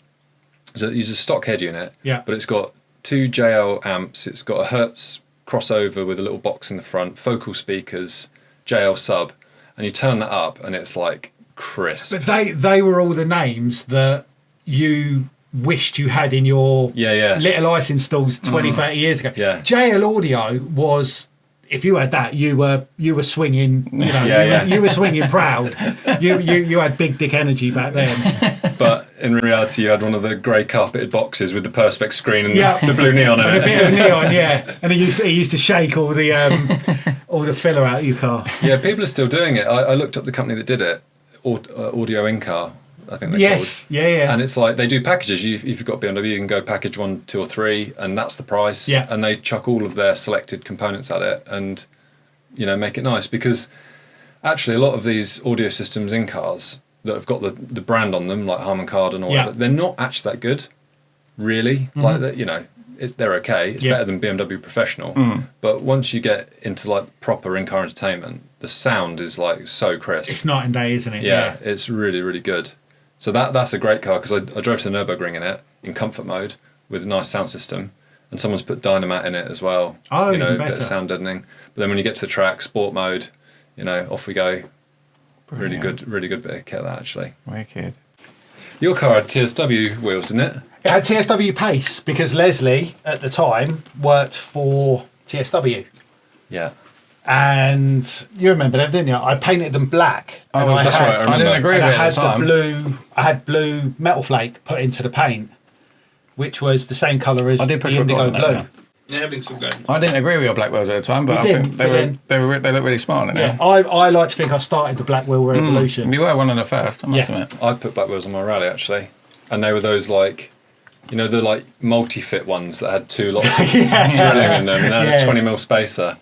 So it uses a stock head unit, but it's got 2 JL amps. It's got a Hertz crossover with a little box in the front, focal speakers, JL sub, and you turn that up and it's like crisp. But they were all the names that you wished you had in your little ice installs 20, 30 years ago. Yeah. JL Audio was, if you had that, you were swinging, you were swinging proud. You had big dick energy back then. But in reality, you had one of the grey carpeted boxes with the Perspex screen and the blue neon in and it. a bit of neon, and it used to shake all the filler out of your car. Yeah, people are still doing it. I looked up the company that did it. audio in-car, I think they're Yes, called. yeah. And it's like they do packages. If you've got BMW, you can go package 1, 2 or 3 and that's the price. Yeah. And they chuck all of their selected components at it and, make it nice. Because actually a lot of these audio systems in cars that have got the brand on them, like Harman Kardon or whatever, they're not actually that good, really. Like that, they're okay. It's better than BMW Professional. But once you get into like proper in-car entertainment, the sound is like so crisp. It's night and day, isn't it? Yeah, it's really, really good. So that's a great car because I drove to the Nürburgring in it in comfort mode with a nice sound system, and someone's put Dynamat in it as well. Oh, a even bit better. of sound deadening. But then when you get to the track, sport mode, off we go. Brilliant. Really good bit of kit that actually. Wicked. Your car had TSW wheels, didn't it? It had TSW pace because Leslie at the time worked for TSW. Yeah. And you remember them, didn't you? I painted them black. And That's right. I remember. I didn't agree with I it at had the time. I had blue metal flake put into the paint, which was the same colour as I the did push indigo record on blue. that, Yeah, everything's all going. I didn't agree with your black wheels at the time, but You I didn't, think but then- they look really smart in it. Yeah, I like to think I started the black wheel revolution. You were one of the first, I must Yeah. admit. I put black wheels on my rally actually, and they were those like, the like multi-fit ones that had 2 lots of drilling in them, and they had a 20mm spacer.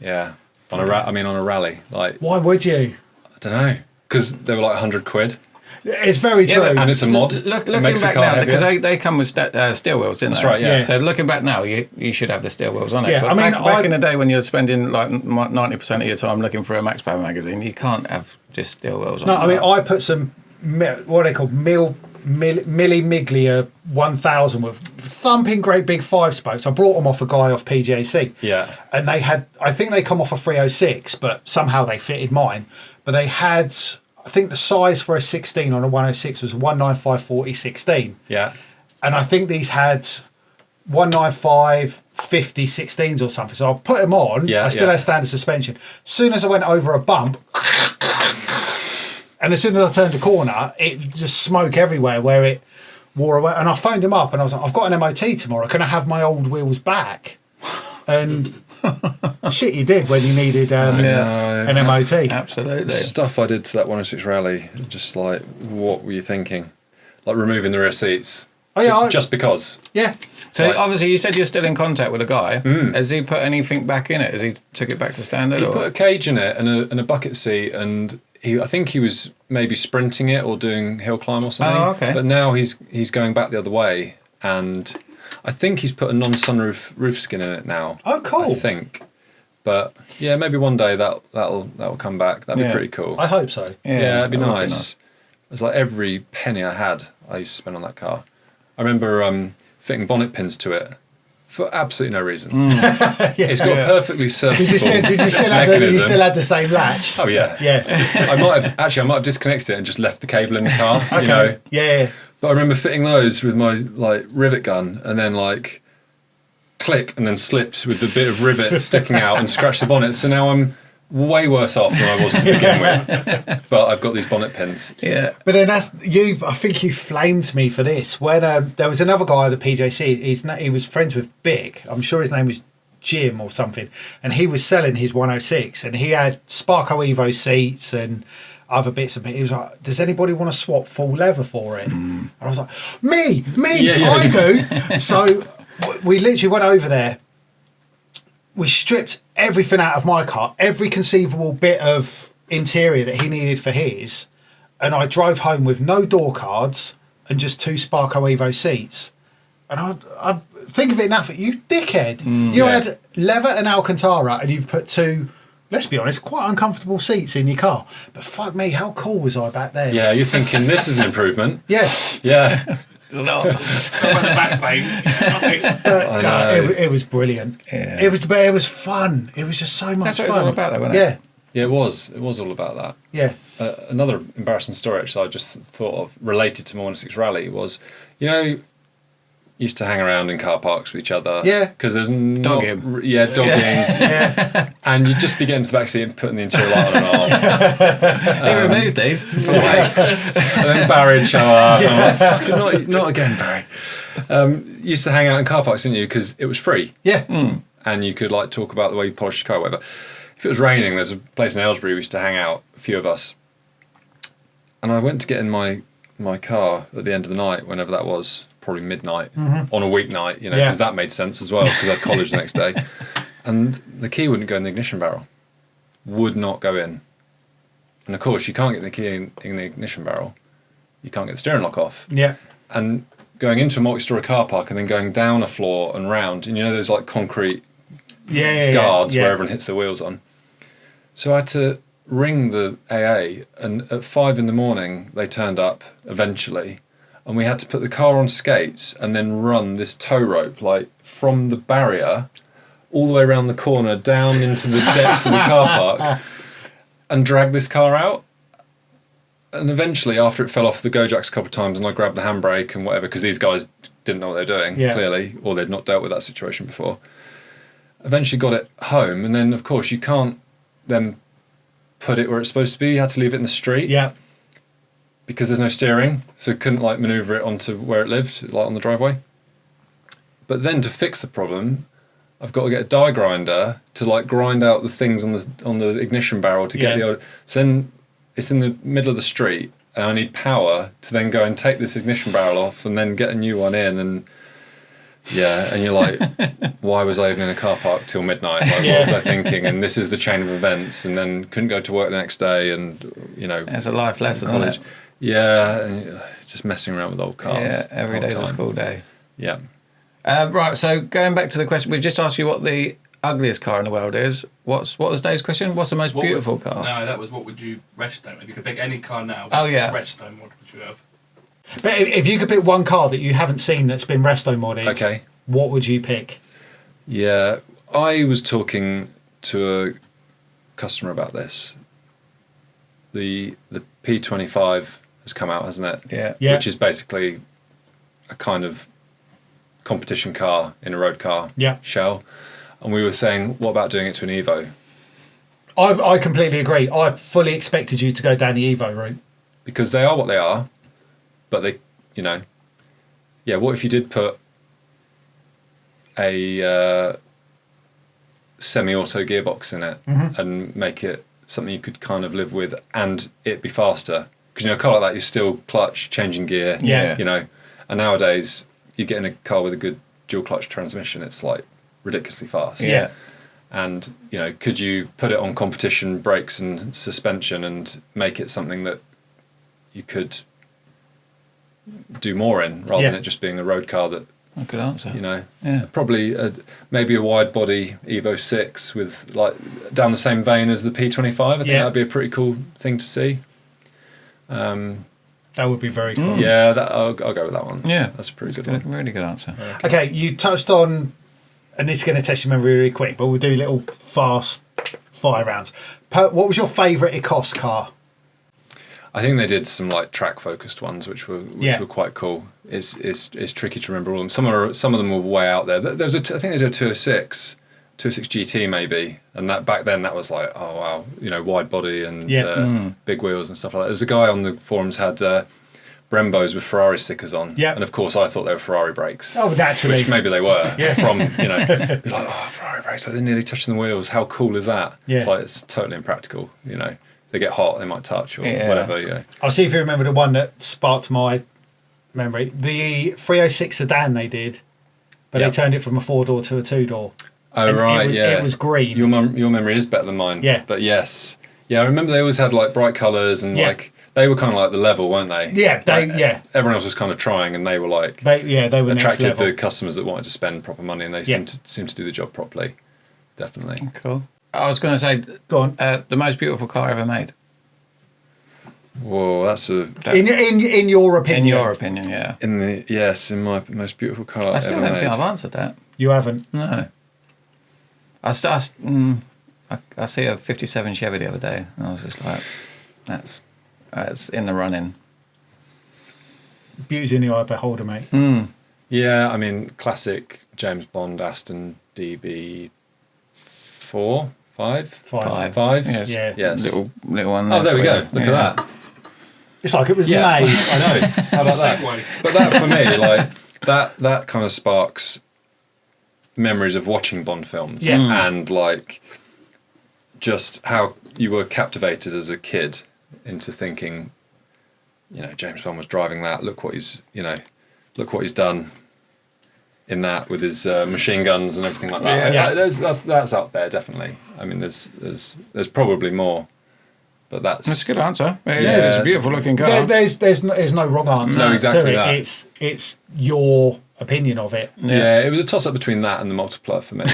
Yeah, on a rally. Like, Why would you? I don't know, because they were like £100. It's very true. And it's a mod. Looking It makes the back car now, heavier. because they come with steel wheels, didn't they? That's right, yeah. So looking back now, you should have the steel wheels on it. Yeah, But I mean, back in the day when you're spending like 90% of your time looking for a Max Power magazine, you can't have just steel wheels on No, it. I mean, I put some, what are they called, Milli Miglia 1000 with thumping great big 5-spokes. I brought them off a guy off PGAC. Yeah. And they had, I think they come off a 306, but somehow they fitted mine. But they had, I think the size for a 16 on a 106 was 195/40/16. Yeah. And I think these had 195/50/16s or something. So I put them on. Yeah, I still yeah. had standard suspension. As soon as I went over a bump, and as soon as I turned a corner, it just smoke everywhere where it wore away. And I phoned him up and I was like, I've got an MOT tomorrow. Can I have my old wheels back? And shit, you did when you needed an MOT. Absolutely. Stuff I did to that 106 rally, just like, what were you thinking? Like removing the rear seats. Oh, yeah, Just because. Yeah. So Like- obviously you said you're still in contact with a guy. Has he put anything back in it? Has he took it back to standard? He or? put a cage in it and a bucket seat, and I think he was maybe sprinting it or doing hill climb or something. Oh, okay. But now he's going back the other way, and I think he's put a non-sunroof roof skin in it now. Oh, cool. I think. But yeah, maybe one day that'll come back. That'd be pretty cool. I hope so. Yeah, it'd be that would nice. It's like every penny I had, I used to spend on that car. I remember fitting bonnet pins to it for absolutely no reason. It's got a perfectly serviceable Did you still have mechanism. you still had the same latch? Oh yeah. Yeah. I might have disconnected it and just left the cable in the car. Okay. Yeah. But I remember fitting those with my like rivet gun and then like click and then slipped with the bit of rivet sticking out and scratched the bonnet. So now I'm way worse off than I was to begin with. But I've got these bonnet pins. Yeah. But then I think you flamed me for this. When there was another guy at the PJC, he was friends with Bick. I'm sure his name was Jim or something. And he was selling his 106 and he had Sparco Evo seats and other bits and he was like, does anybody want to swap full leather for it? And I was like, me, I do. So we literally went over there. We stripped everything out of my car, every conceivable bit of interior that he needed for his, and I drove home with no door cards and just 2 Sparco Evo seats. And I think of it now, you dickhead. You had leather and Alcantara and you've put 2, let's be honest, quite uncomfortable seats in your car. But fuck me, how cool was I back then? Yeah, you're thinking this is an improvement. Yeah. Yeah. Not the back pain. I know. It was brilliant. Yeah. It was fun. It was just so much That's what fun. it's all about, though, wasn't it? Yeah. Yeah, it was. It was all about that. Yeah. Another embarrassing story, actually, I just thought of related to my 106 rally was, used to hang around in car parks with each other. Yeah. Because there's Dogging. Yeah, dogging. Yeah. And you'd just be getting to the back seat and putting the interior light on and off. He removed these for weight. And then Barry would show up. And I'm like, fucking not again, Barry. Used to hang out in car parks, didn't you? Because it was free. Yeah. And you could like talk about the way you polished your car or whatever. If it was raining, there's a place in Aylesbury we used to hang out, a few of us. And I went to get in my car at the end of the night, whenever that was, probably midnight, on a weeknight, you know, because that made sense as well, because I had college the next day. And the key wouldn't go in the ignition barrel. Would not go in. And of course, you can't get the key in the ignition barrel. You can't get the steering lock off. Yeah. And going into a multi-story car park and then going down a floor and round, and you know those like concrete guards where everyone hits their wheels on. So I had to ring the AA, and at 5 a.m, they turned up eventually, and we had to put the car on skates and then run this tow rope like from the barrier all the way around the corner down into the depths of the car park and drag this car out. And eventually, after it fell off the go jacks a couple of times and I grabbed the handbrake and whatever, because these guys didn't know what they were doing, clearly, or they'd not dealt with that situation before, eventually got it home. And then, of course, you can't then put it where it's supposed to be. You had to leave it in the street. Yeah. Because there's no steering, so couldn't like manoeuvre it onto where it lived, like on the driveway. But then to fix the problem, I've got to get a die grinder to like grind out the things on the ignition barrel to get the old. So then it's in the middle of the street, and I need power to then go and take this ignition barrel off and then get a new one in. And and you're like, why was I even in a car park till midnight? Like, what was I thinking? And this is the chain of events. And then couldn't go to work the next day, and you know, it's a life lesson, isn't it? Yeah, and just messing around with old cars. Yeah, every day's a school day. Yeah. Right, so going back to the question, we've just asked you what the ugliest car in the world is. What was Dave's question? What's the most beautiful car? No, that was what would you rest home? If you could pick any car now, rest home, what would you have? But if you could pick one car that you haven't seen that's been resto modded, what would you pick? Yeah, I was talking to a customer about this. The P25 has come out, hasn't it? Yeah. Which is basically a kind of competition car in a road car shell. And we were saying, what about doing it to an Evo? I completely agree. I fully expected you to go down the Evo route. Because they are what they are, but they, you know, what if you did put a semi-auto gearbox in it and make it something you could kind of live with and it be faster? Because, you know, a car like that, you're still clutch, changing gear, you know, and nowadays you get in a car with a good dual clutch transmission, it's like ridiculously fast. Yeah. And, you know, could you put it on competition brakes and suspension and make it something that you could do more in rather than it just being a road car that, good answer. You know, probably maybe a wide body Evo 6 with like down the same vein as the P25. I think that'd be a pretty cool thing to see. That would be very cool. Yeah, I'll go with that one. Yeah, that's a pretty good one. Really good answer. Okay, you touched on, and this is going to test your memory really quick, but we'll do little fast fire rounds. What was your favourite Ecos car? I think they did some like track focused ones, which were quite cool. It's tricky to remember all of them. Some of them were way out there. There was I think they did a 206 GT maybe, and that back then that was like, oh wow, you know, wide body and big wheels and stuff like that. There was a guy on the forums had Brembos with Ferrari stickers on, and of course I thought they were Ferrari brakes. Oh, naturally, which maybe they were from, you know, be like, oh, Ferrari brakes, like they're nearly touching the wheels. How cool is that? It's like it's totally impractical, you know. They get hot, they might touch or whatever. Yeah. I'll see if you remember the one that sparked my memory. The 306 sedan they did, but they turned it from a 4-door to a 2-door. Oh, and right, it was green. Your memory is better than mine. Yeah. But yes. Yeah, I remember they always had like bright colours and like they were kind of like the level, weren't they? Yeah, everyone else was kind of trying and they were like they were attracted the customers that wanted to spend proper money and they seemed to do the job properly. Definitely. Cool. I was going to say, go on. The most beautiful car ever made. Whoa, that's a in your opinion. In your opinion, yeah. In my most beautiful car. I still don't think I've answered that. You haven't? No. I see a '57 Chevy the other day, and I was just like, that's in the running. Beauty's in the eye of the beholder, mate. Yeah, I mean, classic James Bond Aston DB 4, 5. Yes. Yeah. Yes. Little one. Oh, there we go. Look at that. It's like it was made. I know. How about that? But that for me, like that kind of sparks memories of watching Bond films and like just how you were captivated as a kid into thinking, James Bond was driving that. Look what he's done in that with his machine guns and everything like that. Yeah. That's up there definitely. I mean, there's probably more, but that's a good answer. It's a beautiful looking car. There's no wrong answer. No, exactly to it. that. It's your opinion of it. Yeah, it was a toss up between that and the multiplier for me.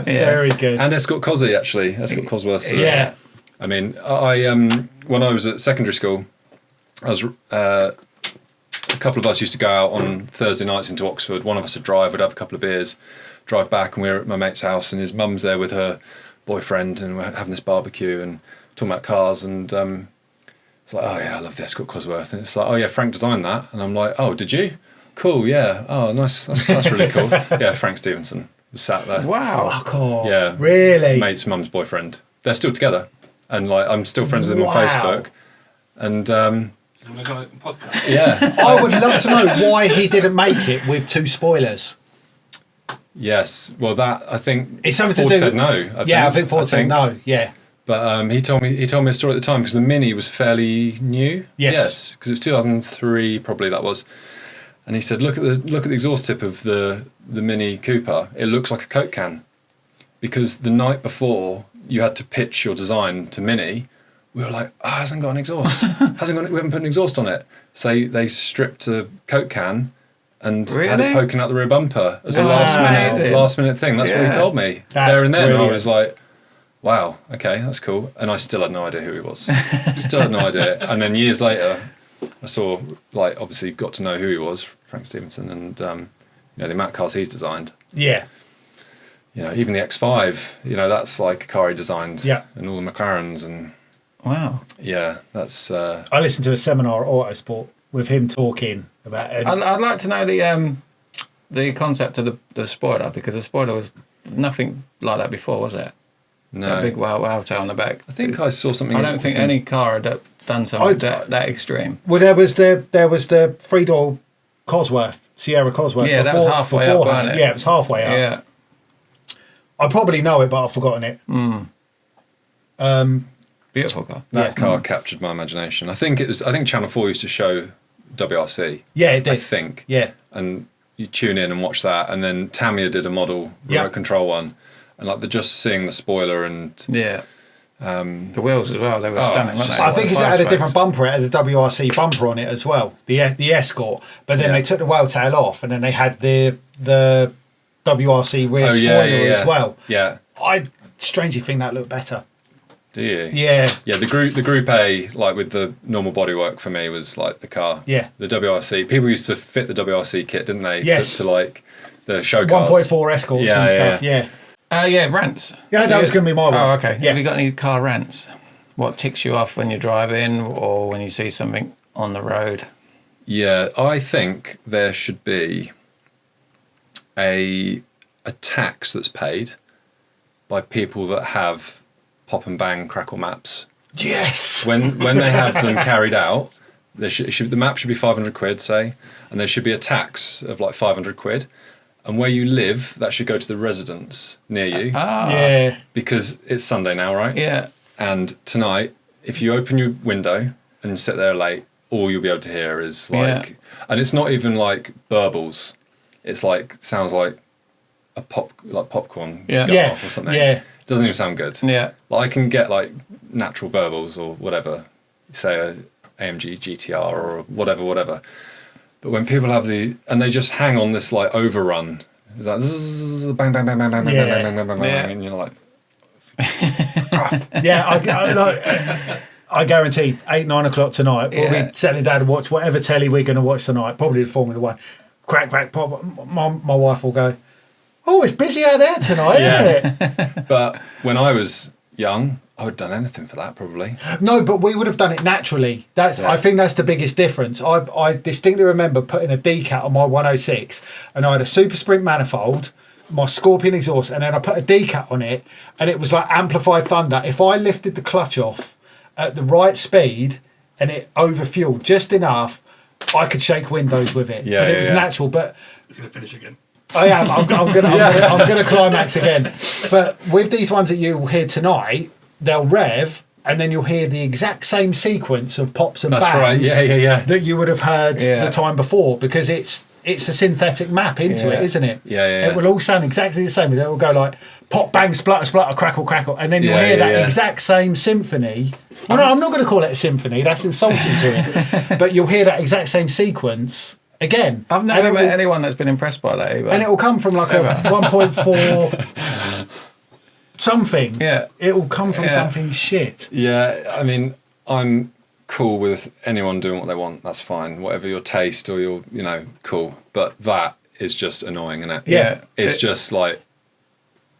Very good. And Escort Cosy actually, Escort Cosworth. Yeah. I mean, I when I was at secondary school, I was a couple of us used to go out on Thursday nights into Oxford. One of us would drive, we'd have a couple of beers, drive back, and we were at my mate's house, and his mum's there with her boyfriend, and we're having this barbecue and talking about cars, and it's like, oh yeah, I love the Escort Cosworth, and it's like, oh yeah, Frank designed that, and I'm like, oh, did you? Cool, yeah. Oh, nice. That's really cool. Yeah, Frank Stevenson was sat there. Wow. Fuck off. Yeah. Really? Mate's mum's boyfriend. They're still together, and like I'm still friends with him on Facebook, and. Podcast. Yeah, I would love to know why he didn't make it with 2 spoilers. Yes, well, that I think It's something Ford to do. said no. I think Ford said no. Yeah, but he told me a story at the time because the Mini was fairly new. Yes, because it was 2003 probably that was, and he said, look at the exhaust tip of the Mini Cooper. It looks like a Coke can, because the night before you had to pitch your design to Mini. We were like, it hasn't got an exhaust. We haven't put an exhaust on it. So they stripped a Coke can and had it poking out the rear bumper as a last minute thing. That's what he told me. That's there and then brilliant. I was like, wow, okay, that's cool. And I still had no idea who he was. Still had no idea. And then years later, I saw, like, obviously got to know who he was, Frank Stevenson, and the amount of cars he's designed. Yeah. Even the X5, that's like a car he designed. Yeah. And all the McLarens and. Wow. Yeah, that's. I listened to a seminar at Autosport with him talking about it. I'd like to know the concept of the spoiler, because the spoiler was nothing like that before, was it? No. That big wow tail on the back. I think I saw something. I don't think any car had done something that extreme. Well, there was the 3-door Cosworth, Sierra Cosworth. Yeah, that was halfway up, wasn't it? Yeah, it was halfway up. Yeah. I probably know it, but I've forgotten it. Beautiful car. That car captured my imagination. I think Channel 4 used to show WRC. Yeah, it did. I think. Yeah. And you tune in and watch that, and then Tamiya did a model remote control one, and like just seeing the spoiler and the wheels as well. They were stunning, weren't they? I think it had a different bumper. It had a WRC bumper on it as well, the Escort. But then they took the whale tail off, and then they had the WRC rear spoiler as well. Yeah. I strangely think that looked better. Do you? Yeah. Yeah, the Group A, like with the normal bodywork for me, was like the car. Yeah. The WRC. People used to fit the WRC kit, didn't they? Yes. To like the show cars. 1.4 Escorts and stuff, yeah. Rants. Yeah, that was going to be my one. Oh, okay. Yeah. Have you got any car rants? What ticks you off when you're driving or when you see something on the road? Yeah, I think there should be a tax that's paid by people that have pop and bang crackle maps. Yes. When they have them carried out, the map should be 500 quid, say, and there should be a tax of like 500 quid. And where you live, that should go to the residents near you. Yeah. Because it's Sunday now, right? Yeah. And tonight, if you open your window and sit there late, all you'll be able to hear is like, and it's not even like burbles. It's like, sounds like popcorn going off or something. Yeah. It doesn't even sound good. Yeah. Like, I can get like natural burbles or whatever, say a AMG GTR or whatever. But when people have and they just hang on this like overrun, it's like zzz, bang, bang, bang, bang, bang, bang, bang, bang, bang, bang, and you're like, I guarantee 8-9 o'clock tonight we'll be settling down to watch whatever telly we're going to watch tonight, probably the Formula One. Crack, pop. My wife will go, oh, it's busy out there tonight, isn't it? But when I was young, I would have done anything for that, probably. No, but we would have done it naturally. I think that's the biggest difference. I distinctly remember putting a decat on my 106, and I had a Super Sprint manifold, my Scorpion exhaust, and then I put a decat on it, and it was like amplified thunder. If I lifted the clutch off at the right speed and it overfueled just enough, I could shake windows with it. But it was natural. But it's going to finish again. I am. I'm going to climax again. But with these ones that you'll hear tonight, they'll rev, and then you'll hear the exact same sequence of pops and That's bangs right. Yeah. that you would have heard the time before, because it's a synthetic map into it, isn't it? Yeah. It will all sound exactly the same. It will go like pop, bang, splutter, splutter, crackle, crackle, and then you'll hear that exact same symphony. Well, no, I'm not going to call it a symphony. That's insulting to it. But you'll hear that exact same sequence again. I've never met anyone that's been impressed by that either. And it will come from like a 1.4 something. Yeah. It will come from something shit. Yeah, I mean, I'm cool with anyone doing what they want. That's fine. Whatever your taste or your, cool. But that is just annoying, isn't it? Yeah. It's just like,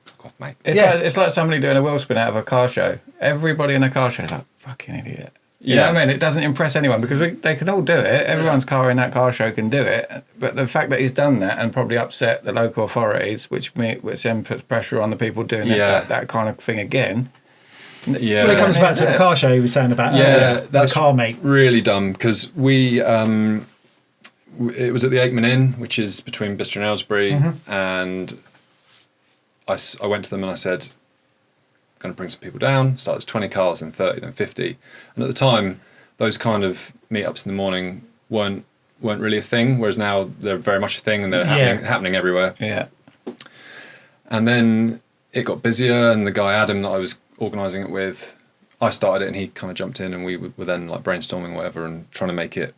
fuck off, mate. It's like somebody doing a wheel spin out of a car show. Everybody in a car show is like, fucking idiot. You know what I mean? It doesn't impress anyone because they can all do it. Everyone's car in that car show can do it. But the fact that he's done that and probably upset the local authorities, which then puts pressure on the people doing that kind of thing again. Yeah. Well, it comes back to the car show you were saying about the car mate. Really dumb because we, it was at the Aikman Inn, which is between Bicester and Aylesbury, and I went to them and I said, going to bring some people down. Started as 20 cars, then 30, then 50. And at the time, those kind of meetups in the morning weren't really a thing, whereas now they're very much a thing and they're happening everywhere. Yeah. And then it got busier, and the guy Adam that I was organising it with, I started it and he kind of jumped in, and we were then like brainstorming whatever and trying to get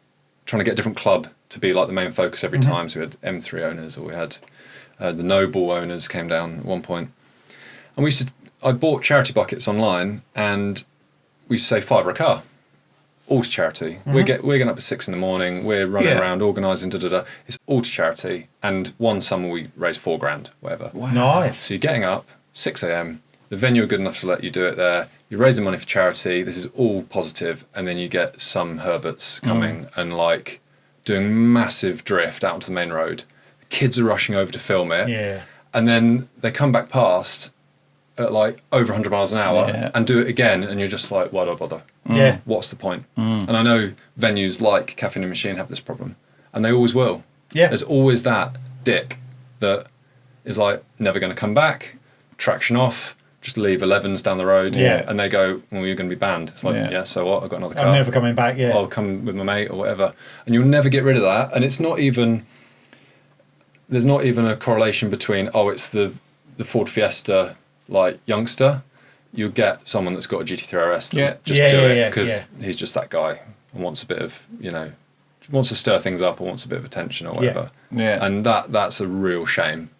a different club to be like the main focus every time. So we had M3 owners, or we had the Noble owners came down at one point. And I bought charity buckets online, and we used to say £5 a car, all to charity. We're getting up at 6 a.m, we're running around organising, It's all to charity, and one summer we raised £4,000, whatever. Wow. Nice. So you're getting up 6 a.m, the venue are good enough to let you do it there. You're raising money for charity. This is all positive, and then you get some Herberts coming and like doing massive drift out onto the main road. The kids are rushing over to film it, and then they come back past at like over 100 miles an hour and do it again, and you're just like, why do I bother? Yeah. What's the point? And I know venues like Cafe and Machine have this problem, and they always will. Yeah. There's always that dick that is like never going to come back, traction off, just leave 11s down the road, and they go, well, you're going to be banned. It's like, so what? I've got another car. I'm never coming back, I'll come with my mate or whatever. And you'll never get rid of that. And it's not even, there's not even a correlation between, it's the Ford Fiesta, like, youngster. You'll get someone that's got a GT3 RS that just do it because he's just that guy and wants a bit of, wants to stir things up or wants a bit of attention or whatever. Yeah. And that's a real shame.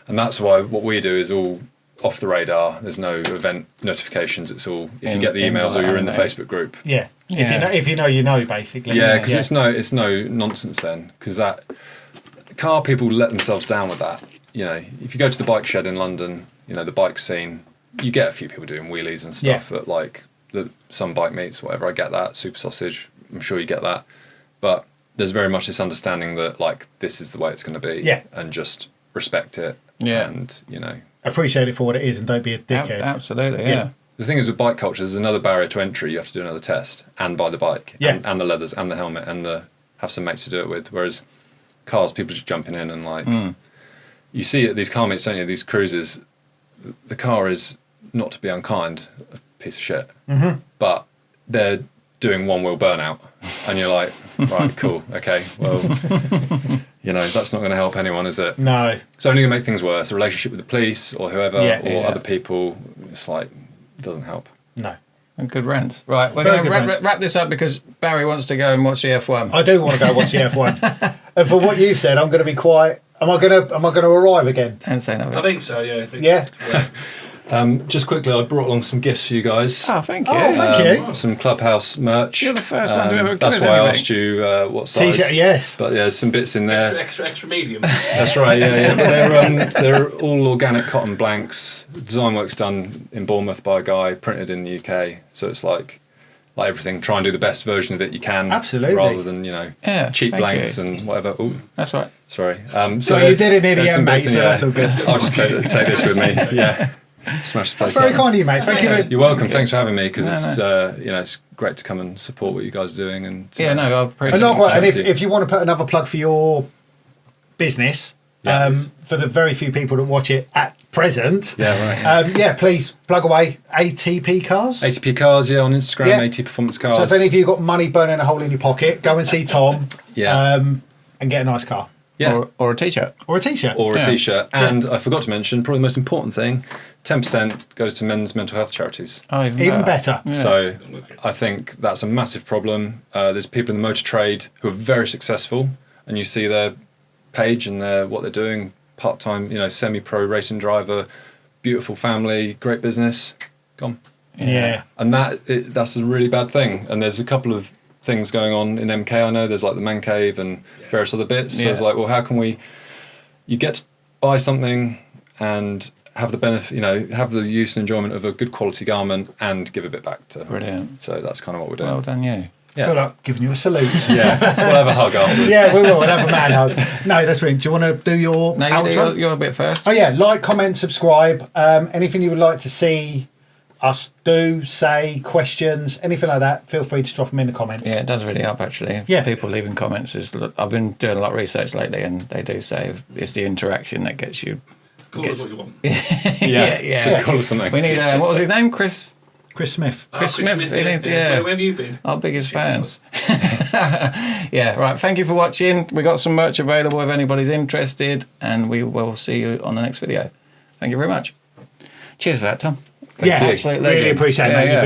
And that's why what we do is all off the radar. There's no event notifications. It's all if you get the emails or you're in the Facebook group. Yeah. If you know, you know, basically. Yeah, because it's no nonsense then. Because that car people let themselves down with that. If you go to the bike shed in London, the bike scene, you get a few people doing wheelies and stuff at like some bike meets, whatever. I get that. Super Sausage, I'm sure you get that. But there's very much this understanding that like this is the way it's going to be. Yeah. And just respect it. Yeah. And appreciate it for what it is and don't be a dickhead. Absolutely, yeah. The thing is with bike culture, there's another barrier to entry. You have to do another test and buy the bike and the leathers and the helmet and have some mates to do it with. Whereas cars, people just jumping in and like you see at these car meets, don't you? These cruises, the car is not to be unkind, a piece of shit, but they're doing one wheel burnout, and you're like, right, cool, okay, well, that's not going to help anyone, is it? No. It's only going to make things worse. A relationship with the police or whoever other people, it's like, it doesn't help. No. And good rants. Right, we're going to wrap this up because Barry wants to go and watch the F1. I do want to go watch the F1. And for what you've said, I'm going to be quiet. Am I going to arrive again? Don't say nothing. I think so, yeah. Yeah. Just quickly, I brought along some gifts for you guys. Oh, thank you. Thank you. Some Clubhouse merch. You're the first one to ever give That's us why anything. I asked you what size. T-shirt, yes. But yeah, there's some bits in there. Extra medium. That's right, yeah. But they're all organic cotton blanks. Design work's done in Bournemouth by a guy, printed in the UK. So it's like everything, try and do the best version of it you can. Absolutely. Rather than, cheap blanks and whatever. Ooh, that's right. Sorry. So you did an EDM, mate, so that's all good. I'll just take this with me. Yeah. Smash the place. That's very kind of you, mate. Thank you. You're welcome. Thanks for having me because it's great to come and support what you guys are doing. And I appreciate it. And if you want to put another plug for your business, for the very few people that watch it at present. Yeah, right. Please plug away. ATP Cars. ATP Cars, on Instagram, Yeah. AT Performance Cars. So if any of you got money burning a hole in your pocket, go and see Tom. And get a nice car. Yeah. Or a t-shirt. Or a t-shirt. Or a t-shirt. And I forgot to mention, probably the most important thing, 10% goes to men's mental health charities. Oh, even better. Yeah. So I think that's a massive problem. There's people in the motor trade who are very successful, and you see their page and what they're doing, part-time, semi-pro racing driver, beautiful family, great business, gone. Yeah. And that's a really bad thing. And there's a couple of things going on in MK. I know there's like the man cave and various other bits. So it's like, well, how can you get to buy something and have the benefit, have the use and enjoyment of a good quality garment and give a bit back to. Brilliant. So that's kind of what we're doing. Well done, you. I feel like giving you a salute. Yeah, we'll have a hug afterwards. Yeah, we will. We'll have a man hug. No, that's brilliant. Do you want to do your outro? You're a bit first. Oh, yeah. Like, comment, subscribe. Anything you would like to see us do, say, questions, anything like that, feel free to drop them in the comments. Yeah, it does really help, actually. Yeah. People leaving comments. I've been doing a lot of research lately, and they do say it's the interaction that gets you... Call us what you want. Yeah. Just call us something. We need... what was his name? Chris Smith. Chris Smith. Yeah. Where have you been? Our biggest fans. Yeah, right. Thank you for watching. We got some merch available if anybody's interested, and we will see you on the next video. Thank you very much. Cheers for that, Tom. Absolutely. Really appreciate it, mate.